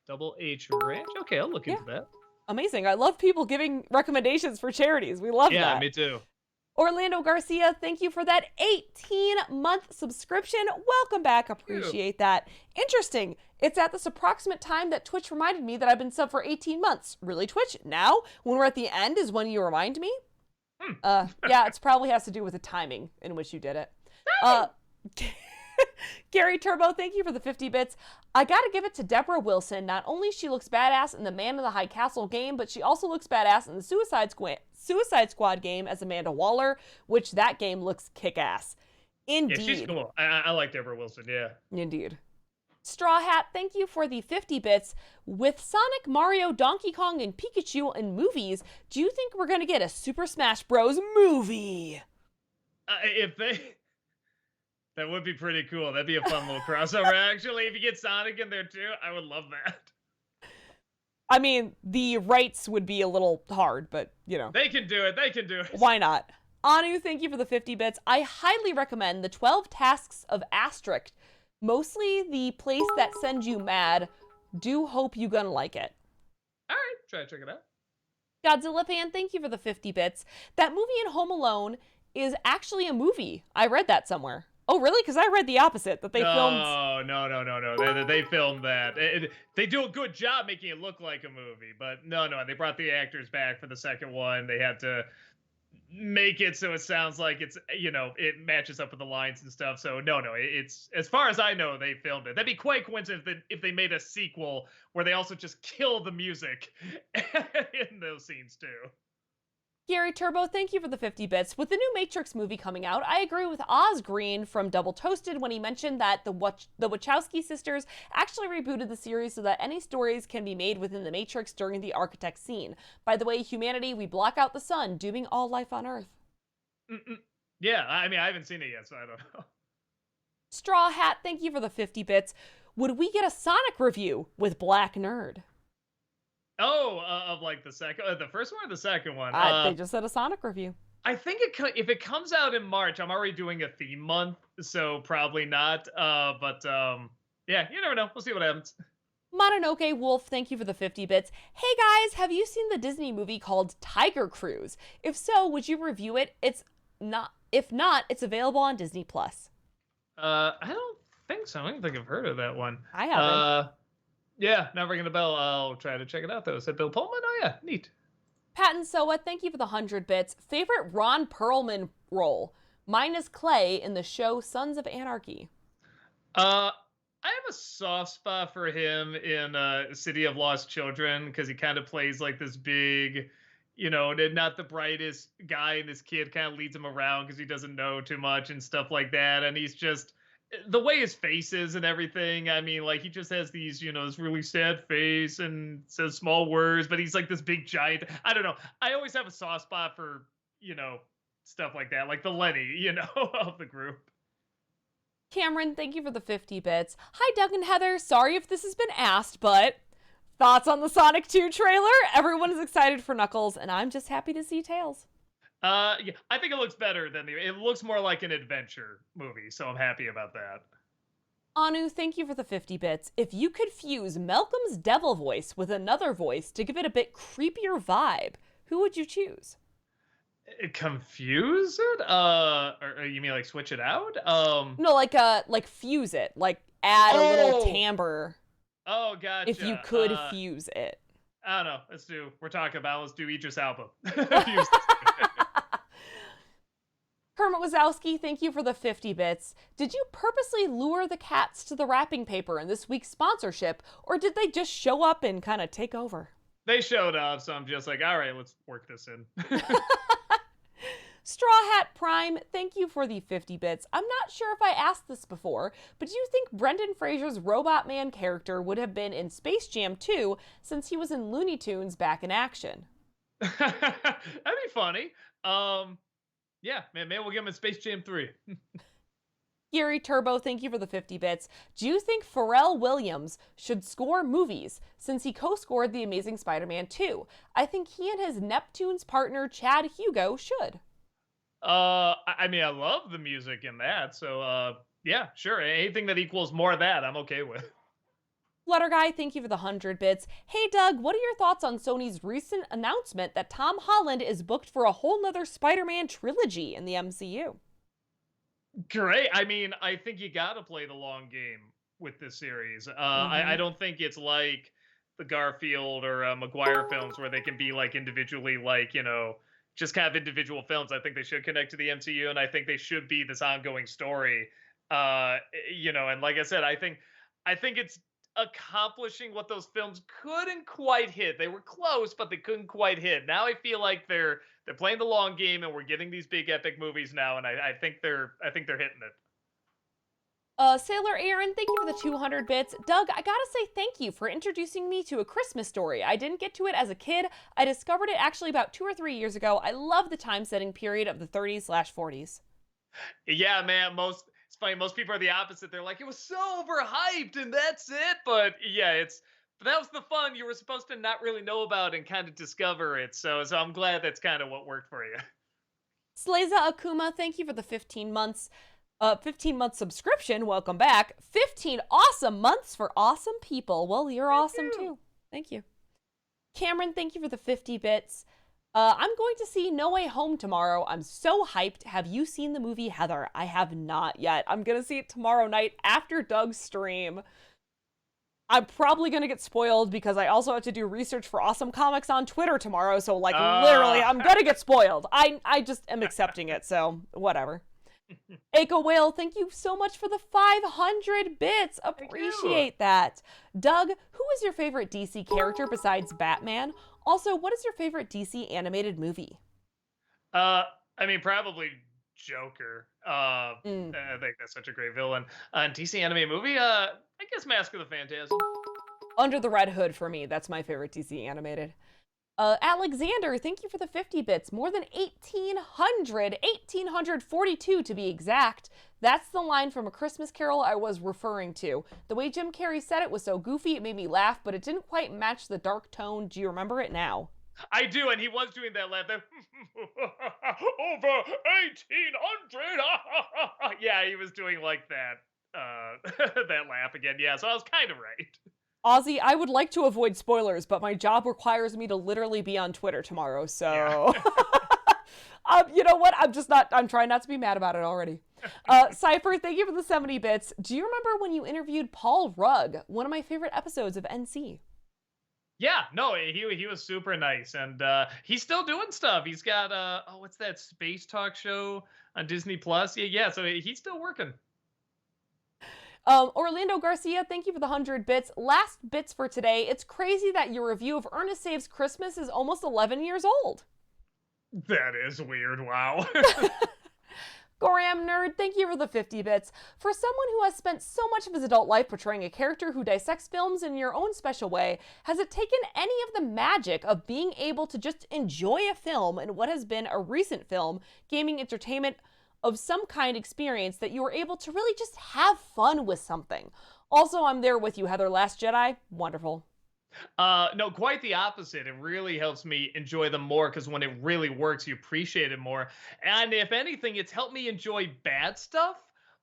Double H Ranch? Okay, I'll look into that. Amazing. I love people giving recommendations for charities. We love that. Yeah, me too. Orlando Garcia, thank you for that 18-month subscription. Welcome back. Appreciate that. Interesting. It's at this approximate time that Twitch reminded me that I've been sub for 18 months. Really, Twitch? Now? When we're at the end is when you remind me? Yeah, it probably has to do with the timing in which you did it. Gary Turbo, thank you for the 50 bits. I gotta give it to Deborah Wilson. Not only she looks badass in the Man in the High Castle game, but she also looks badass in the Suicide Squad game as Amanda Waller, which that game looks kick-ass. Indeed. Yeah, she's cool. I like Deborah Wilson, yeah. Indeed. Straw Hat, thank you for the 50 bits. With Sonic, Mario, Donkey Kong, and Pikachu in movies, do you think we're going to get a Super Smash Bros. Movie? That would be pretty cool. That'd be a fun little crossover, actually. If you get Sonic in there too, I would love that. I mean, the rights would be a little hard, but, you know. They can do it. They can do it. Why not? Anu, thank you for the 50 bits. I highly recommend the 12 Tasks of Asterisk. Mostly the place that sends you mad. Do hope you gonna like it. All right, try to check it out. Godzilla fan, thank you for the 50 bits. That movie in Home Alone is actually a movie. I read that somewhere. Oh, really? Because I read the opposite, that they filmed... No. They filmed that. They do a good job making it look like a movie, but no. They brought the actors back for the second one. They had to make it so it sounds like it's, it matches up with the lines and stuff. So no, it's, as far as I know, they filmed it. That'd be quite coincident if they made a sequel where they also just kill the music in those scenes too. Gary Turbo, thank you for the 50 bits. With the new Matrix movie coming out, I agree with Oz Green from Double Toasted when he mentioned that the Wachowski sisters actually rebooted the series so that any stories can be made within the Matrix during the Architect scene. By the way, humanity, we block out the sun, dooming all life on Earth. Yeah, I mean, I haven't seen it yet, so I don't know. Straw Hat, thank you for the 50 bits. Would we get a Sonic review with Black Nerd? Oh, of like the first one or the second one? They just said a Sonic review. I think if it comes out in March, I'm already doing a theme month, so probably not. Yeah, you never know. We'll see what happens. Mononoke Wolf, thank you for the 50 bits. Hey guys, have you seen the Disney movie called Tiger Cruise? If so, would you review it? If not, it's available on Disney Plus. I don't think so. I don't think I've heard of that one. I haven't. Yeah, not ringing a bell. I'll try to check it out, though. Is that Bill Pullman? Oh, yeah, neat. Patton Soa, thank you for the 100 bits. Favorite Ron Perlman role? Mine is Clay in the show Sons of Anarchy. I have a soft spot for him in City of Lost Children, because he kind of plays like this big, not the brightest guy, and this kid kind of leads him around because he doesn't know too much and stuff like that, and he's just... the way his face is and everything, I mean, like, he just has these, this really sad face and says small words, but he's like this big giant. I don't know. I always have a soft spot for, stuff like that, like the Lenny, of the group. Cameron, thank you for the 50 bits. Hi, Doug and Heather. Sorry if this has been asked, but thoughts on the Sonic 2 trailer? Everyone is excited for Knuckles, and I'm just happy to see Tails. Yeah, I think it looks better than it looks more like an adventure movie, so I'm happy about that. Anu, thank you for the 50 bits. If you could fuse Malcolm's devil voice with another voice to give it a bit creepier vibe, who would you choose? Confuse it? Or you mean like switch it out? No, like fuse it, like add a little timbre. Oh, gotcha. If you could fuse it. I don't know. Let's do Idris Elba. Kermit Wazowski, thank you for the 50 bits. Did you purposely lure the cats to the wrapping paper in this week's sponsorship, or did they just show up and kind of take over? They showed up, so I'm just like, all right, let's work this in. Straw Hat Prime, thank you for the 50 bits. I'm not sure if I asked this before, but do you think Brendan Fraser's Robot Man character would have been in Space Jam 2 since he was in Looney Tunes back in action? That'd be funny. Yeah, man, maybe we'll get him in Space Jam 3. Gary Turbo, thank you for the 50 bits. Do you think Pharrell Williams should score movies since he co-scored The Amazing Spider-Man 2? I think he and his Neptune's partner Chad Hugo should. I mean, I love the music in that, so yeah, sure. Anything that equals more of that, I'm okay with. Letter Guy, thank you for the 100 bits. Hey Doug, what are your thoughts on Sony's recent announcement that Tom Holland is booked for a whole nother Spider-Man trilogy in the MCU? Great. I mean, I think you gotta play the long game with this series. I don't think it's like the Garfield or Maguire films where they can be like individually, like, just kind of individual films. I think they should connect to the MCU, and I think they should be this ongoing story. And like I said, I think it's accomplishing what those films couldn't quite hit. They were close, but they couldn't quite hit. Now I feel like they're playing the long game, and we're getting these big epic movies now, and I think they're hitting it. Sailor Aaron, thank you for the 200 bits. Doug, I gotta say thank you for introducing me to A Christmas Story. I didn't get to it as a kid. I discovered it actually about 2 or 3 years ago. I love the time setting period of the 30s/40s. Yeah, man, it's funny. Most people are the opposite. They're like, it was so overhyped, and that's it. But yeah, but that was the fun you were supposed to not really know about and kind of discover it. So I'm glad that's kind of what worked for you. Sleza Akuma, thank you for the 15 months. 15-month subscription. Welcome back. 15 awesome months for awesome people. Well, you're awesome too. Thank you. Cameron, thank you for the 50 bits. I'm going to see No Way Home tomorrow. I'm so hyped. Have you seen the movie Heather? I have not yet. I'm going to see it tomorrow night after Doug's stream. I'm probably going to get spoiled because I also have to do research for Awesome Comics on Twitter tomorrow. So, like, literally, I'm going to get spoiled. I just am accepting it. So, whatever. Aiko Whale, thank you so much for the 500 bits. Appreciate that. Doug, who is your favorite DC character besides Batman? Also, what is your favorite DC animated movie? I mean, probably Joker. I think that's such a great villain. DC anime movie, I guess Mask of the Phantasm. Under the Red Hood for me. That's my favorite DC animated. Alexander, thank you for the 50 bits. More than 1,842 to be exact. That's the line from A Christmas Carol I was referring to. The way Jim Carrey said it was so goofy, it made me laugh, but it didn't quite match the dark tone. Do you remember it now? I do, and he was doing that laugh. Over 1,800. Yeah, he was doing like that. That laugh again. Yeah, so I was kind of right. Ozzy, I would like to avoid spoilers, but my job requires me to literally be on Twitter tomorrow, so... Yeah. You know what? I'm trying not to be mad about it already. Cypher, thank you for the 70 bits. Do you remember when you interviewed Paul Rudd, one of my favorite episodes of NC? Yeah, no, he was super nice, and he's still doing stuff. He's got, what's that space talk show on Disney Plus? Yeah, so he's still working. Orlando Garcia, thank you for the 100 bits. Last bits for today. It's crazy that your review of Ernest Saves Christmas is almost 11 years old. That is weird. Wow. Goram Nerd, thank you for the 50 bits. For someone who has spent so much of his adult life portraying a character who dissects films in your own special way, has it taken any of the magic of being able to just enjoy a film in what has been a recent film, gaming entertainment of some kind experience that you were able to really just have fun with something? Also, I'm there with you, Heather. Last Jedi, wonderful. No, quite the opposite. It really helps me enjoy them more because when it really works, you appreciate it more. And if anything, it's helped me enjoy bad stuff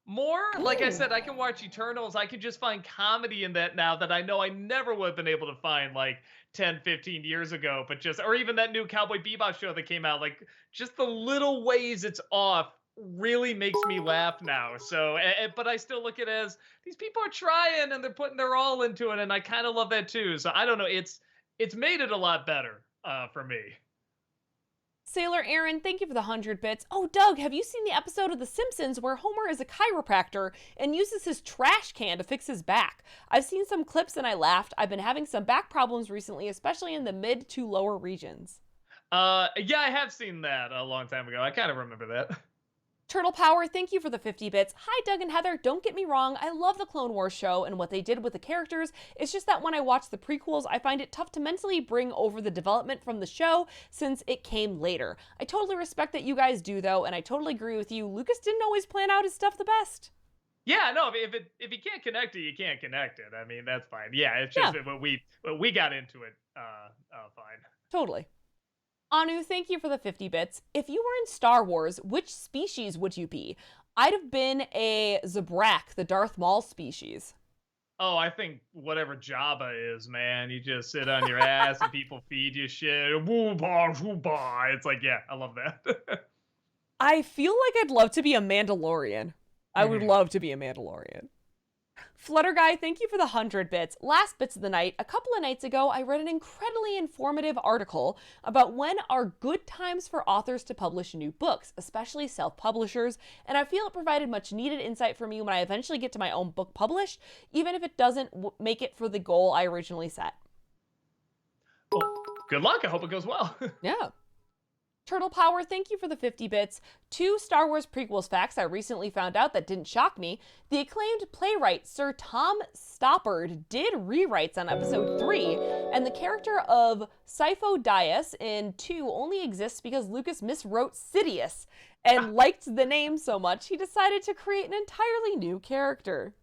more. Like I said, I can watch Eternals. I can just find comedy in that now that I know I never would have been able to find like 10, 15 years ago. But or even that new Cowboy Bebop show that came out, like just the little ways it's off really makes me laugh now. So, but I still look at it as these people are trying and they're putting their all into it, and I kind of love that too. So I don't know, it's made it a lot better for me. Sailor Aaron, thank you for the 100 bits. Oh, Doug, have you seen the episode of The Simpsons where Homer is a chiropractor and uses his trash can to fix his back? I've seen some clips and I laughed. I've been having some back problems recently, especially in the mid to lower regions. Yeah, I have seen that a long time ago. I kind of remember that. Turtle Power, thank you for the 50 bits. Hi, Doug and Heather. Don't get me wrong, I love the Clone Wars show and what they did with the characters. It's just that when I watch the prequels, I find it tough to mentally bring over the development from the show since it came later. I totally respect that you guys do, though, and I totally agree with you. Lucas didn't always plan out his stuff the best. Yeah, no, if you can't connect it, you can't connect it. I mean, that's fine. Yeah, it's just when we got into it, fine. Totally. Anu, thank you for the 50 bits. If you were in Star Wars, which species would you be? I'd have been a Zabrak, the Darth Maul species. Oh, I think whatever Jabba is, man. You just sit on your ass and people feed you shit. Woo-bah, woo-bah. It's like, yeah, I love that. I feel like I'd love to be a Mandalorian. I would love to be a Mandalorian. Flutter Guy, thank you for the 100 bits. Last bits of the night, a couple of nights ago, I read an incredibly informative article about when are good times for authors to publish new books, especially self-publishers, and I feel it provided much needed insight for me when I eventually get to my own book published, even if it doesn't make it for the goal I originally set. Well, good luck. I hope it goes well. Yeah. Turtle Power, thank you for the 50 bits. 2 Star Wars prequels facts I recently found out that didn't shock me. The acclaimed playwright Sir Tom Stoppard did rewrites on episode 3, and the character of Sifo Dyas in 2 only exists because Lucas miswrote Sidious and liked the name so much he decided to create an entirely new character.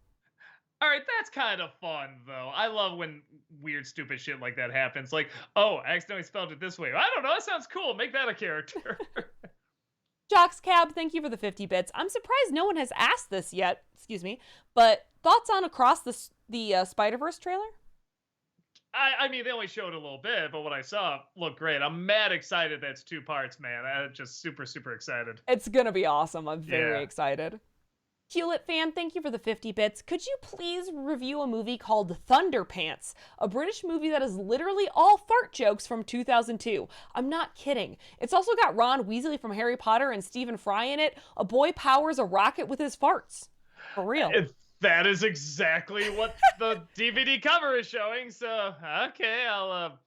All right, that's kind of fun, though. I love when weird, stupid shit like that happens. Like, oh, I accidentally spelled it this way. I don't know, that sounds cool. Make that a character. Jocks Cab, thank you for the 50 bits. I'm surprised no one has asked this yet, excuse me, but thoughts on Across the Spider-Verse trailer? I mean, they only showed a little bit, but what I saw looked great. I'm mad excited that's 2 parts, man. I'm just super, super excited. It's gonna be awesome. I'm very excited. Hewlett fan, thank you for the 50 bits. Could you please review a movie called Thunderpants, a British movie that is literally all fart jokes from 2002? I'm not kidding. It's also got Ron Weasley from Harry Potter and Stephen Fry in it. A boy powers a rocket with his farts. For real. That is exactly what the DVD cover is showing, so okay, I'll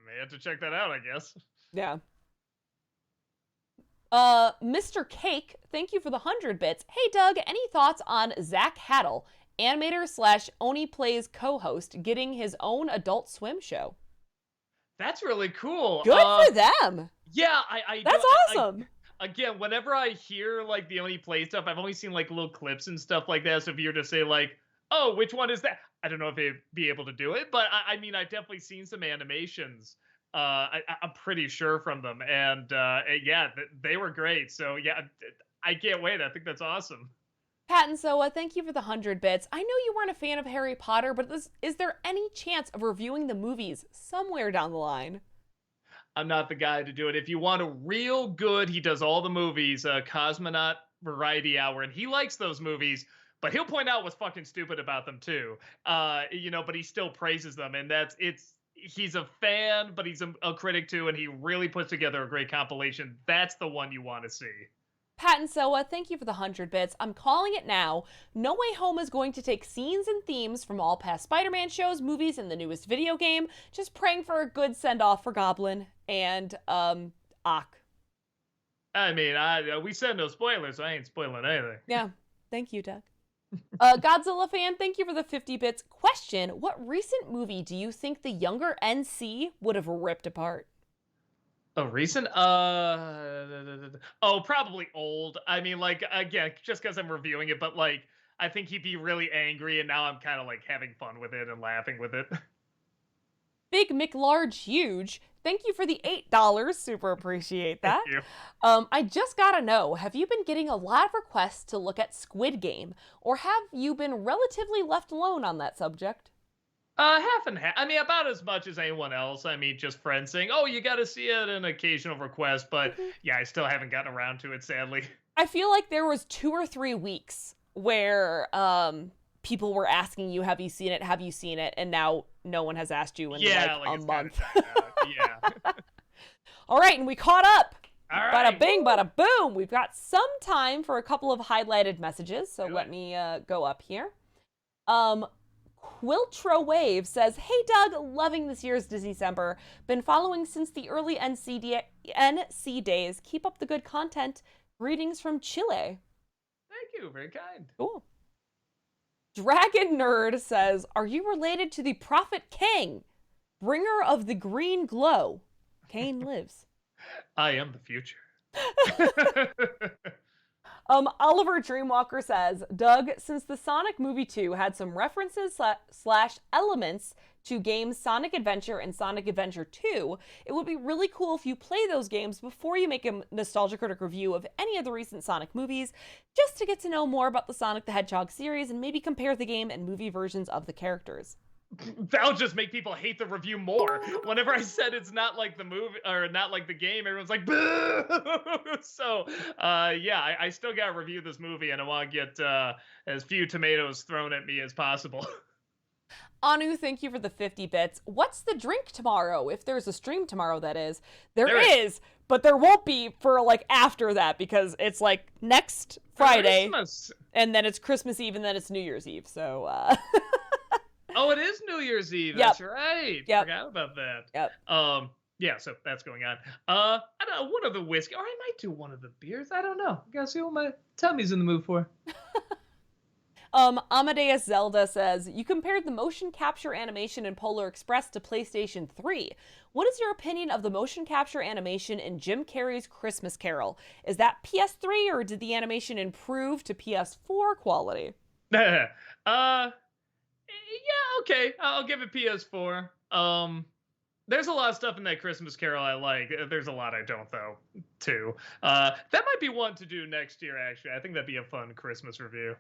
may have to check that out, I guess. Yeah. Mr. Cake, thank you for the 100 bits. Hey, Doug, any thoughts on Zach Haddle, animator / Oni Plays co-host, getting his own Adult Swim show? That's really cool. Good for them. Yeah, That's awesome. Again, whenever I hear like the Oni Play stuff, I've only seen like little clips and stuff like that. So if you were to say like, oh, which one is that? I don't know if they'd be able to do it, but I mean, I've definitely seen some animations. I'm pretty sure from them, and yeah, they were great. So yeah, I can't wait. I think that's awesome. Pat and Soa, thank you for the 100 bits. I know you weren't a fan of Harry Potter, but is there any chance of reviewing the movies somewhere down the line? I'm not the guy to do it. If you want a real good, he does all the movies, Cosmonaut Variety Hour, and he likes those movies, but he'll point out what's fucking stupid about them too. But he still praises them, and he's a fan, but he's a critic too, and he really puts together a great compilation. That's the one you want to see. Pat and Soa, thank you for the 100 bits. I'm calling it now. No Way Home is going to take scenes and themes from all past Spider-Man shows, movies, and the newest video game. Just praying for a good send-off for Goblin and, Ock. I mean, we said no spoilers, so I ain't spoiling anything. Yeah, thank you, Doug. Godzilla fan, thank you for the 50 bits. Question, what recent movie do you think the younger NC would have ripped apart? A recent? Probably old. I mean, like, again, just because I'm reviewing it, but like, I think he'd be really angry, and now I'm kind of like having fun with it and laughing with it. Big McLarge Huge, thank you for the $8. Super appreciate that. Thank you. I just gotta know, have you been getting a lot of requests to look at Squid Game, or have you been relatively left alone on that subject? Half and half. I mean, about as much as anyone else. I mean, just friends saying, oh, you got to see it, an occasional request. But yeah, I still haven't gotten around to it, sadly. I feel like there was 2 or 3 weeks where people were asking you, have you seen it? Have you seen it? And now no one has asked you in like a month. Yeah. All right, and we caught up. All right. Bada bing, bada boom. We've got some time for a couple of highlighted messages. So let me go up here. Quiltro Wave says, hey Doug, loving this year's Disney-cember. Been following since the early NC days. Keep up the good content. Greetings from Chile. Thank you, very kind. Cool. Dragon Nerd says, are you related to the Prophet Kang, bringer of the green glow? Kane lives. I am the future. Oliver Dreamwalker says, Doug, since the Sonic movie 2 had some references / elements to games Sonic Adventure and Sonic Adventure 2, it would be really cool if you play those games before you make a Nostalgia Critic review of any of the recent Sonic movies, just to get to know more about the Sonic the Hedgehog series and maybe compare the game and movie versions of the characters. That'll just make people hate the review more. Whenever I said it's not like the movie or not like the game, everyone's like, boo! So, yeah, I still got to review this movie, and I want to get as few tomatoes thrown at me as possible. Anu, thank you for the 50 bits. What's the drink tomorrow? If there's a stream tomorrow, that is. There is, but there won't be for like after that because it's like next Friday, Christmas. And then it's Christmas Eve, and then it's New Year's Eve. So, Oh, it is New Year's Eve. Yep. That's right. Yep. Forgot about that. Yep. Yeah, so that's going on. I don't know, one of the whiskey, or I might do one of the beers. I don't know. Gotta see what my tummy's in the mood for. Amadeus Zelda says, you compared the motion capture animation in Polar Express to PlayStation 3. What is your opinion of the motion capture animation in Jim Carrey's Christmas Carol? Is that PS3 or did the animation improve to PS4 quality? Yeah, okay. I'll give it PS4. There's a lot of stuff in that Christmas Carol I like. There's a lot I don't, though, too. That might be one to do next year, actually. I think that'd be a fun Christmas review.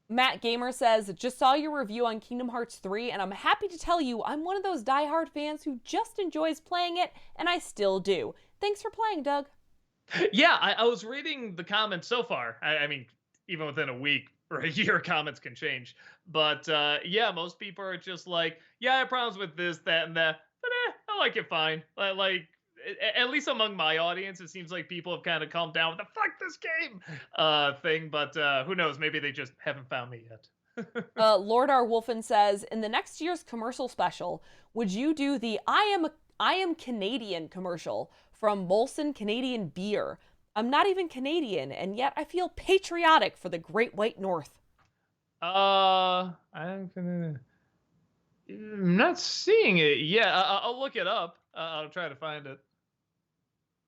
Matt Gamer says, just saw your review on Kingdom Hearts 3, and I'm happy to tell you I'm one of those diehard fans who just enjoys playing it, and I still do. Thanks for playing, Doug. Yeah, I was reading the comments so far. I mean, even within a week or a year, comments can change. But yeah, most people are just like, yeah, I have problems with this, that, and that. But I like it fine. Like, at least among my audience, it seems like people have kind of calmed down with the "fuck this game" thing. But who knows? Maybe they just haven't found me yet. Lord R. Wolfen says, in the next year's commercial special, would you do the I am Canadian commercial from Molson Canadian Beer? I'm not even Canadian, and yet I feel patriotic for the Great White North. I'm not seeing it. Yeah, I'll look it up. I'll try to find it.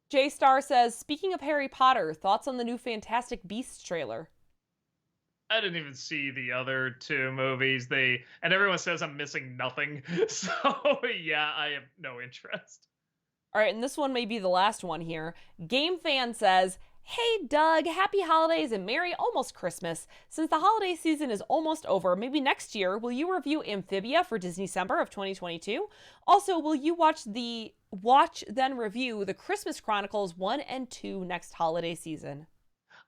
J Star says, speaking of Harry Potter, thoughts on the new Fantastic Beasts trailer? I didn't even see the other two movies. And everyone says I'm missing nothing. So yeah, I have no interest. All right, and this one may be the last one here. Game Fan says, hey Doug, happy holidays and Merry almost Christmas. Since the holiday season is almost over, maybe next year, will you review Amphibia for Disney-December of 2022? Also, will you watch then review the Christmas Chronicles 1 and 2 next holiday season?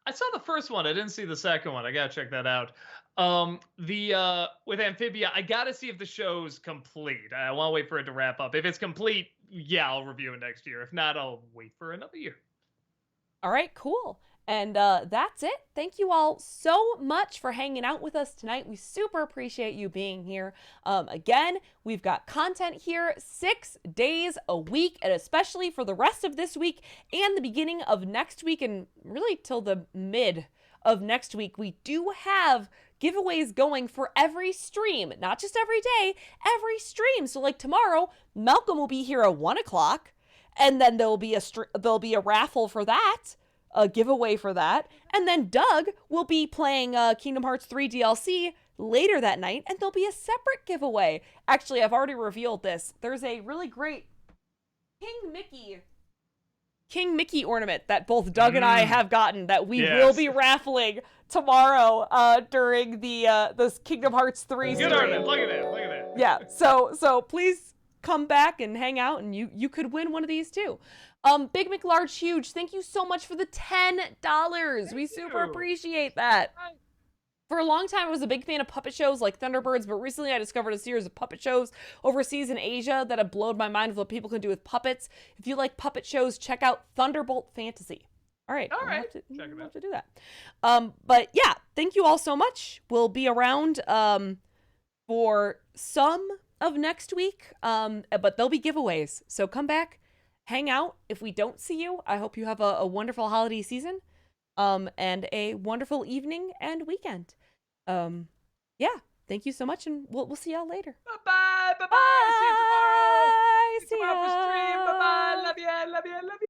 I saw the first one. I didn't see the second one. I gotta check that out. With Amphibia, I gotta see if the show's complete. I want to wait for it to wrap up. If it's complete, yeah, I'll review it next year. If not, I'll wait for another year. All right, cool. And that's it. Thank you all so much for hanging out with us tonight. We super appreciate you being here. Again, we've got content here 6 days a week, and especially for the rest of this week and the beginning of next week, and really till the mid of next week, we do have giveaways going for every stream, not just every day, every stream. So like tomorrow, Malcolm will be here at 1 o'clock, and then there'll be a raffle for that. A giveaway for that, and then Doug will be playing Kingdom Hearts 3 DLC later that night, and there'll be a separate giveaway. Actually, I've already revealed this. There's a really great King Mickey ornament that both Doug and I have gotten that we will be raffling tomorrow during this Kingdom Hearts 3 stream. Good ornament. Look at that. Yeah, so please come back and hang out, and you could win one of these too. Big McLarge Huge, thank you so much for the $10. We super appreciate that. For a long time, I was a big fan of puppet shows like Thunderbirds, but recently I discovered a series of puppet shows overseas in Asia that have blown my mind with what people can do with puppets. If you like puppet shows, check out Thunderbolt Fantasy. All right. We'll have to do that. But yeah, thank you all so much. We'll be around for some of next week, but there'll be giveaways. So come back. Hang out. If we don't see you, I hope you have a wonderful holiday season, and a wonderful evening and weekend. Yeah, thank you so much, and we'll see y'all later. Bye. See you tomorrow. See you tomorrow for stream. Bye. Love ya.